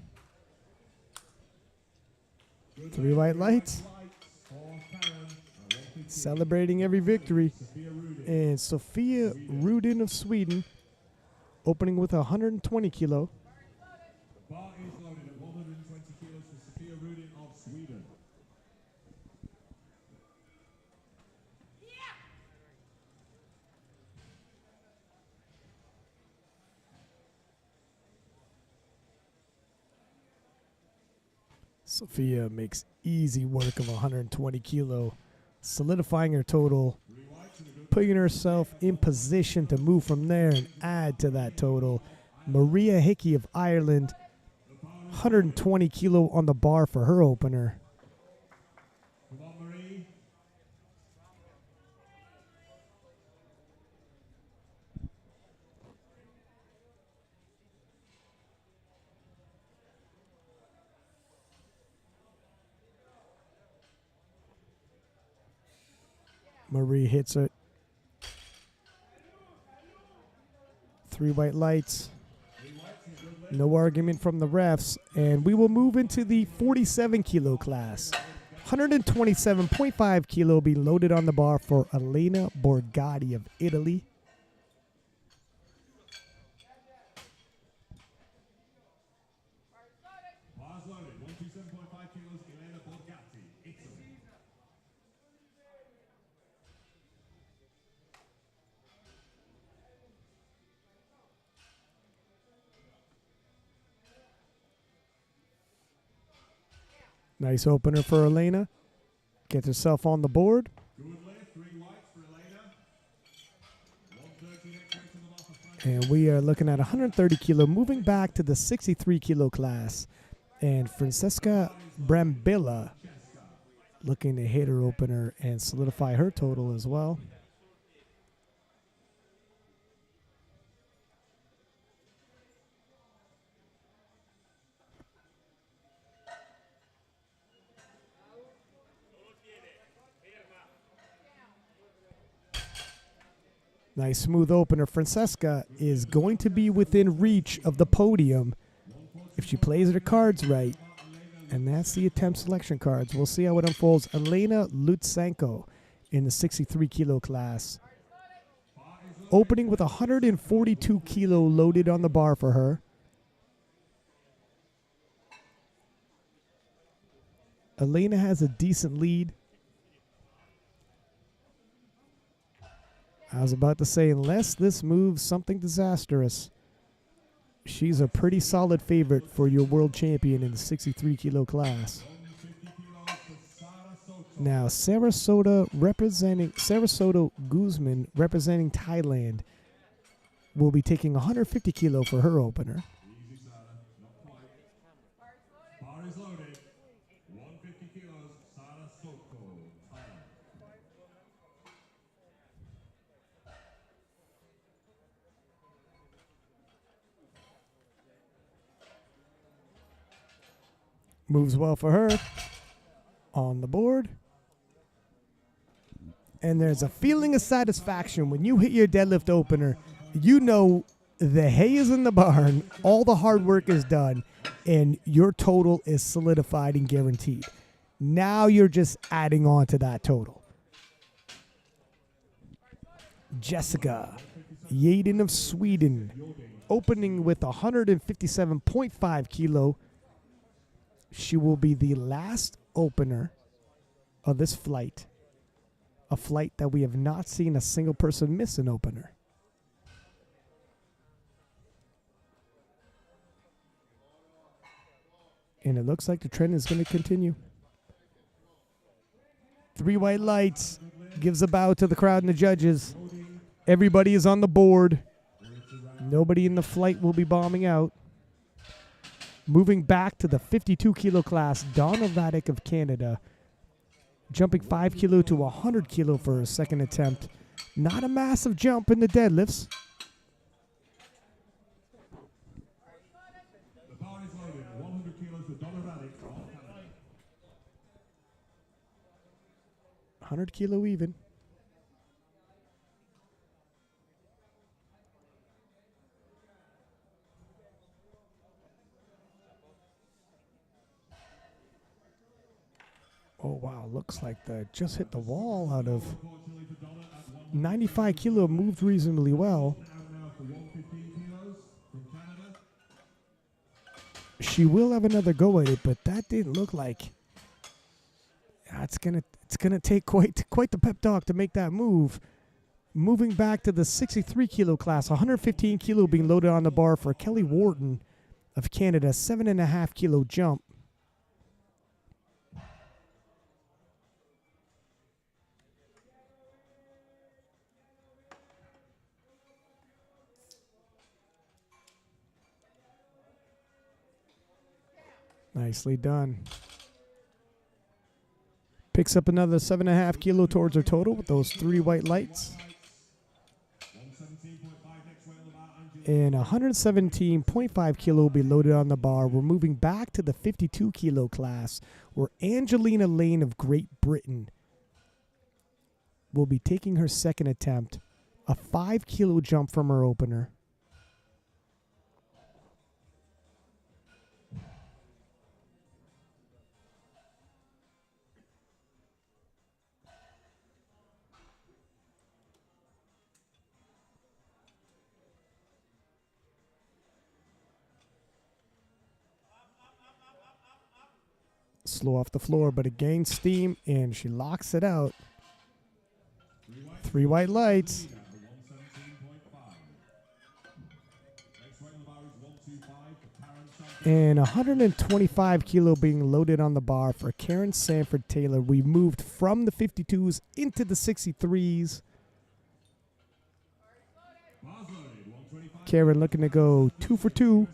Three white lights. Celebrating every victory. And Sophia Rudin of Sweden opening with 120 kilo. The bar is loaded at 120 kilos for Sophia Rudin of Sweden. Sophia makes easy work of 120 kilo, solidifying her total, putting herself in position to move from there and add to that total. Maria Hickey of Ireland, 120 kilo on the bar for her opener. Come on, Marie. Marie hits it. Three white lights. No argument from the refs. And we will move into the 47 kilo class. 127.5 kilo being loaded on the bar for Elena Borgatti of Italy. Bars loaded, 127.5 kilos, Elena Borgatti, Italy. Nice opener for Elena. Gets herself on the board. Good lift, three whites for Elena. 130 next race on the bar for Frank. And we are looking at 130 kilo, moving back to the 63 kilo class. And Francesca Brambilla looking to hit her opener and solidify her total as well. Nice smooth opener. Francesca is going to be within reach of the podium if she plays her cards right. And that's the attempt selection cards. We'll see how it unfolds. Elena Lutsenko in the 63 kilo class. Opening with 142 kilo loaded on the bar for her. Elena has a decent lead. I was about to say, unless this moves something disastrous, she's a pretty solid favorite for your world champion in the 63 kilo class. Now, Sarasota Guzman representing Thailand will be taking 150 kilo for her opener. Moves well for her on the board. And there's a feeling of satisfaction when you hit your deadlift opener. You know the hay is in the barn, all the hard work is done, and your total is solidified and guaranteed. Now you're just adding on to that total. Jessica Yaden of Sweden, opening with 157.5 kilo. She will be the last opener of this flight, a flight that we have not seen a single person miss an opener. And it looks like the trend is going to continue. 3 white lights, gives a bow to the crowd and the judges. Everybody is on the board. Nobody in the flight will be bombing out. Moving back to the 52 kilo class, Donna Radic of Canada, jumping 5 kilo to 100 kilo for her second attempt. Not a massive jump in the deadlifts. The bar is loaded. 100 kilos for Donna Radic of Canada. 100 kilo even. Oh, wow. Looks like that just hit the wall out of 95 kilo. Moved reasonably well. She will have another go at it, but that didn't look like. It's gonna take quite the pep talk to make that move. Moving back to the 63 kilo class, 115 kilo being loaded on the bar for Kelly Wharton of Canada, 7.5 kilo jump. Nicely done. Picks up another 7.5 kilo towards her total with those 3 white lights. And 117.5 kilo will be loaded on the bar. We're moving back to the 52 kilo class where Angelina Lane of Great Britain will be taking her second attempt. A 5 kilo jump from her opener. Slow off the floor, but it gains steam, and she locks it out. 3 white lights. And 125 kilo being loaded on the bar for Karen Sanford Taylor. We moved from the 52s into the 63s. Karen looking to go 2 for 2.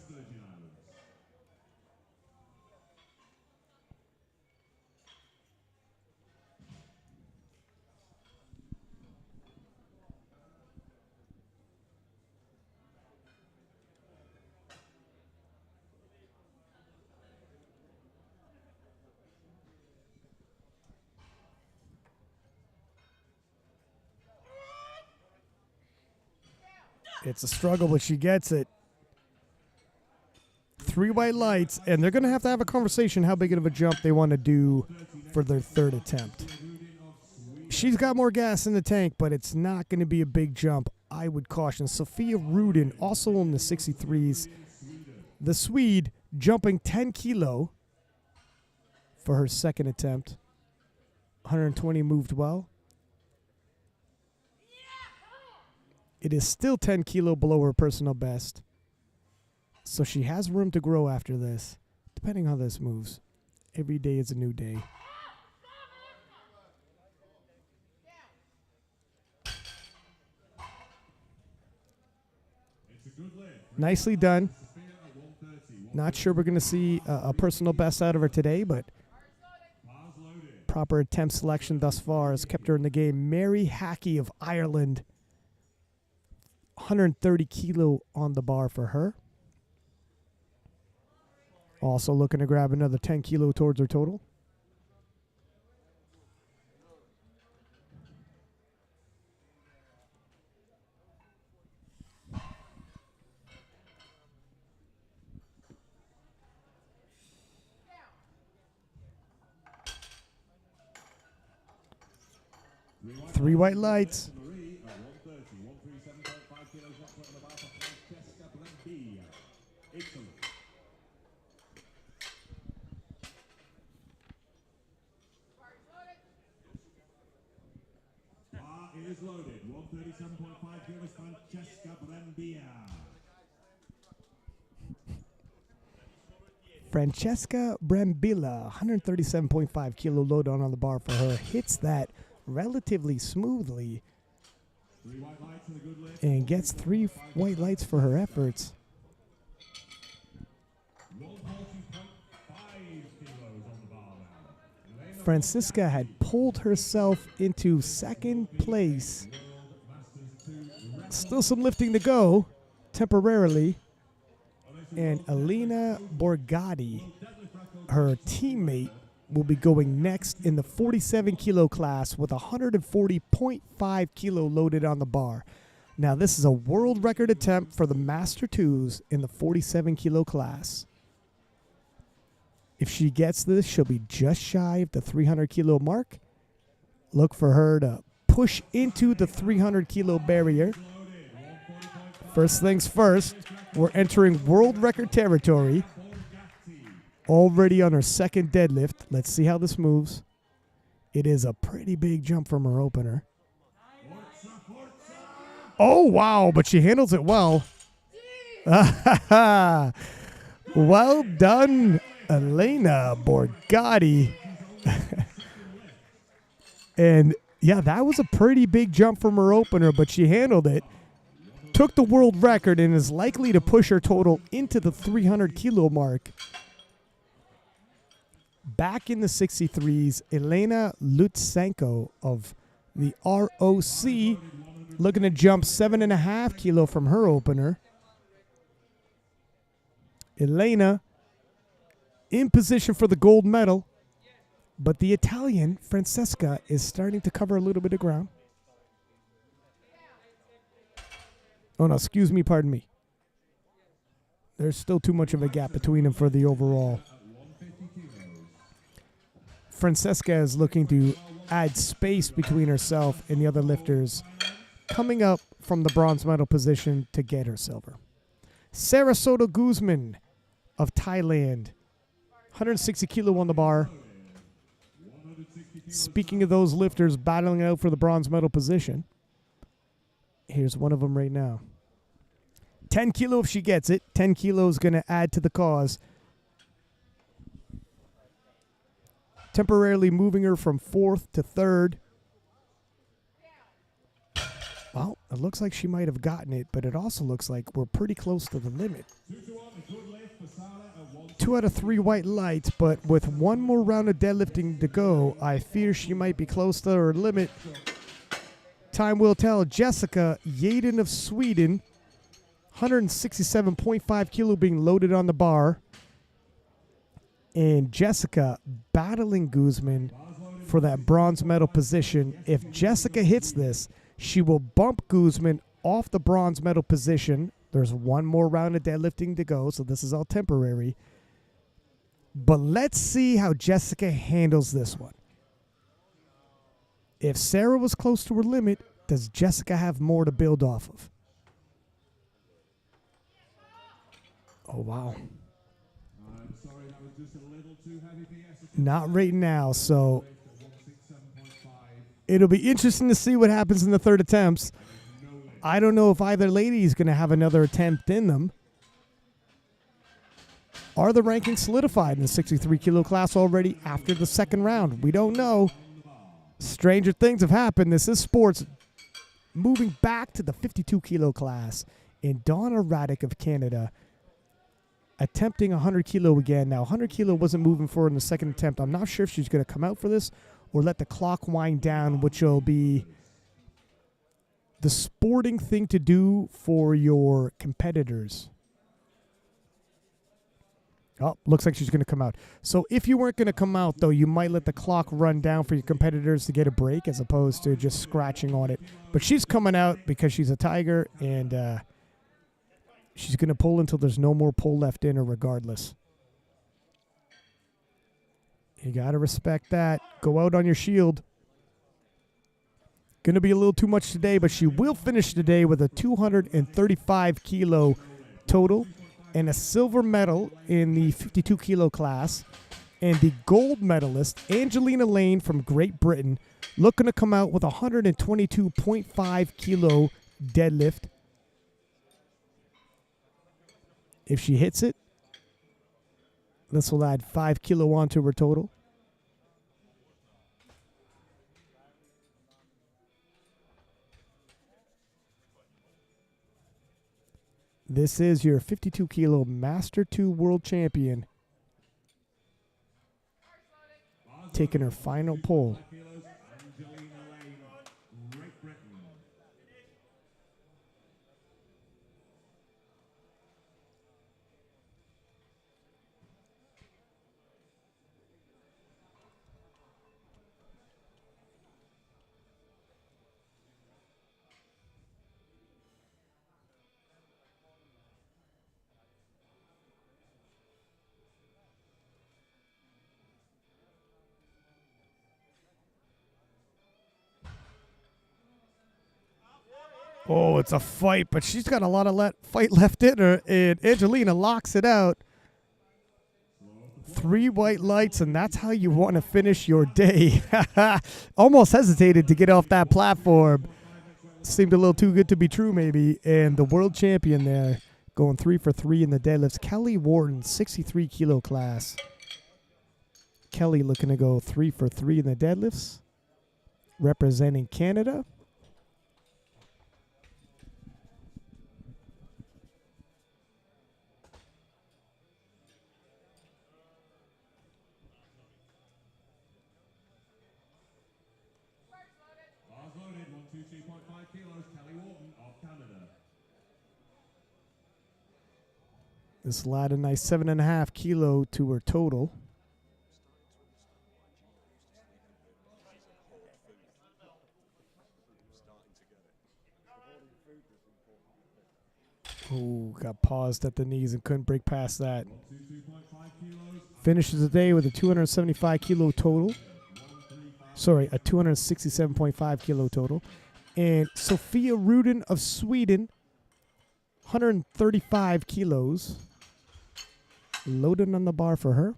It's a struggle, but she gets it. 3 white lights, and they're going to have a conversation how big of a jump they want to do for their third attempt. She's got more gas in the tank, but it's not going to be a big jump. I would caution Sophia Rudin, also in the 63s. The Swede jumping 10 kilo for her second attempt. 120 moved well. It is still 10 kilo below her personal best. So she has room to grow after this, depending how this moves. Every day is a new day. Nicely done. Not sure we're going to see a personal best out of her today, but proper attempt selection thus far has kept her in the game. Mary Hackey of Ireland. 130 kilo on the bar for her. Also looking to grab another 10 kilo towards her total. Three white lights. Is loaded. 137.5 kilos, Francesca Brambilla. Francesca Brambilla, 137.5 kilo load on the bar for her. Hits that relatively smoothly and gets 3 white lights for her efforts. Francisca had pulled herself into second place. Still some lifting to go, temporarily. And Elena Borgatti, her teammate, will be going next in the 47 kilo class with 140.5 kilo loaded on the bar. Now this is a world record attempt for the Master 2s in the 47 kilo class. If she gets this, she'll be just shy of the 300 kilo mark. Look for her to push into the 300 kilo barrier. First things first, we're entering world record territory. Already on her second deadlift. Let's see how this moves. It is a pretty big jump from her opener. Oh, wow, but she handles it well. Well done, Elena Borgatti. And yeah, that was a pretty big jump from her opener, but she handled it. Took the world record and is likely to push her total into the 300 kilo mark. Back in the 63s, Elena Lutsenko of the ROC looking to jump 7.5 kilo from her opener. Elena in position for the gold medal, but the Italian, Francesca, is starting to cover a little bit of ground. Oh, no, excuse me, pardon me. There's still too much of a gap between them for the overall. Francesca is looking to add space between herself and the other lifters, coming up from the bronze medal position to get her silver. Sarasota Guzman of Thailand, 160 kilo on the bar. Speaking of those lifters battling out for the bronze medal position, here's one of them right now. 10 kilo if she gets it. 10 kilo is going to add to the cause. Temporarily moving her from 4th to 3rd. Well, it looks like she might have gotten it, but it also looks like we're pretty close to the limit. 2 to 1, a good lift for Sarah at 1. 2 out of 3 white lights, but with one more round of deadlifting to go, I fear she might be close to her limit. Time will tell. Jessica Yaden of Sweden, 167.5 kilo being loaded on the bar. And Jessica battling Guzman for that bronze medal position. If Jessica hits this, she will bump Guzman off the bronze medal position. There's one more round of deadlifting to go, so this is all temporary. But let's see how Jessica handles this one. If Sarah was close to her limit, does Jessica have more to build off of? Oh, wow. I'm sorry, that was just a little too heavy for Jessica. Not right now, so it'll be interesting to see what happens in the third attempts. I don't know if either lady is going to have another attempt in them. Are the rankings solidified in the 63 kilo class already after the second round? We don't know. Stranger things have happened. This is sports. Moving back to the 52 kilo class, and Donna Raddick of Canada attempting 100 kilo again. Now, 100 kilo wasn't moving forward in the second attempt. I'm not sure if she's going to come out for this or let the clock wind down, which will be the sporting thing to do for your competitors. Oh, looks like she's going to come out. So if you weren't going to come out, though, you might let the clock run down for your competitors to get a break as opposed to just scratching on it. But she's coming out because she's a tiger, and she's going to pull until there's no more pull left in her regardless. You got to respect that. Go out on your shield. Going to be a little too much today, but she will finish today with a 235 kilo total and a silver medal in the 52 kilo class. And the gold medalist, Angelina Lane from Great Britain, looking to come out with a 122.5 kilo deadlift. If she hits it, this will add 5 kilo onto her total. This is your 52 kilo Master 2 World Champion taking her final pull. Oh, it's a fight, but she's got a lot of fight left in her, and Angelina locks it out. 3 white lights, and that's how you want to finish your day. Almost hesitated to get off that platform. Seemed a little too good to be true, maybe. And the world champion there going 3 for 3 in the deadlifts. Kelly Wharton, 63 kilo class. Kelly looking to go 3 for 3 in the deadlifts, representing Canada. Loaded, 122.5 kilos, Kelly Wharton of Canada. This will add a nice 7.5 kilo to her total. Oh, got paused at the knees and couldn't break past that. Finishes the day with a 275 kilo total. Sorry, a 267.5 kilo total. And Sophia Rudin of Sweden, 135 kilos. Loaded on the bar for her.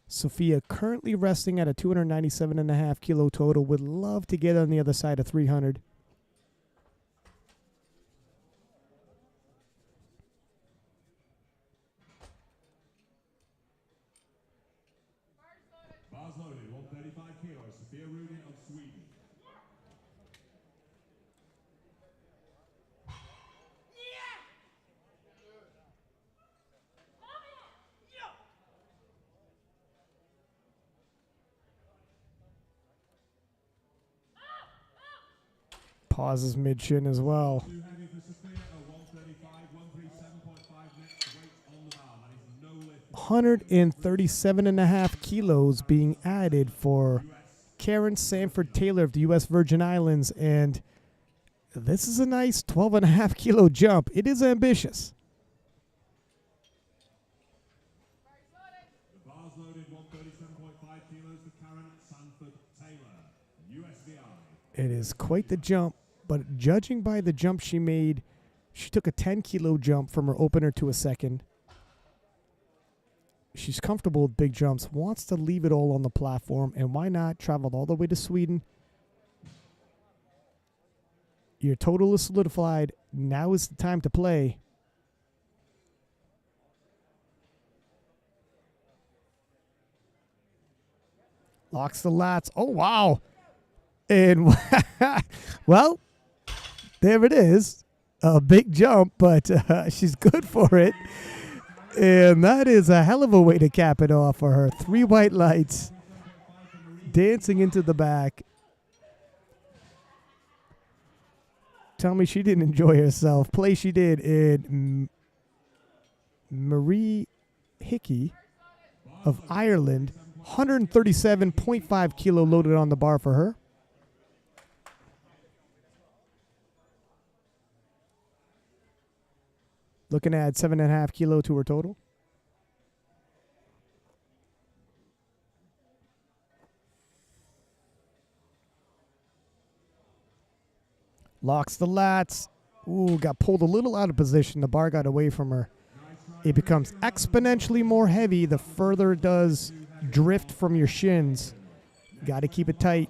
Sophia currently resting at a 297.5 kilo total. Would love to get on the other side of 300. Bars loaded, 135 kilos, Sophia Rudin of Sweden. Pauses mid-shin as well. Too heavy for Sophia, a 135, 137.5 next weight on the bar. That is no lift. 137 and a half kilos being added for Karen Sanford Taylor of the U.S. Virgin Islands, and this is a nice 12 and a half kilo jump. It is ambitious. The bar's loaded 137.5 kilos for Karen Sanford Taylor, USVI. It is quite the jump, but judging by the jump she made, she took a 10 kilo jump from her opener to a second. She's comfortable with big jumps, wants to leave it all on the platform, and why not? Traveled all the way to Sweden. Your total is solidified. Now is the time to play. Locks the lats. Oh, wow. And, well, there it is. A big jump, but she's good for it. And that is a hell of a way to cap it off for her. 3 white lights dancing into the back. Tell me she didn't enjoy herself. Play she did. And Marie Hickey of Ireland, 137.5 kilo loaded on the bar for her. Looking to add 7.5 kilo to her total. Locks the lats. Ooh, got pulled a little out of position. The bar got away from her. It becomes exponentially more heavy the further it does drift from your shins. Got to keep it tight.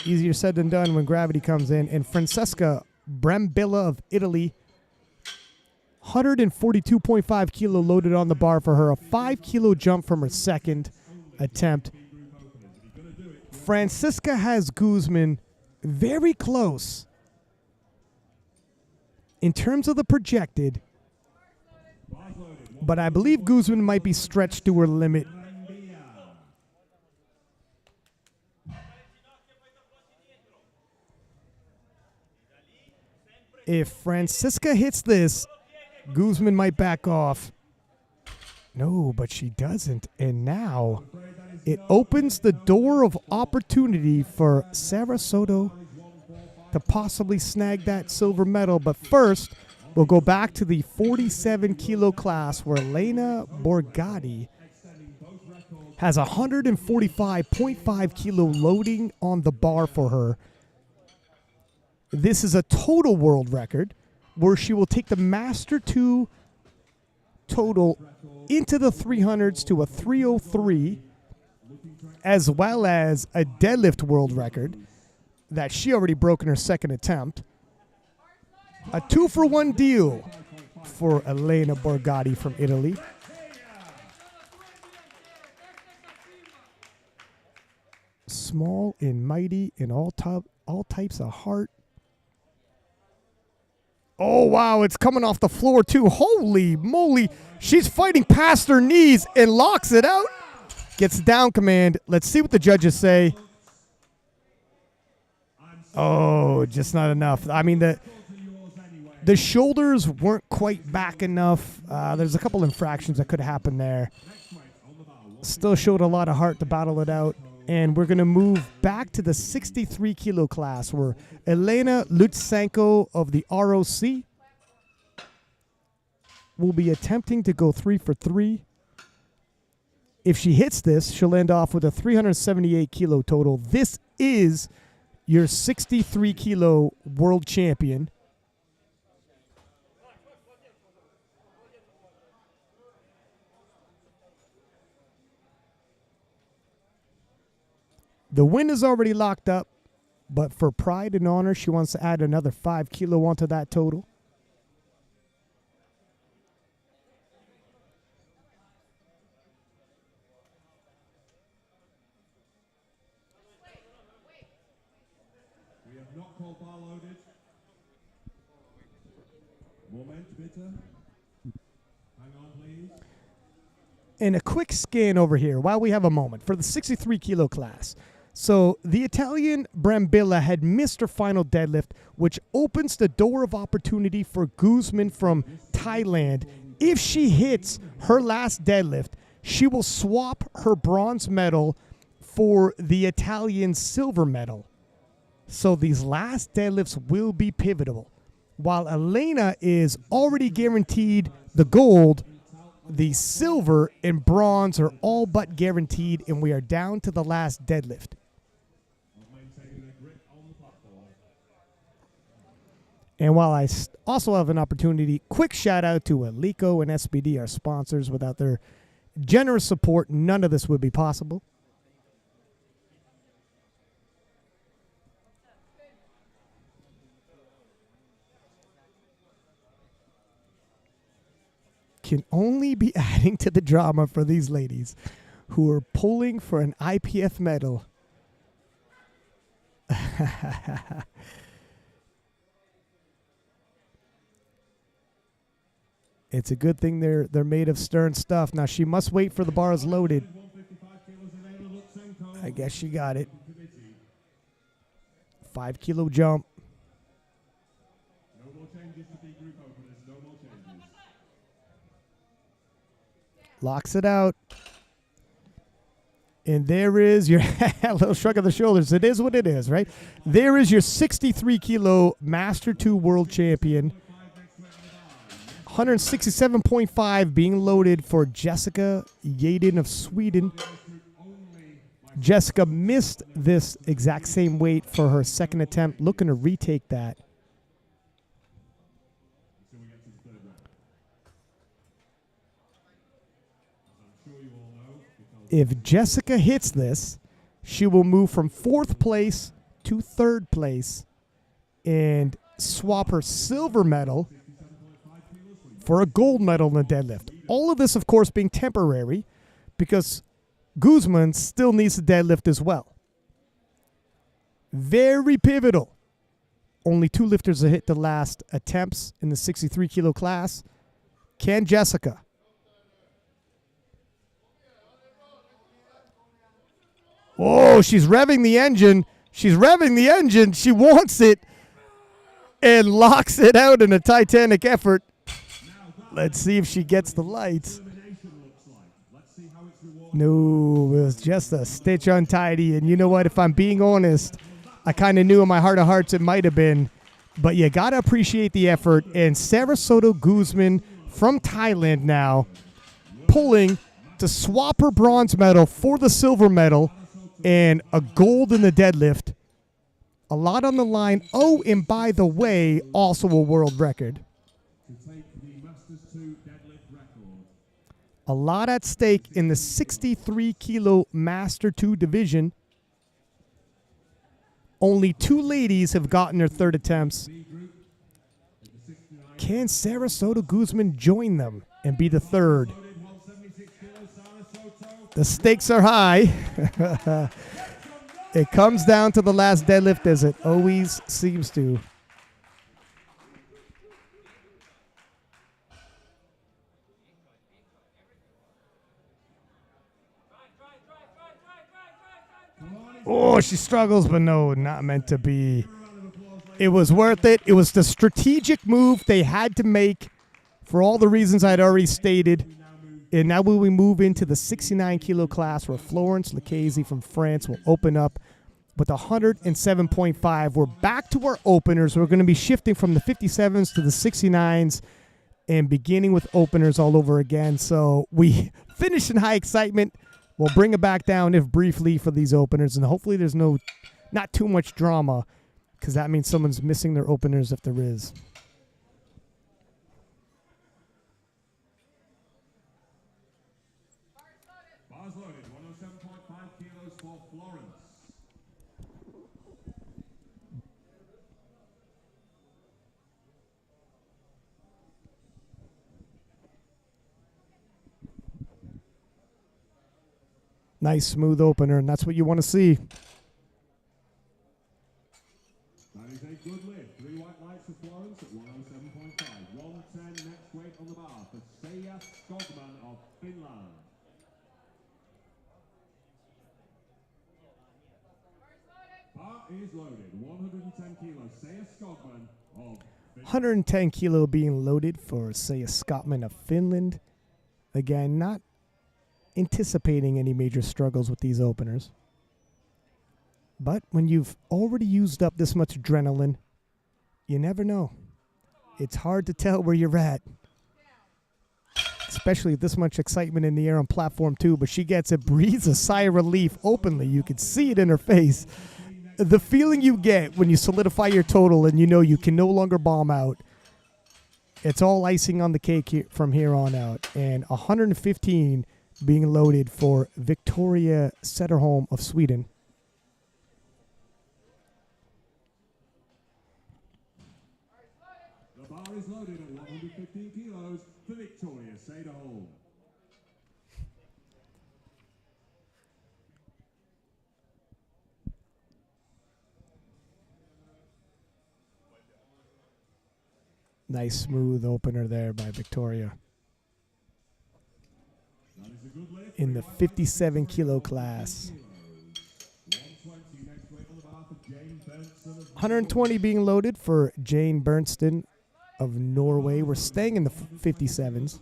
Easier said than done when gravity comes in. And Francesca Brambilla of Italy, 142.5 kilo loaded on the bar for her. A 5 kilo jump from her second attempt. Francisca has Guzman very close in terms of the projected, but I believe Guzman might be stretched to her limit. If Francisca hits this, Guzman might back off. No, but she doesn't. And now it opens the door of opportunity for Sarah Soto to possibly snag that silver medal. But first, we'll go back to the 47 kilo class where Elena Borgatti has 145.5 kilo loading on the bar for her. This is a total world record where she will take the Master 2 total into the 300s to a 303, as well as a deadlift world record that she already broke in her second attempt. A 2-for-1 deal for Elena Borgatti from Italy. Small and mighty in all types of heart. Oh, wow, it's coming off the floor, too. Holy moly. She's fighting past her knees and locks it out. Gets down command. Let's see what the judges say. Oh, just not enough. I mean, the shoulders weren't quite back enough. There's a couple infractions that could happen there. Still showed a lot of heart to battle it out. And we're going to move back to the 63 kilo class where Elena Lutsenko of the ROC will be attempting to go 3 for 3. If she hits this, she'll end off with a 378 kilo total. This is your 63 kilo world champion. The win is already locked up, but for pride and honor, she wants to add another 5 kilo onto that total. We have not called bar loaded. Moment bitte. Hang on, please. And a quick scan over here while we have a moment for the 63 kilo class. So the Italian Brambilla had missed her final deadlift, which opens the door of opportunity for Guzman from Thailand. If she hits her last deadlift, she will swap her bronze medal for the Italian silver medal. So these last deadlifts will be pivotal. While Elena is already guaranteed the gold, the silver and bronze are all but guaranteed, and we are down to the last deadlift. And while I also have an opportunity, quick shout out to Alico and SBD, our sponsors. Without their generous support, none of this would be possible. Can only be adding to the drama for these ladies who are pulling for an IPF medal. It's a good thing they're made of stern stuff. Now she must wait for the bars loaded. I guess she got it. 5 kilo jump. Locks it out. And there is your a little shrug of the shoulders. It is what it is, right? There is your 63 kilo Master 2 world champion. 167.5 being loaded for Jessica Yaden of Sweden. Jessica missed this exact same weight for her second attempt, looking to retake that. If Jessica hits this, she will move from 4th place to 3rd place and swap her silver medal for a gold medal in the deadlift. All of this, of course, being temporary because Guzman still needs the deadlift as well. Very pivotal. Only 2 lifters have hit the last attempts in the 63 kilo class. Can Jessica? Oh, she's revving the engine. She's revving the engine. She wants it and locks it out in a titanic effort. Let's see if she gets the lights. No, it was just a stitch untidy. And you know what? If I'm being honest, I kind of knew in my heart of hearts it might have been. But you got to appreciate the effort. And Sarasota Guzman from Thailand now pulling to swap her bronze medal for the silver medal and a gold in the deadlift. A lot on the line. Oh, and by the way, also a world record. A lot at stake in the 63 kilo Master 2 division. Only 2 ladies have gotten their 3rd attempts. Can Sarasota Guzman join them and be the 3rd? The stakes are high. It comes down to the last deadlift, as it always seems to. Oh, she struggles, but no, not meant to be. It was worth it. It was the strategic move they had to make for all the reasons I'd already stated. And now when we move into the 69 kilo class where Florence Lucchese from France will open up with 107.5. We're back to our openers. We're going to be shifting from the 57s to the 69s and beginning with openers all over again. So we finish in high excitement. We'll bring it back down if briefly for these openers. And hopefully there's not too much drama because that means someone's missing their openers if there is. Bars loaded, 107.5 kilos for Florence. Nice smooth opener, and that's what you want to see. That is a good lift. 3 white lights for Florence at 107.5. 110 next weight on the bar for Seija Skogman of Finland. bar is loaded. 110 kilos. Saya Skogman of 110 kilo being loaded for Saya Scottman of Finland. Again, not anticipating any major struggles with these openers. But when you've already used up this much adrenaline, you never know. It's hard to tell where you're at. Especially with this much excitement in the air on platform 2. But she gets it, breathes a sigh of relief openly. You can see it in her face. The feeling you get when you solidify your total and you know you can no longer bomb out. It's all icing on the cake here, from here on out. And 115 being loaded for Victoria Setterholm of Sweden. The bar is loaded at 115 kilos for Victoria Setterholm. Nice smooth opener there by Victoria. In the 57 kilo class. 120 being loaded for Jane Berntsen of Norway. We're staying in the 57s.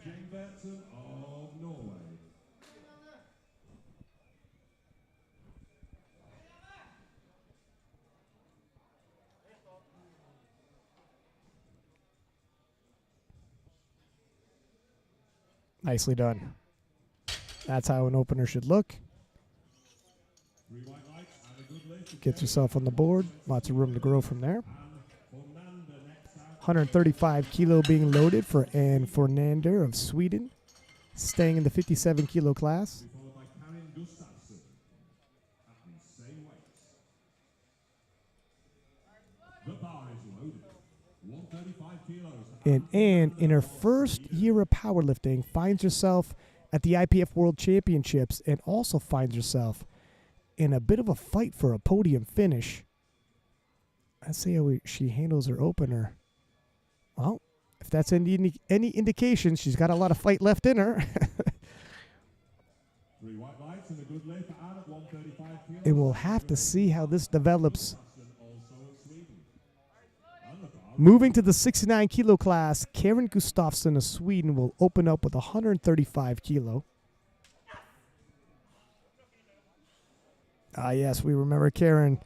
Nicely done. That's how an opener should look. Gets yourself on the board. Lots of room to grow from there. 135 kilo being loaded for Ann Fornander of Sweden. Staying in the 57 kilo class. And Ann, in her first year of powerlifting, finds herself at the IPF World Championships and also finds herself in a bit of a fight for a podium finish. Let's see how she handles her opener. Well, if that's any indication, she's got a lot of fight left in her. And we'll have to see how this develops. Moving to the 69 kilo class, Karen Gustafsson of Sweden will open up with 135 kilo. Yes, we remember Karen.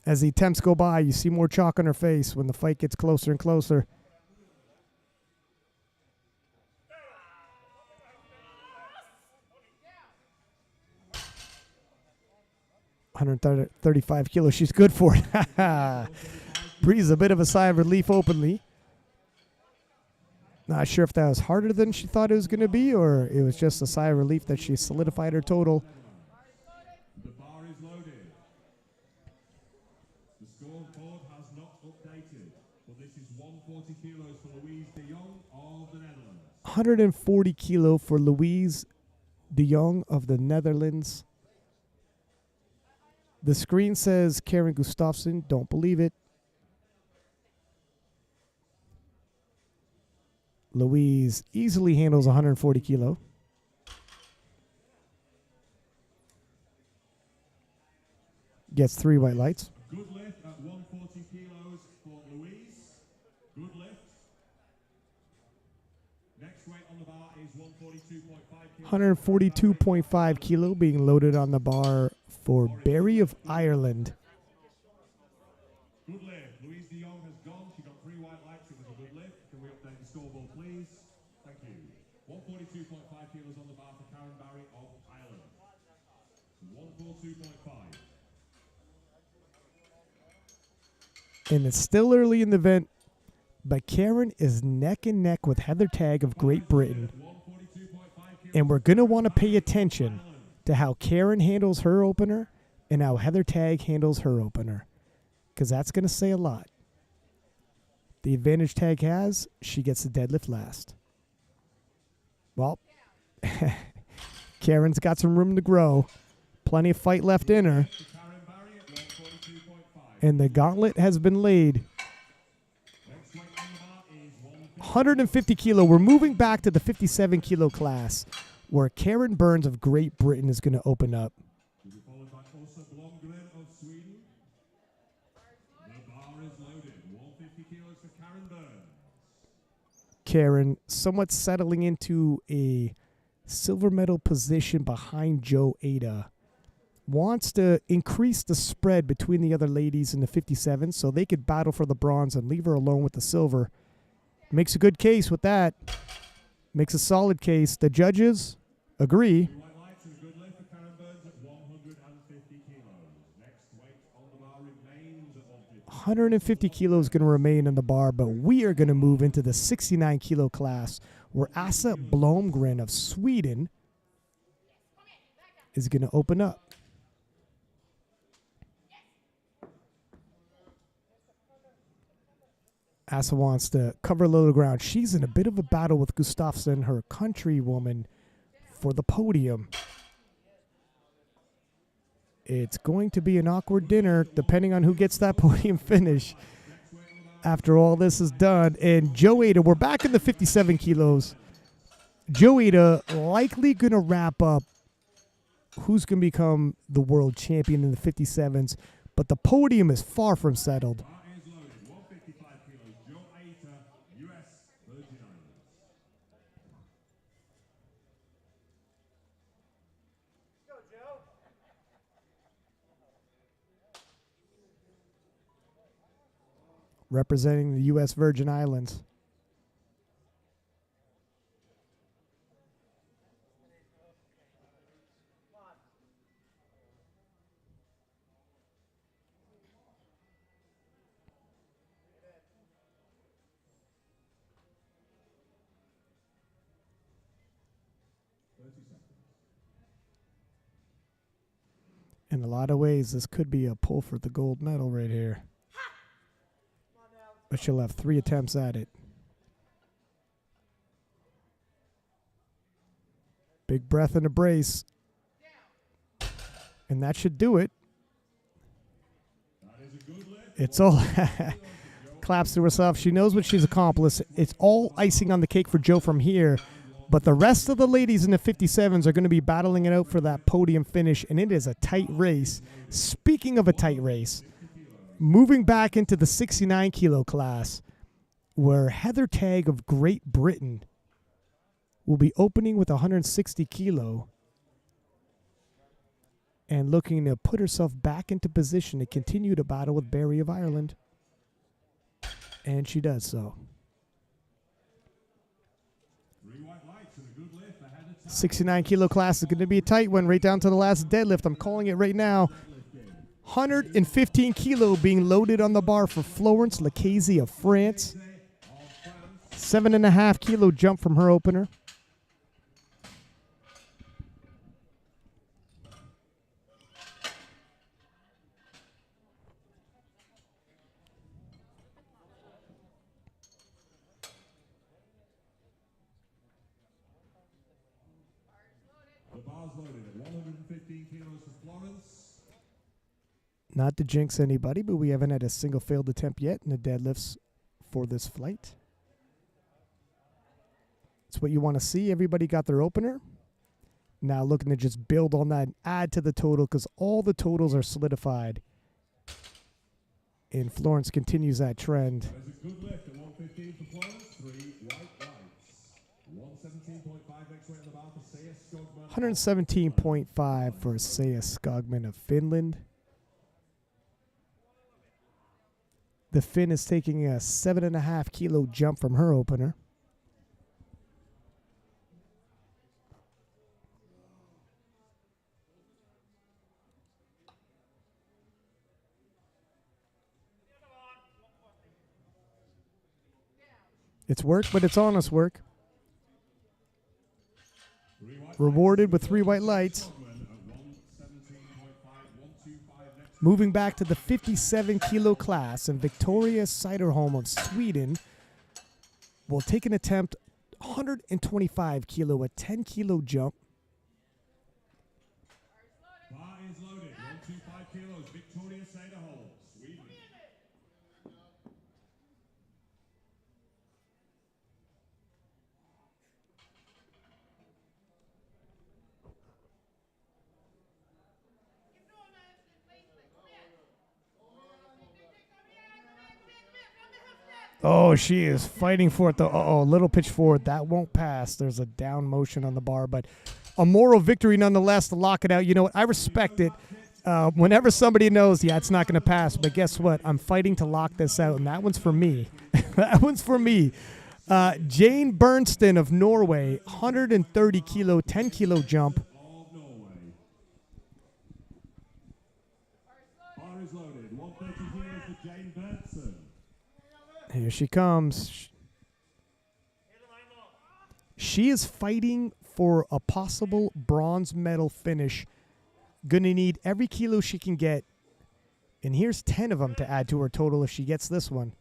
As the attempts go by, you see more chalk on her face when the fight gets closer and closer. $135 kilos. She's good for it. Breathes a bit of a sigh of relief openly. Not sure if that was harder than she thought it was going to be, or it was just a sigh of relief that she solidified her total. The bar is loaded. The scoreboard has not updated, but this is 140 kilos for Louise de Jong of the Netherlands. 140 kilo for Louise de Jong of the Netherlands. The screen says Karen Gustafsson. Don't believe it. Louise easily handles 140 kilo. Gets 3 white lights. Good lift at 140 kilos for Louise. Good lift. Next weight on the bar is 142.5 kilo being loaded on the bar for Barry of Ireland. Good lift. Louise de Jong has gone. She got 3 white lights. It was a good lift. Can we update the scoreboard, please? Thank you. 142.5 kilos on the bar for Karen Barry of Ireland. 142.5. And it's still early in the event, but Karen is neck and neck with Heather Tagg of Great Britain. And we're going to want to pay attention to how Karen handles her opener and how Heather Tagg handles her opener, because that's going to say a lot. The advantage Tagg has, she gets the deadlift last. Well, Karen's got some room to grow. Plenty of fight left in her. And the gauntlet has been laid. 150 kilo. We're moving back to the 57 kilo class, where Karen Burns of Great Britain is going to open up. Karen, somewhat settling into a silver medal position behind Joe Ada. Wants to increase the spread between the other ladies in the 57 so they could battle for the bronze and leave her alone with the silver. Makes a good case with that. Makes a solid case. The judges agree. 150 kilos going to remain in the bar, but we are going to move into the 69 kilo class where Asa Blomgren of Sweden is going to open up. Asa wants to cover a little ground. She's in a bit of a battle with Gustafsson, her countrywoman, for the podium. It's going to be an awkward dinner depending on who gets that podium finish after all this is done. And Joe Ada, we're back in the 57 kilos. Joe Ada likely going to wrap up who's going to become the world champion in the 57s, but the podium is far from settled. Representing the U.S. Virgin Islands. In a lot of ways, this could be a pull for the gold medal right here. But she'll have 3 attempts at it. Big breath in a brace. And that should do it. It's all claps to herself. She knows what she's accomplished. It's all icing on the cake for Joe from here. But the rest of the ladies in the 57s are going to be battling it out for that podium finish, and it is a tight race. Speaking of a tight race, moving back into the 69 kilo class, where Heather Tagg of Great Britain will be opening with 160 kilo and looking to put herself back into position to continue to battle with Barry of Ireland. And she does so. 69 kilo class is going to be a tight one right down to the last deadlift. I'm calling it right now. 115 kilo being loaded on the bar for Florence Lacaze of France. 7.5 kilo jump from her opener. Not to jinx anybody, but we haven't had a single failed attempt yet in the deadlifts for this flight. It's what you want to see. Everybody got their opener. Now looking to just build on that and add to the total because all the totals are solidified. And Florence continues that trend. 117.5 for Seija Skogman of Finland. The Finn is taking a 7.5 kilo jump from her opener. It's work, but it's honest work. Rewarded with 3 white lights. Moving back to the 57 kilo class, and Victoria Siderholm of Sweden will take an attempt 125 kilo, a 10 kilo jump. Bar is loaded, 125 kilos, Victoria Siderholm, Sweden. Oh, she is fighting for it, though. Uh-oh, little pitch forward. That won't pass. There's a down motion on the bar, but a moral victory nonetheless to lock it out. You know what? I respect it. Whenever somebody knows, yeah, it's not going to pass, but guess what? I'm fighting to lock this out, and that one's for me. That one's for me. Jane Bernstein of Norway, 130 kilo, 10 kilo jump. Bar is loaded. 130 kilos for Jane Bernstein. Here she comes. She is fighting for a possible bronze medal finish. Gonna need every kilo she can get. And here's 10 of them to add to her total if she gets this one.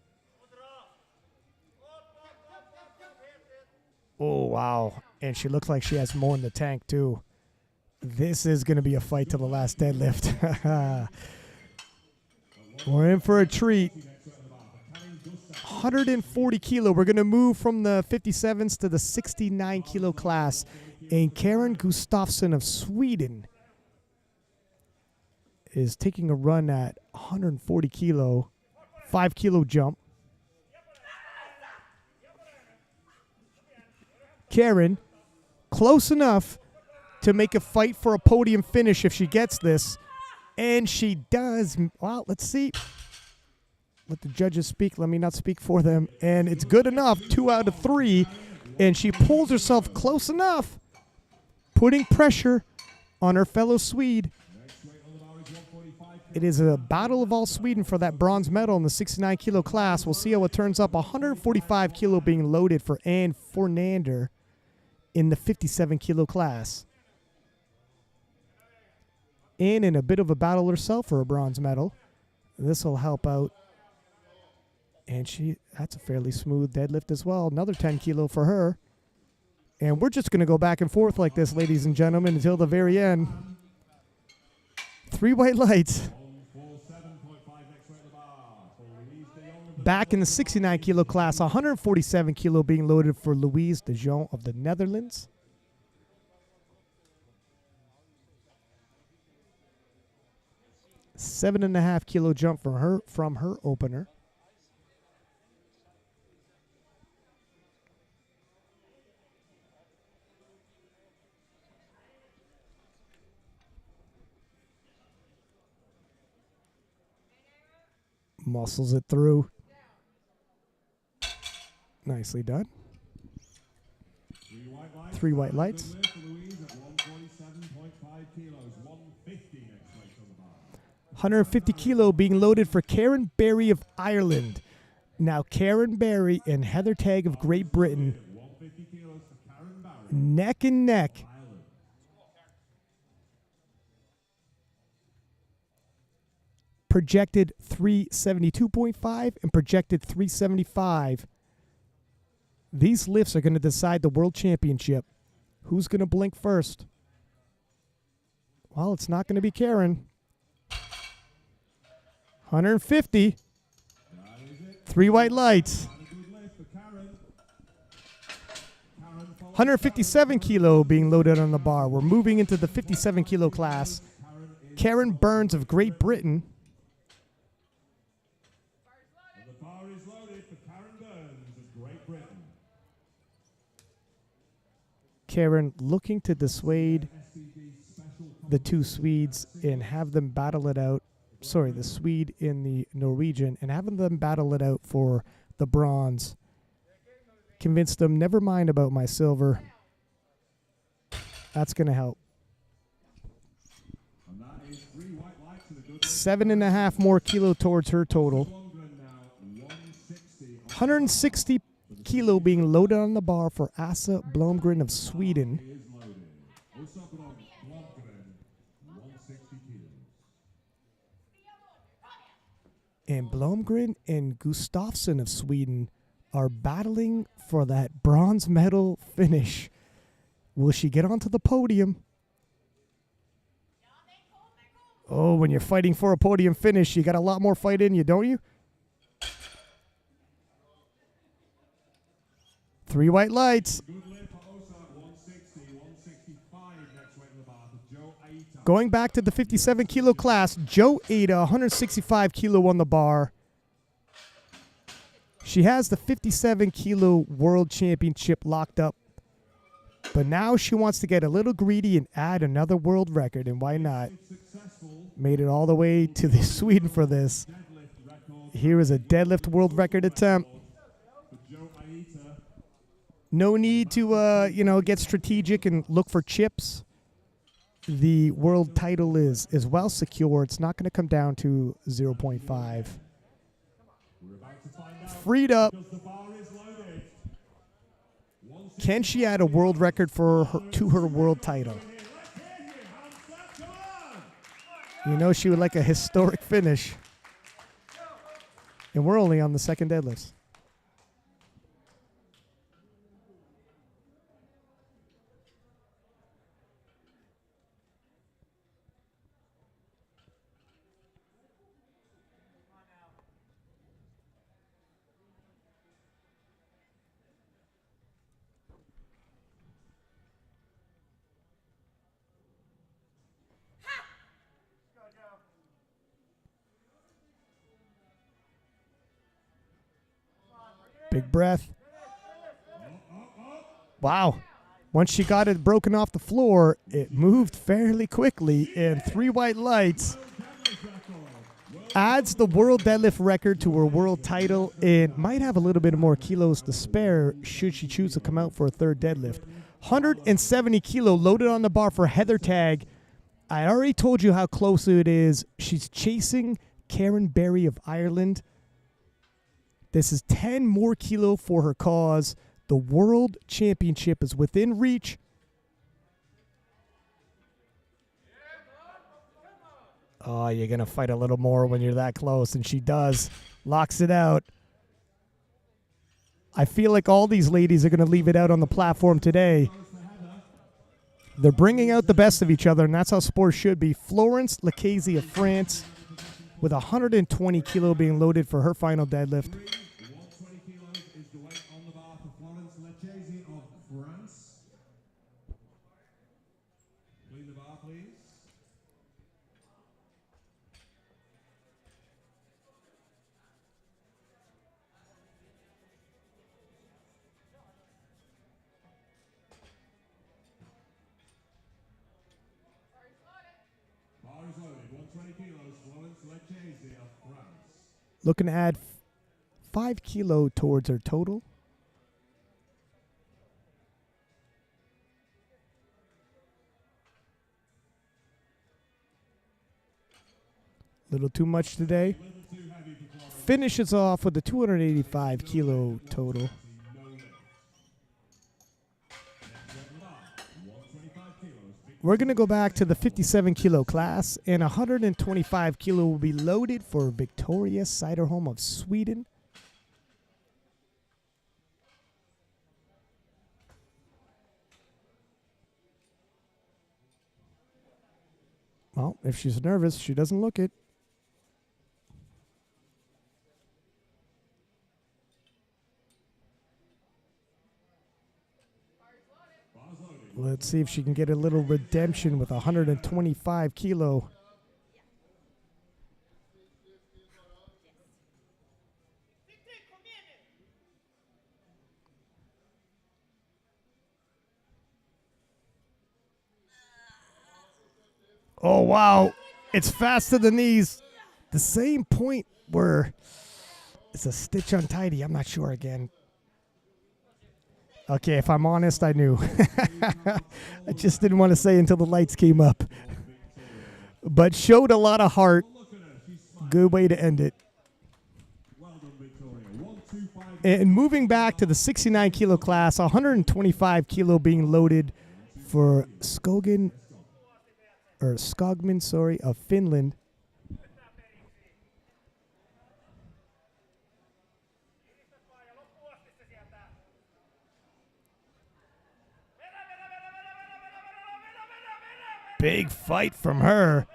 Oh, wow. And she looks like she has more in the tank, too. This is going to be a fight to the last deadlift. We're in for a treat. 140 kilo. We're going to move from the 57s to the 69 kilo class. And Karen Gustafsson of Sweden is taking a run at 140 kilo, 5 kilo jump. Karen, close enough to make a fight for a podium finish if she gets this. And she does. Well, let's see. Let the judges speak. Let me not speak for them. And it's good enough. 2 out of 3. And she pulls herself close enough, putting pressure on her fellow Swede. It is a battle of all Sweden for that bronze medal in the 69 kilo class. We'll see how it turns up. 145 kilo being loaded for Ann Fornander in the 57 kilo class. Ann in a bit of a battle herself for a bronze medal. This will help out. And that's a fairly smooth deadlift as well. Another 10 kilo for her. And we're just going to go back and forth like this, ladies and gentlemen, until the very end. 3 white lights. Back in the 69 kilo class, 147 kilo being loaded for Louise de Jong of the Netherlands. $7.5 kilo jump from her opener. Muscles it through. Nicely done. 3 white lights. 150 kilo being loaded for Karen Barry of Ireland. Now Karen Barry and Heather Tagg of Great Britain. Neck and neck. Projected 372.5 and projected 375. These lifts are going to decide the world championship. Who's going to blink first? Well, it's not going to be Karen. 150. 3 white lights. 157 kilo being loaded on the bar. We're moving into the 57 kilo class. Karen Burns of Great Britain. The bar is loaded for Karen Burns of Great Britain. Karen looking to dissuade the 2 Swedes and have them battle it out. Sorry, the Swede in the Norwegian, and having them battle it out for the bronze. Convinced them, never mind about my silver. That's going to help. 7.5 more kilo towards her total. 160 kilo being loaded on the bar for Asa Blomgren of Sweden. And Blomgren and Gustafsson of Sweden are battling for that bronze medal finish. Will she get onto the podium? Oh, when you're fighting for a podium finish, you got a lot more fight in you, don't you? 3 white lights. Going back to the 57 kilo class, Joe Ada, 165 kilo on the bar. She has the 57 kilo world championship locked up, but now she wants to get a little greedy and add another world record, and why not? Made it all the way to the Sweden for this. Here is a deadlift world record attempt. No need to, get strategic and look for chips. The world title is well secure. It's not going to come down to 0.5. Freed up. Can she add a world record to her world title? You know she would like a historic finish. And we're only on the second deadlifts. Big breath. Wow. Once she got it broken off the floor, it moved fairly quickly, and 3 white lights adds the world deadlift record to her world title and might have a little bit more kilos to spare should she choose to come out for a third deadlift. 170 kilo loaded on the bar for Heather Tag. I already told you how close it is. She's chasing Karen Berry of Ireland. This is 10 more kilo for her cause. The world championship is within reach. Oh, you're going to fight a little more when you're that close, and she does. Locks it out. I feel like all these ladies are going to leave it out on the platform today. They're bringing out the best of each other, and that's how sports should be. Florence Lucchese of France with 120 kilo being loaded for her final deadlift. 120 kilos is the weight on the bar for Florence Lucchese of France. Clean the bar, please. Bar is loaded. 120 kilos, Florence Lucchese of France. Looking to add 5 kilo towards her total. Little too much today. Finishes off with a 285 kilo total. We're going to go back to the 57 kilo class, and 125 kilo will be loaded for Victoria Siderholm of Sweden. Well, if she's nervous, she doesn't look it. Let's see if she can get a little redemption with 125 kilo. Oh, wow. It's fast to the knees. The same point where it's a stitch untidy. I'm not sure again. Okay, if I'm honest, I knew. I just didn't want to say until the lights came up. But showed a lot of heart. Good way to end it. And moving back to the 69 kilo class, 125 kilo being loaded for Skogman, of Finland. Big fight from her.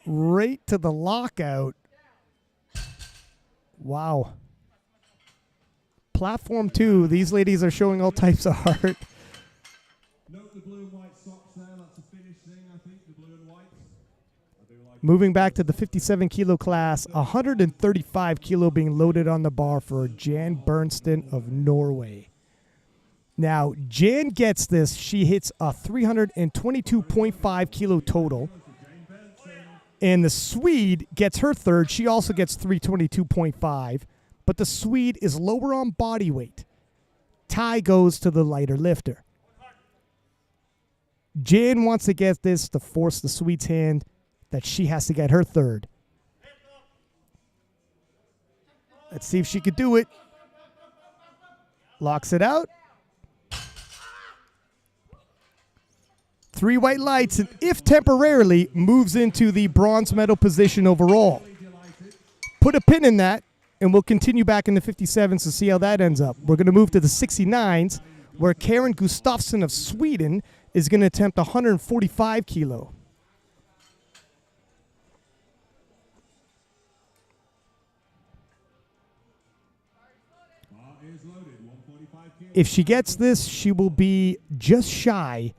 Right to the lockout. Wow. Platform 2. These ladies are showing all types of heart. Note the blue and white socks there. That's a Finnish thing, I think, the blue and white. Moving back to the 57 kilo class, 135 kilo being loaded on the bar for Jan Berntsen of Norway. Now, Jan gets this. She hits a 322.5 kilo total. And the Swede gets her third. She also gets 322.5. But the Swede is lower on body weight. Tie goes to the lighter lifter. Jan wants to get this to force the Swede's hand that she has to get her third. Let's see if she could do it. Locks it out. 3 white lights, and if temporarily, moves into the bronze medal position overall. Put a pin in that, and we'll continue back in the 57s to see how that ends up. We're going to move to the 69s, where Karen Gustafsson of Sweden is going to attempt 145 kilo. If she gets this, she will be just shy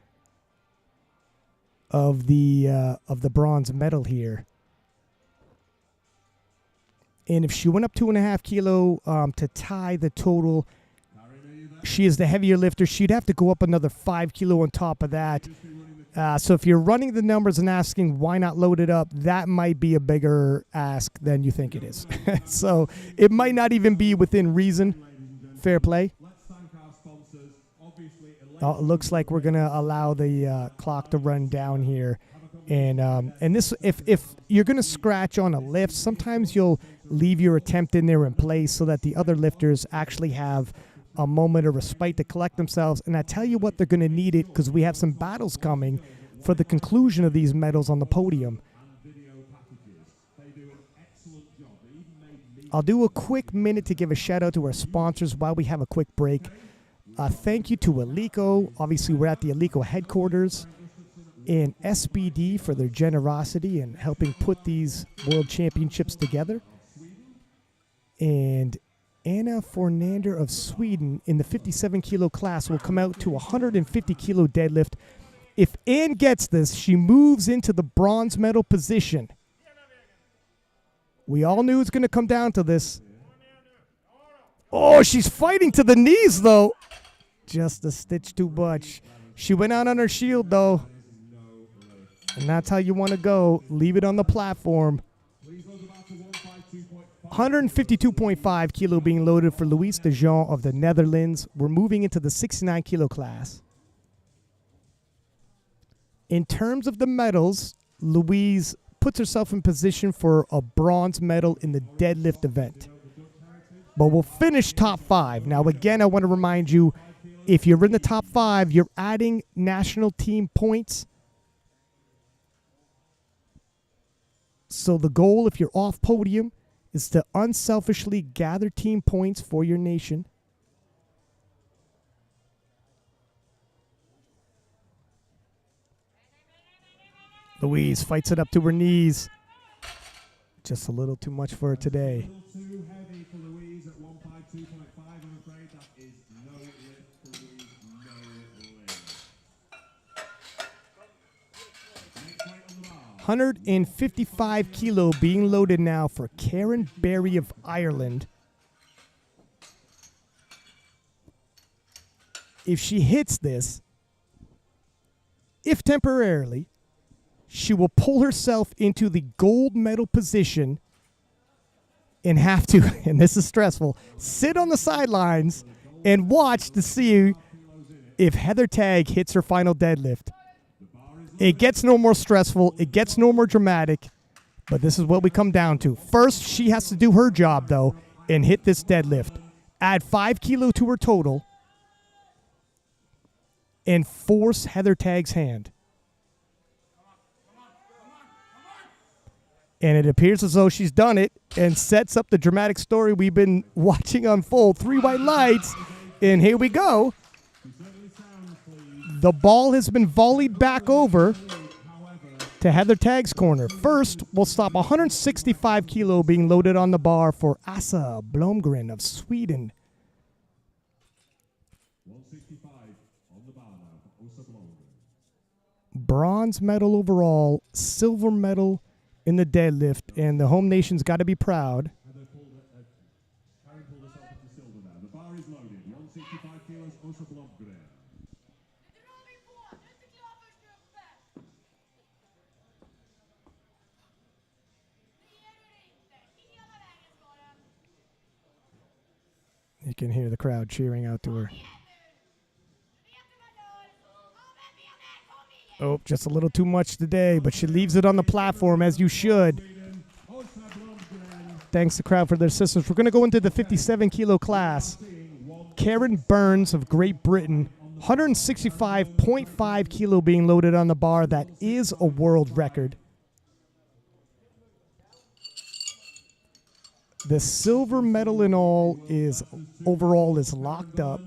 of the bronze medal here. And if she went up 2.5 kilo to tie the total, she is the heavier lifter. She'd have to go up another 5 kilo on top of that. So if you're running the numbers and asking why not load it up, that might be a bigger ask than you think it is. So it might not even be within reason. Fair play. It looks like we're gonna allow the clock to run down here, and this if you're gonna scratch on a lift, sometimes you'll leave your attempt in there in place so that the other lifters actually have a moment of respite to collect themselves. And I tell you what, they're gonna need it because we have some battles coming for the conclusion of these medals on the podium. I'll do a quick minute to give a shout out to our sponsors while we have a quick break. Thank you to Alico. Obviously, we're at the Alico headquarters, and SBD for their generosity in helping put these World Championships together. And Anna Fornander of Sweden in the 57 kilo class will come out to 150 kilo deadlift. If Ann gets this, she moves into the bronze medal position. We all knew it was going to come down to this. Oh, she's fighting to the knees, though. Just a stitch too much. She went out on her shield, though. And that's how you want to go. Leave it on the platform. 152.5 kilo being loaded for Louise de Jean of the Netherlands. We're moving into the 69 kilo class. In terms of the medals, Louise puts herself in position for a bronze medal in the deadlift event. But we'll finish top 5. Now, again, I want to remind you, if you're in the top 5, you're adding national team points. So the goal, if you're off podium, is to unselfishly gather team points for your nation. Louise fights it up to her knees. Just a little too much for her today. Too heavy for Louise at 152.5. I'm afraid that is no lift for Louise, no lift. Next weight on the bar. 155 kilo being loaded now for Karen Berry of Ireland. If she hits this, if temporarily, she will pull herself into the gold medal position and have to, and this is stressful, sit on the sidelines and watch to see if Heather Tagg hits her final deadlift. It gets no more stressful. It gets no more dramatic. But this is what we come down to. First, she has to do her job, though, and hit this deadlift. Add 5 kilo to her total and force Heather Tagg's hand. And it appears as though she's done it and sets up the dramatic story we've been watching unfold. 3 white lights, and here we go. The ball has been volleyed back over to Heather Tagg's corner. First, we'll stop 165 kilo being loaded on the bar for Asa Blomgren of Sweden. 165 on the bar now for Asa Blomgren. Bronze medal overall, silver medal in the deadlift, and the home nation's got to be proud. Karen pulled herself up to silver now. The bar is loaded. 165 kilos, Åsa Blomgren. You can hear the crowd cheering out to her. Oh, just a little too much today, but she leaves it on the platform, as you should. Thanks to the crowd for their assistance. We're going to go into the 57-kilo class. Karen Burns of Great Britain, 165.5 kilo being loaded on the bar. That is a world record. The silver medal in all is overall is locked up.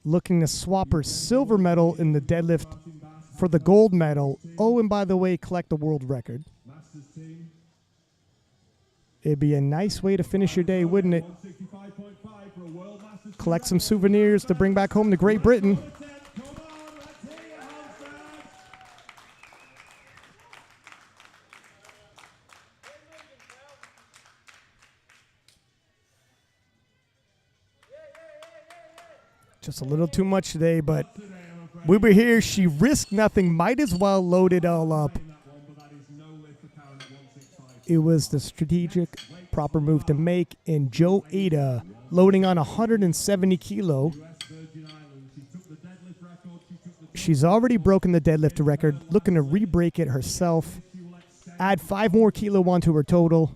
Looking to swap her silver medal in the deadlift for the gold medal. Oh, and by the way, collect the world record. It'd be a nice way to finish your day, wouldn't it? Collect some souvenirs to bring back home to Great Britain. Just a little too much today, but we were here. She risked nothing. Might as well load it all up. It was the strategic, proper move to make. And Joe Ada loading on 170 kilo. She's already broken the deadlift record. Looking to re-break it herself. Add 5 more kilo onto her total.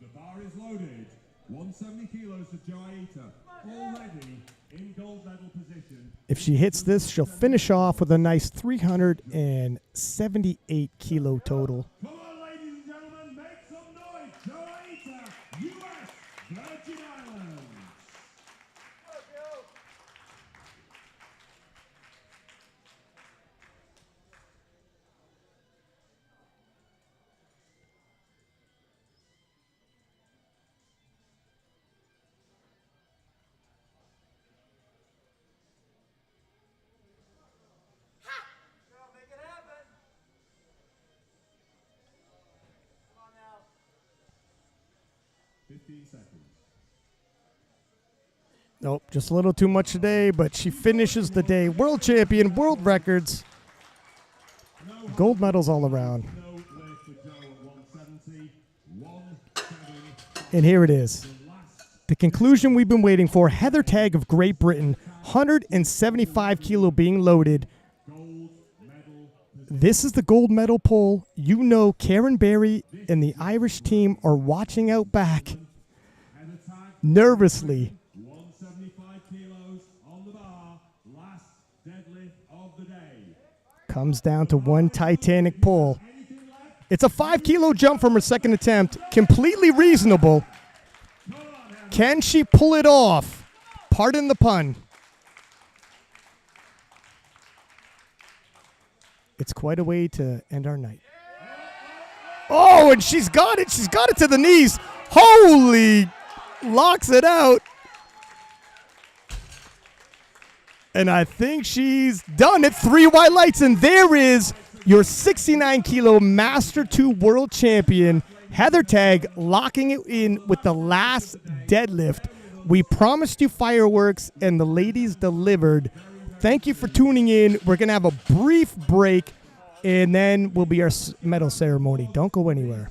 The bar is loaded. 170 kilos for Joaita, already in gold medal position. If she hits this, she'll finish off with a nice 378 kilo total. Come on, ladies and gentlemen, make some noise. Joaita, U.S. Virgin Islands. Make it happen. Come on now. 15 seconds. Nope, just a little too much today, but she finishes the day. World champion, world records, gold medals all around. No lift for Joe at 170. 170. And here it is. The conclusion we've been waiting for. Heather Tagg of Great Britain, 175 kilo being loaded. This is the gold medal poll. You know Karen Barry and the Irish team are watching out back nervously. 175 kilos on the bar. Last deadlift of the day. Comes down to one titanic pull. It's a 5 kilo jump from her second attempt. Completely reasonable. Can she pull it off? Pardon the pun. It's quite a way to end our night. Oh, and she's got it. She's got it to the knees. Holy, locks it out. And I think she's done it. 3 white lights, and there is your 69 kilo Master 2 world champion, Heather Tagg, locking it in with the last deadlift. We promised you fireworks, and the ladies delivered. Thank you for tuning in. We're going to have a brief break, and then will be our medal ceremony. Don't go anywhere.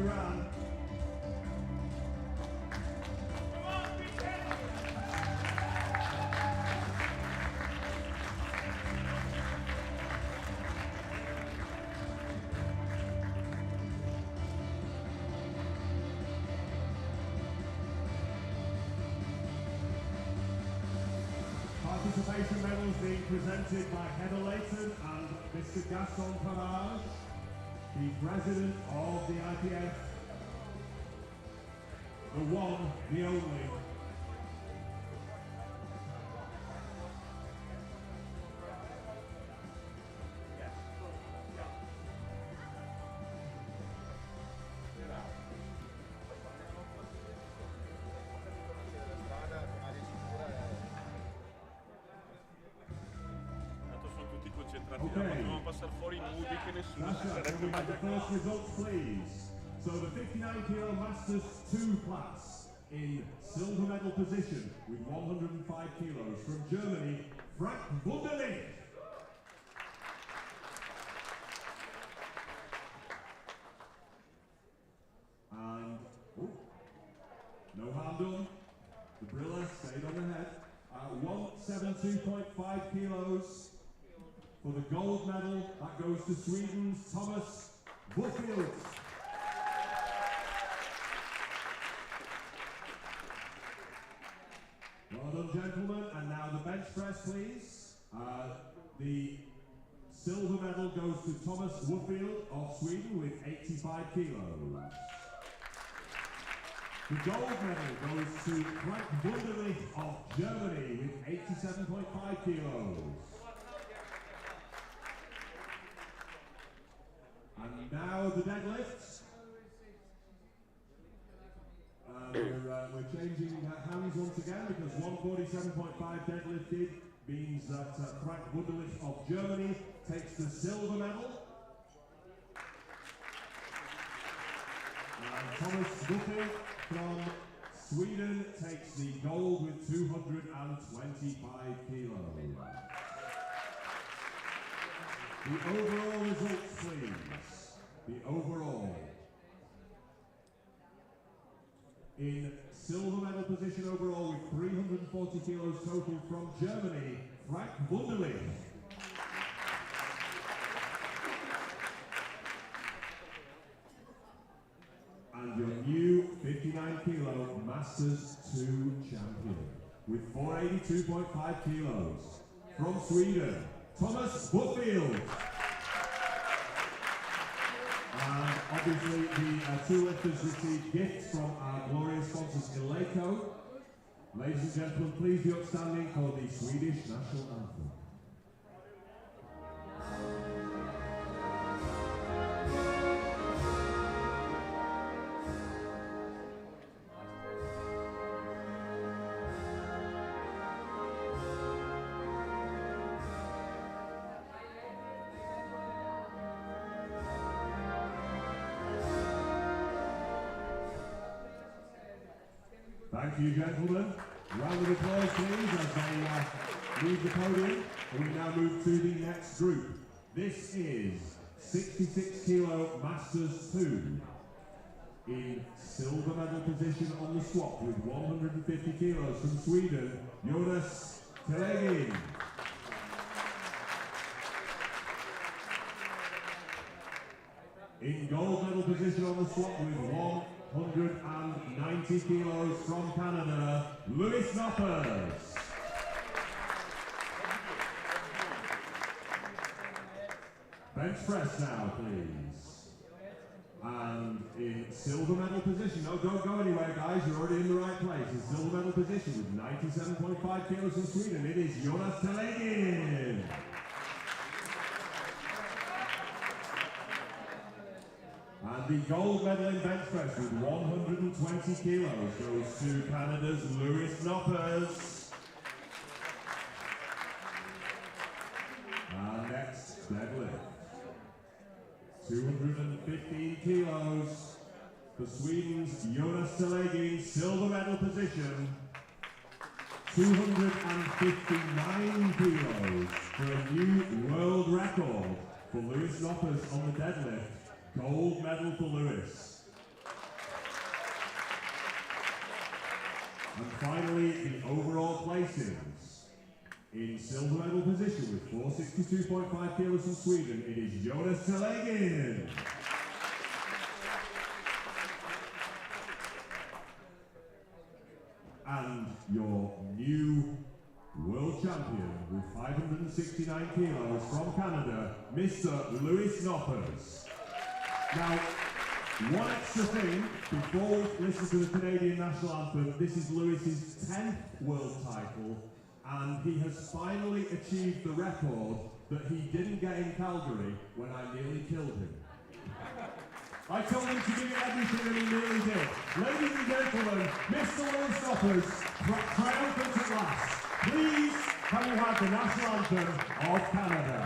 Iran. Participation medals being presented by Heather Layton and Mr. Gaston Farage, the president of the IPF, the one, the only. Okay. That's right. Can we have the first results, please? So the 59 kilo Masters 2 class in silver medal position with 105 kilos from Germany, Frank Wunderlich. And no harm done. The Brilla stayed on the head. 172.5 kilos. For the gold medal, that goes to Sweden's Thomas Wuffield. Well done, gentlemen. And now the bench press, please. The silver medal goes to Thomas Wuffield of Sweden with 85 kilos. The gold medal goes to Frank Wunderlich of Germany with 87.5 kilos. And now the deadlifts. We're changing hands once again because 147.5 deadlifted means that Frank Wunderlich of Germany takes the silver medal. And Thomas Wuffield from Sweden takes the gold with 225 kilos. The overall results, please. The overall. In silver medal position overall with 340 kilos total from Germany, Frank Wunderlich. And your new 59 kilo Masters 2 champion with 482.5 kilos from Sweden, Thomas Wuffield. And obviously the two lifters received gifts from our glorious sponsors Eleiko. Ladies and gentlemen, please be upstanding for the Swedish national anthem. Thank you, gentlemen. Round of applause, please, as they leave the podium. And we now move to the next group. This is 66 kilo Masters 2 in silver medal position on the squat with 150 kilos from Sweden, Jonas Telegin. In gold medal position on the squat with 190 kilos from Canada, Louis Noppers. Bench press now, please. And in silver medal position, no, don't go anywhere, guys, you're already in the right place. In silver medal position with 97.5 kilos from Sweden, it is Jonas Telegin. And the gold medal in bench press with 120 kilos goes to Canada's Louis Noppers. And next, deadlift. 215 kilos for Sweden's Jonas Telegin, silver medal position. 259 kilos for a new world record for Louis Noppers on the deadlift. Gold medal for Louis. And finally, the overall placings. In silver medal position with 462.5 kilos from Sweden, it is Jonas Telegin. And your new world champion with 569 kilos from Canada, Mr. Louis Noppers. Now, one extra thing, before we listen to the Canadian national anthem, this is Louis's 10th world title, and he has finally achieved the record that he didn't get in Calgary when I nearly killed him. I told him to give it everything and he nearly did. Ladies and gentlemen, Mr. Louis Noppers, triumphant at last. Please, can we have the national anthem of Canada?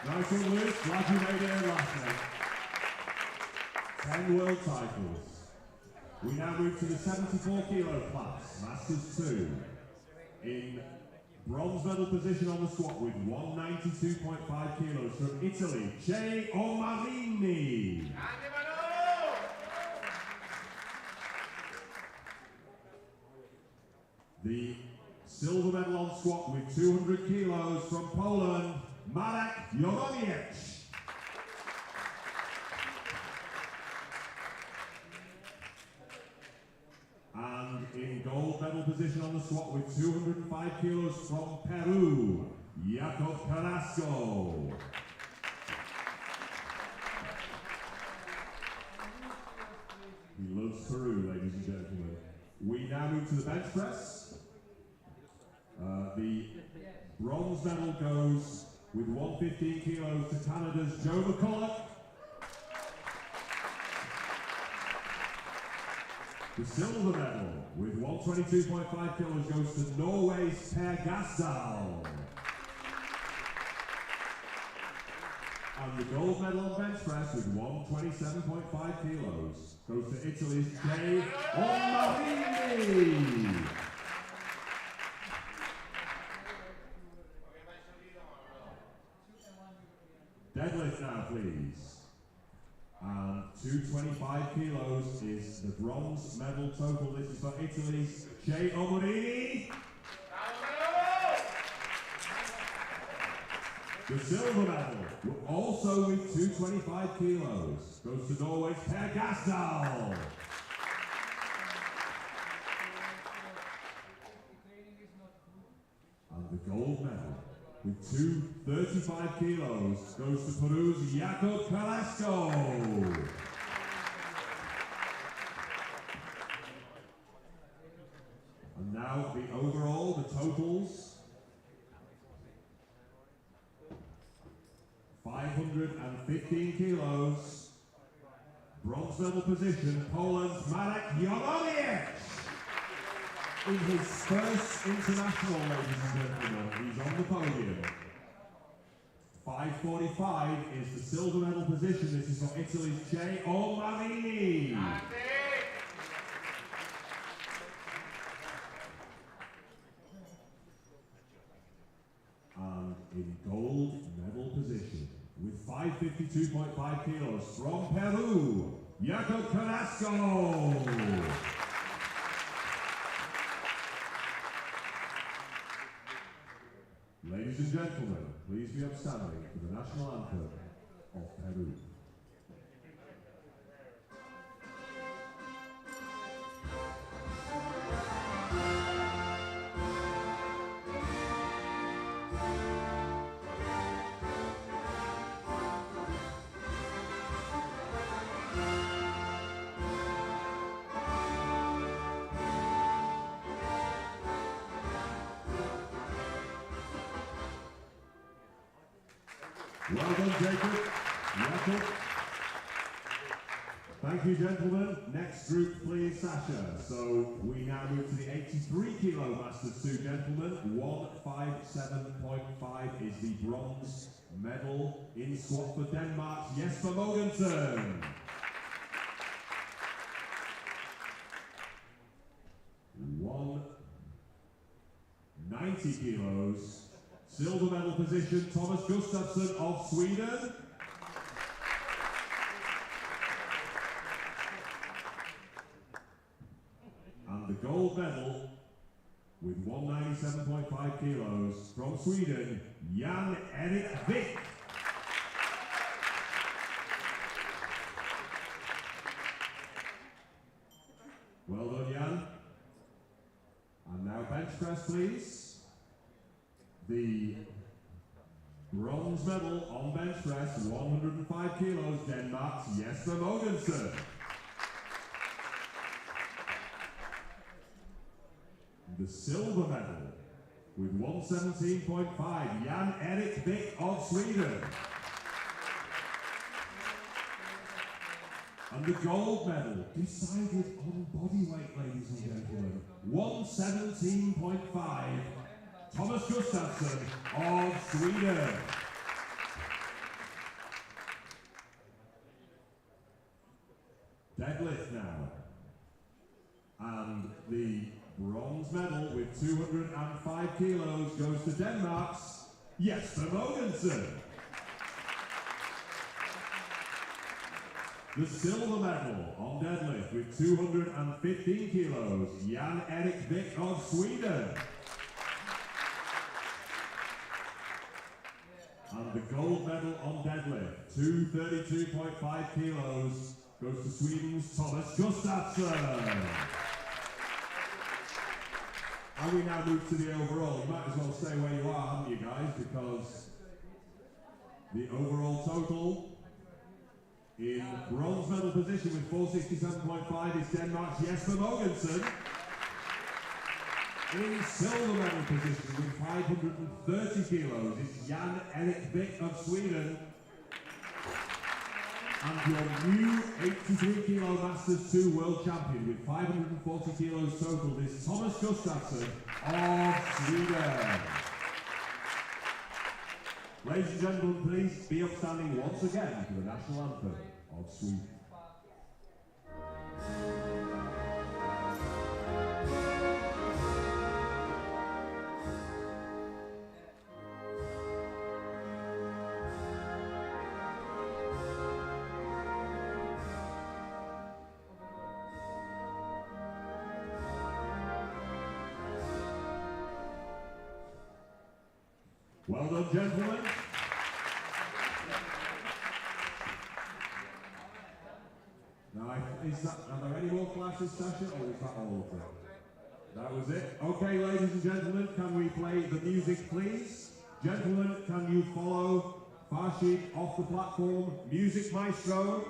Nice one, Lewis. Glad you made it in last night. 10 world titles. We now move to the 74 kilo class, Masters 2. In bronze medal position on the squat with 192.5 kilos from Italy, Che Omarini. The silver medal on squat with 200 kilos from Poland, Marek Jorowiec. And in gold medal position on the squat with 205 kilos from Peru, Jacob Carrasco. He loves Peru, ladies and gentlemen. We now move to the bench press. The bronze medal goes with 115 kilos to Canada's Joe McCulloch. The silver medal with 122.5 kilos goes to Norway's Per Gasdal. And the gold medal on bench press with 127.5 kilos goes to Italy's Che Omarini. Deadlift now, please. And 225 kilos is the bronze medal total. This is for Italy's Che Omarini. The silver medal, also with 225 kilos, goes to Norway's Per Gasdal. And the gold medal, with 235 kilos, goes to Peru's Jacob Carrasco. And now the overall, the totals. 515 kilos. Bronze medal position, Poland's Marek Jorowiec. In his first international, ladies and gentlemen, he's on the podium. 545 is the silver medal position. This is for Italy's Che Omarini. And in gold medal position, with 552.5 kilos from Peru, Jacob Carrasco. Ladies and gentlemen, please be upstanding for the national anthem of Peru. Well done, Jacob. Thank you, gentlemen. Next group, please, Sasha. So we now move to the 83 kilo Masters 2, gentlemen. 157.5 is the bronze medal in squat for Denmark's Jesper Mogensen. 190 kilos. Silver medal position, Thomas Gustafsson of Sweden. And the gold medal with 197.5 kilos from Sweden, Jan Erik Wick. Well done, Jan. And now bench press, please. The bronze medal on bench press, 105 kilos, Denmark's Jesper Mogensen. The silver medal with 117.5, Jan Erik Wick of Sweden. And the gold medal, decided on bodyweight, ladies and gentlemen, 117.5, Thomas Gustafsson of Sweden. Deadlift now. And the bronze medal with 205 kilos goes to Denmark's Jesper Mogensen. The silver medal on deadlift with 215 kilos, Jan Erik Wick of Sweden. And the gold medal on deadlift, 232.5 kilos, goes to Sweden's Thomas Gustafsson. And we now move to the overall. You might as well stay where you are, haven't you guys? Because the overall total in bronze medal position with 467.5 is Denmark's Jesper Mogensen. In silver medal position with 530 kilos is Jan Erik Wick of Sweden. And your new 83 kilo Masters 2 world champion with 540 kilos total is Thomas Gustafsson of Sweden. Ladies and gentlemen, please be upstanding once again for the national anthem of Sweden. Well done, gentlemen. Now, are there any more classes, Sasha, or is that all of them? That was it. Okay, ladies and gentlemen, can we play the music, please? Gentlemen, can you follow Farshid off the platform? Music maestro.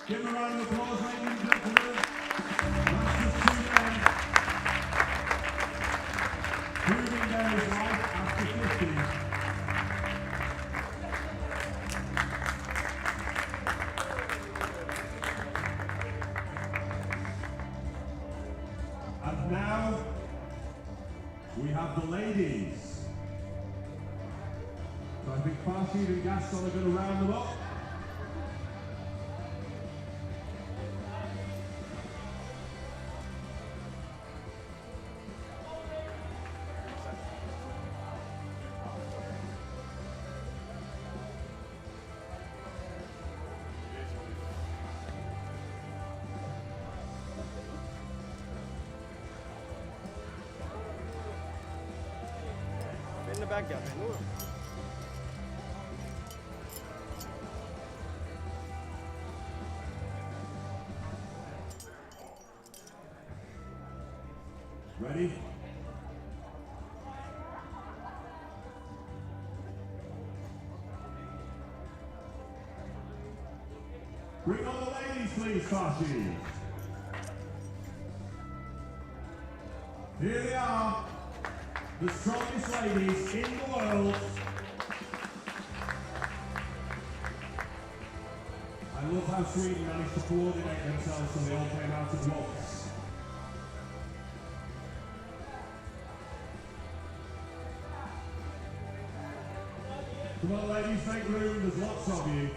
Give him a round of applause, ladies and gentlemen. Proving there is life after 50. And now we have the ladies. So I think Farshid and Gaston are going to round them up. In the back, guy. Ready? Bring on the ladies, please, Farshid. Here they are, the strongest ladies in the world. I love how Sweden managed to coordinate themselves so they all came out at once. Come on ladies, make room, there's lots of you.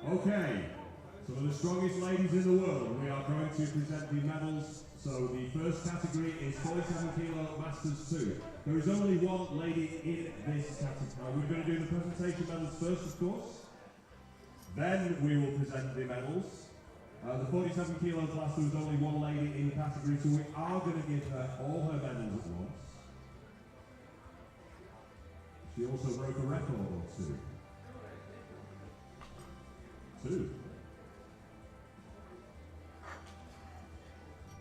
Okay, so the strongest ladies in the world, we are going to present the medals. So the first category is 47 kilo Masters 2. There is only one lady in this category. We're going to do the presentation medals first, of course. Then we will present the medals. The 47 kilo class, there was only one lady in the category, so we are going to give her all her medals at once. She also broke a record or two. Do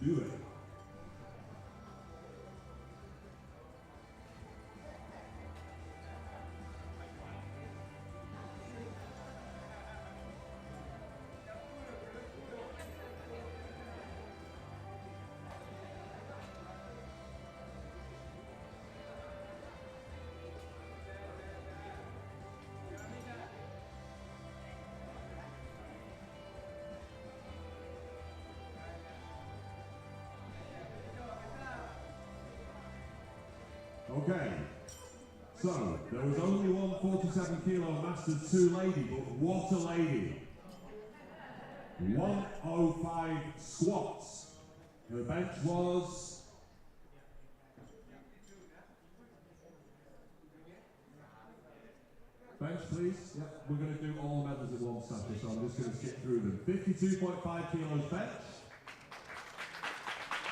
it. Okay, so there was only one 47 kilo Masters 2 lady, but what a lady. 105 squats. Her bench was bench, please. Yep, we're going to do all the medals at once, Sasha, so I'm just going to skip through them. 52.5 kilos bench.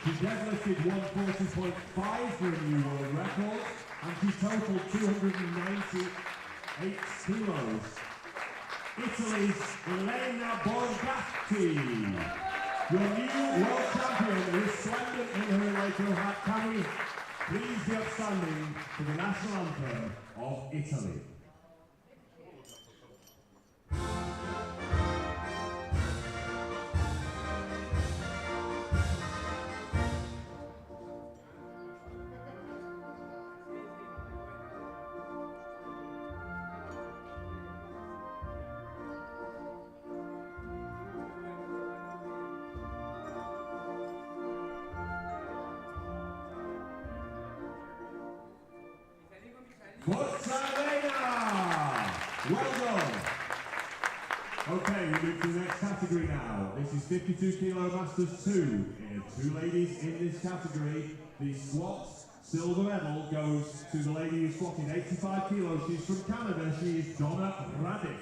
She deadlifted 140.5 for a new world record, and she totaled 298 kilos. Italy's Elena Borgatti, your new world champion, resplendent in her Laker hat. Can we please be upstanding for the national anthem of Italy? Forza Elena! Well done! Okay, we move to the next category now. This is 52 kilo Masters 2. Two ladies in this category. The squat silver medal goes to the lady who squatted 85 kilos. She's from Canada. She is Donna Radic.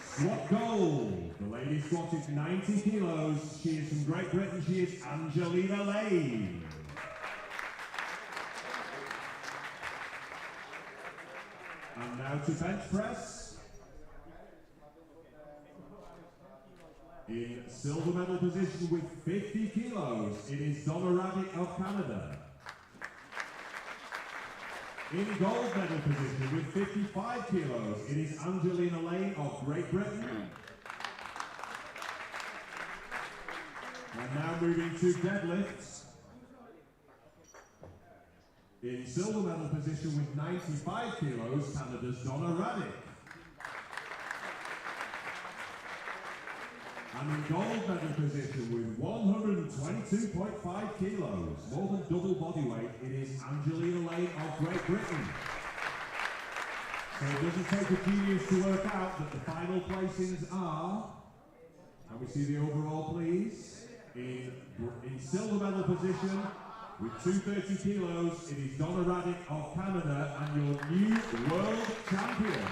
Squat gold. The lady squatted 90 kilos. She is from Great Britain. She is Angelina Lane. And now to bench press. In silver medal position with 50 kilos, it is Donna Radic of Canada. In gold medal position with 55 kilos, it is Angelina Lane of Great Britain. And now moving to deadlifts. In silver medal position with 95 kilos, Canada's Donna Radic. And in gold medal position with 122.5 kilos, more than double body weight, it is Angelina Lane of Great Britain. So it doesn't take a genius to work out that the final placings are, can we see the overall please? In silver medal position, with 230 kilos, it is Donna Radic of Canada, and your new world champion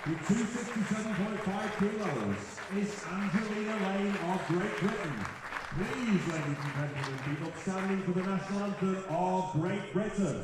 with 267.5 kilos is Angelina Lane of Great Britain. Please, ladies and gentlemen, keep upstanding for the national anthem of Great Britain.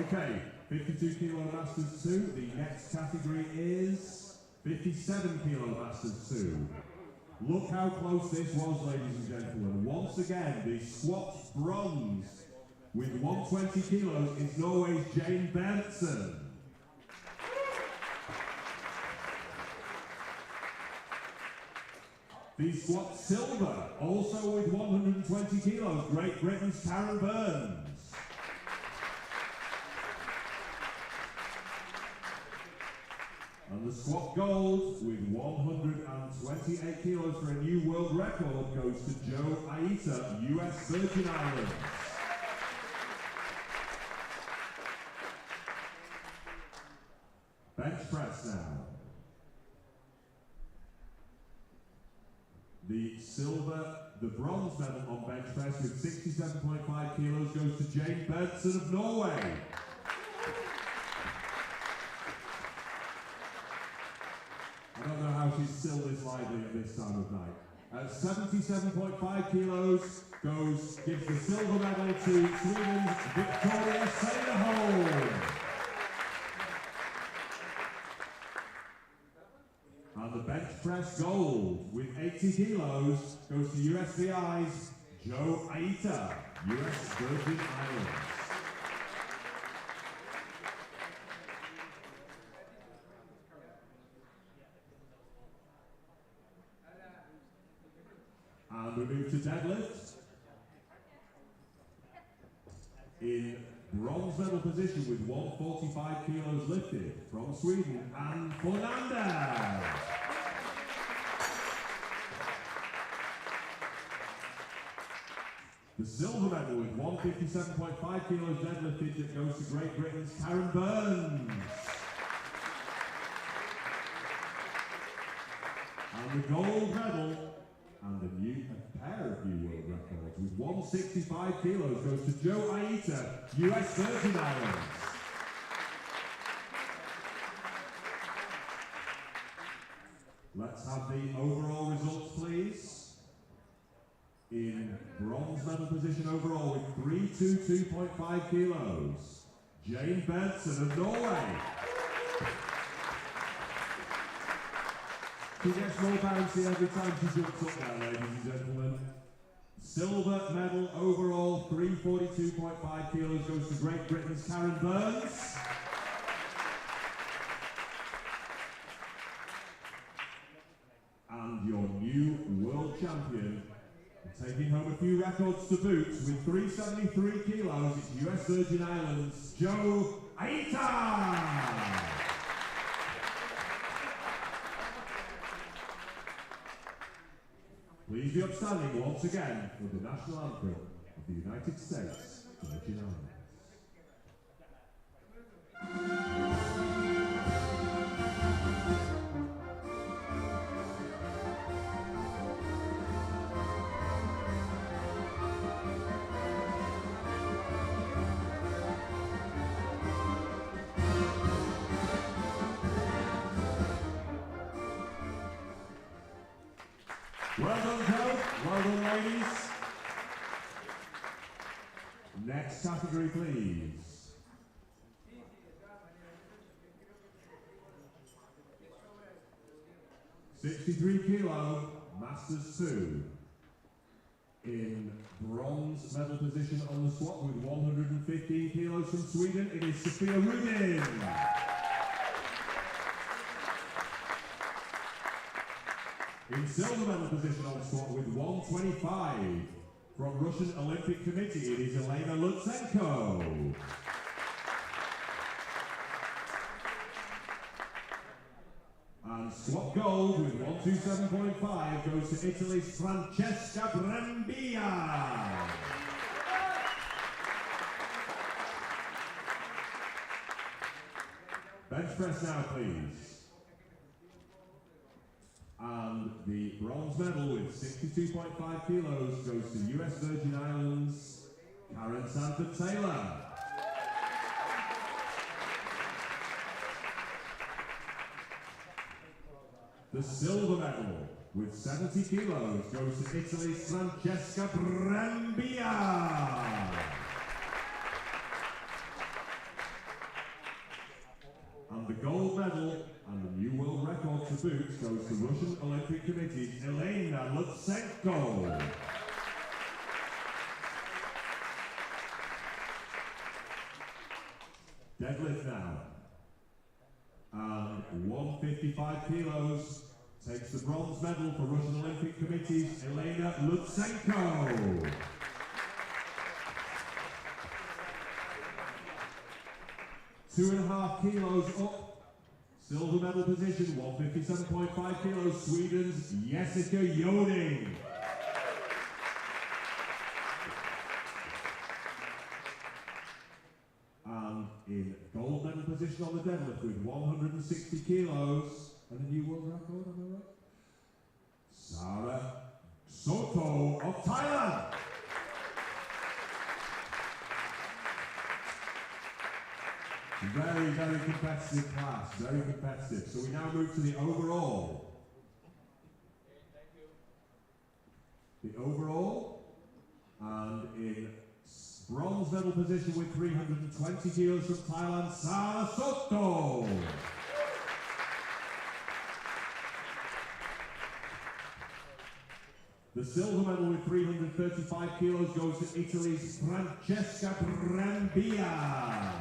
Okay, 52 kilo masters 2. The next category is 57 kilo masters 2. Look how close this was, ladies and gentlemen. Once again, the squat bronze with 120 kilos is Norway's Jane Berntsen. The squat silver, also with 120 kilos, Great Britain's Karen Burns. And the squat gold with 128 kilos for a new world record goes to Joe Aita, US Virgin Islands. Bench press now. The bronze medal on bench press with 67.5 kilos goes to Jane Berntsen of Norway. I don't know how she's still this lively at this time of night. At 77.5 kilos gives the silver medal to Sweden's Victoria Sederholm. And the bench press gold with 80 kilos goes to USVI's Joe Aita, US Virgin Islands. And we move to deadlift. In bronze medal position with 145 kilos lifted from Sweden, Ann Fornander. The silver medal with 157.5 kilos deadlifted that goes to Great Britain's Karen Burns. And the gold medal and a pair of new world records with 165 kilos goes to Joe Aita, US Virgin Islands. Let's have the overall results, please. In bronze medal position overall with 322.5 kilos, Jane Berntsen of Norway. She gets more bouncy every time she jumps up there, ladies and gentlemen. Silver medal overall, 342.5 kilos goes to Great Britain's Karen Burns. And your new world champion, taking home a few records to boot with 373 kilos, it's US Virgin Islands, Joe Aita! Please be upstanding once again for the national anthem of the United States Virgin Islands. Well done, Joe. Well done, ladies. Next category, please. 63 kilo, Masters 2. In bronze medal position on the squat with 115 kilos from Sweden, it is Sophia Rudin. In silver medal position on squat with 125 from Russian Olympic Committee, it is Elena Lutsenko. And squat gold with 127.5 goes to Italy's Francesca Brambilla. Bench press now, please. And the bronze medal with 62.5 kilos goes to US Virgin Islands, Karen Sanford Taylor. The silver medal with 70 kilos goes to Italy's Francesca Brambilla. And the gold medal and the new world record to boot goes to Russian Olympic Committee's Elena Lutsenko. Deadlift now. And 155 kilos takes the bronze medal for Russian Olympic Committee's Elena Lutsenko. Two and a half kilos up. Silver medal position, 157.5 kilos, Sweden's Jessica Joding. And in gold medal position on the deadlift with 160 kilos, and a new world record, am I right? Sarah Soto of Thailand. Very, very competitive class, very competitive. So we now move to the overall. The overall, and in bronze medal position with 320 kilos from Thailand, Sarah Soto. The silver medal with 335 kilos goes to Italy's Francesca Brambilla.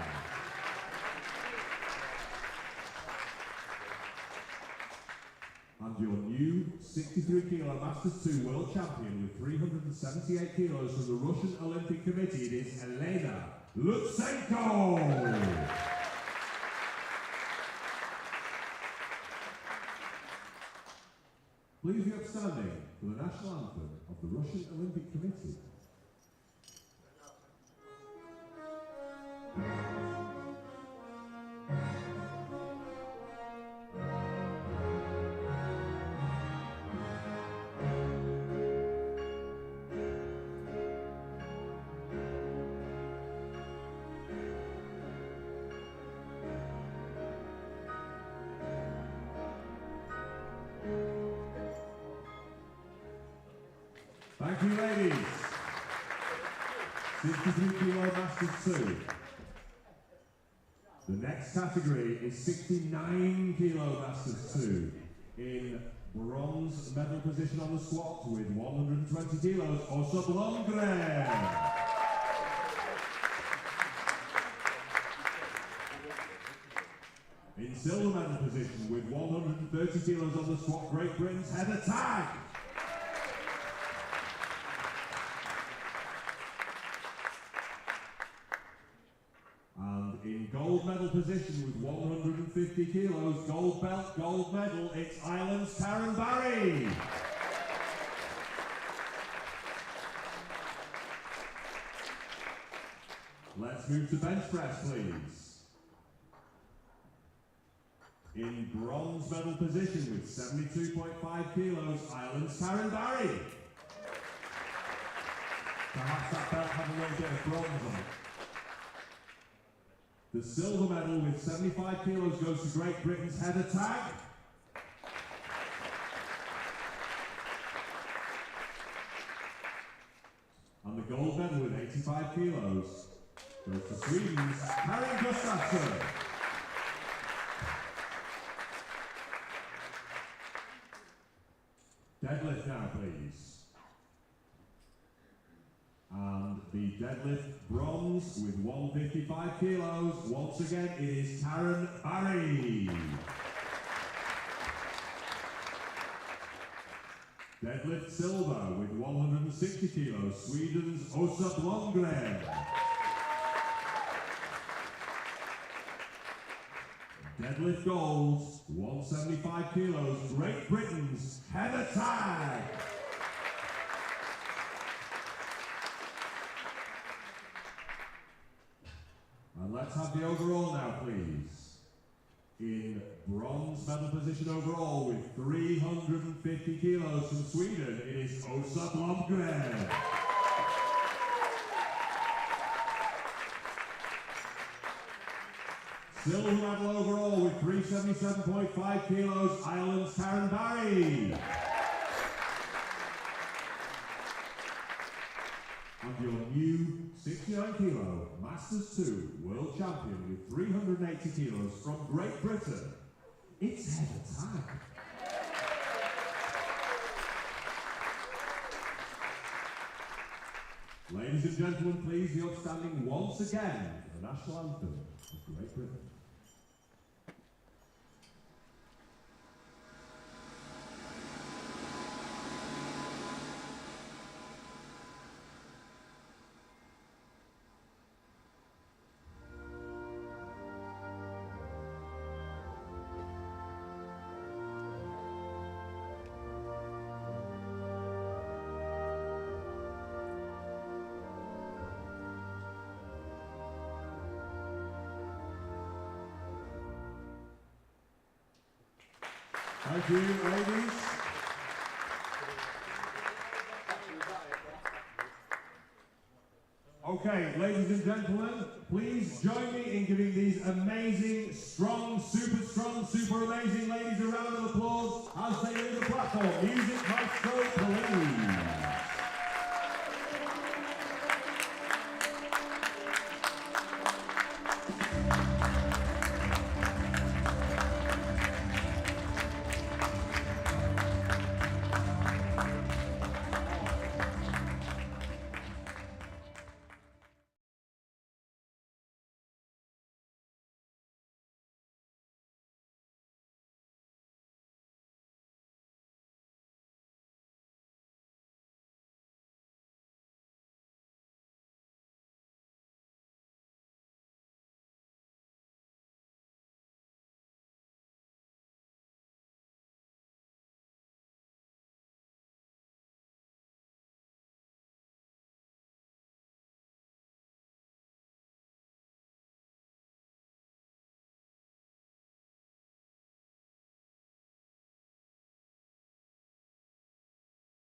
And your new 63 kilo Masters 2 world champion with 378 kilos from the Russian Olympic Committee, it is Elena Lutsenko. Please be upstanding for the national anthem of the Russian Olympic Committee. Thank you, ladies. 63 kilo Masters 2. The next category is 69 kilo Masters 2. In bronze medal position on the squat with 120 kilos, Osa Blomgren. In silver medal position with 130 kilos on the squat, Great Britain's Heather Tagg. In gold medal position with 150 kilos, gold belt, gold medal, it's Ireland's Karen Barry. Let's move to bench press, please. In bronze medal position with 72.5 kilos, Ireland's Karen Barry. Perhaps that belt had a little bit of bronze on it. The silver medal with 75 kilos goes to Great Britain's Heather Tagg. And the gold medal with 85 kilos goes to Sweden's Karin Gustafsson. Deadlift now, please. And the deadlift bronze with 155 kilos. Once again, it is Karen Barry. Deadlift silver with 160 kilos. Sweden's Osa Blomgren. Deadlift gold, 175 kilos. Great Britain's Heather Tagg. And let's have the overall now, please. In bronze medal position overall with 350 kilos from Sweden, it is Osa Blomgren. Silver medal overall with 377.5 kilos, Ireland's Karen Barry. and your new 69 kilo Masters 2 World Champion with 380 kilos from Great Britain, it's head attack. Ladies and gentlemen, please be upstanding once again for the national anthem of Great Britain. Thank you, ladies. Okay, ladies and gentlemen, please join me in giving these amazing, strong, super amazing ladies a round of applause as they leave the platform. Music maestro, please.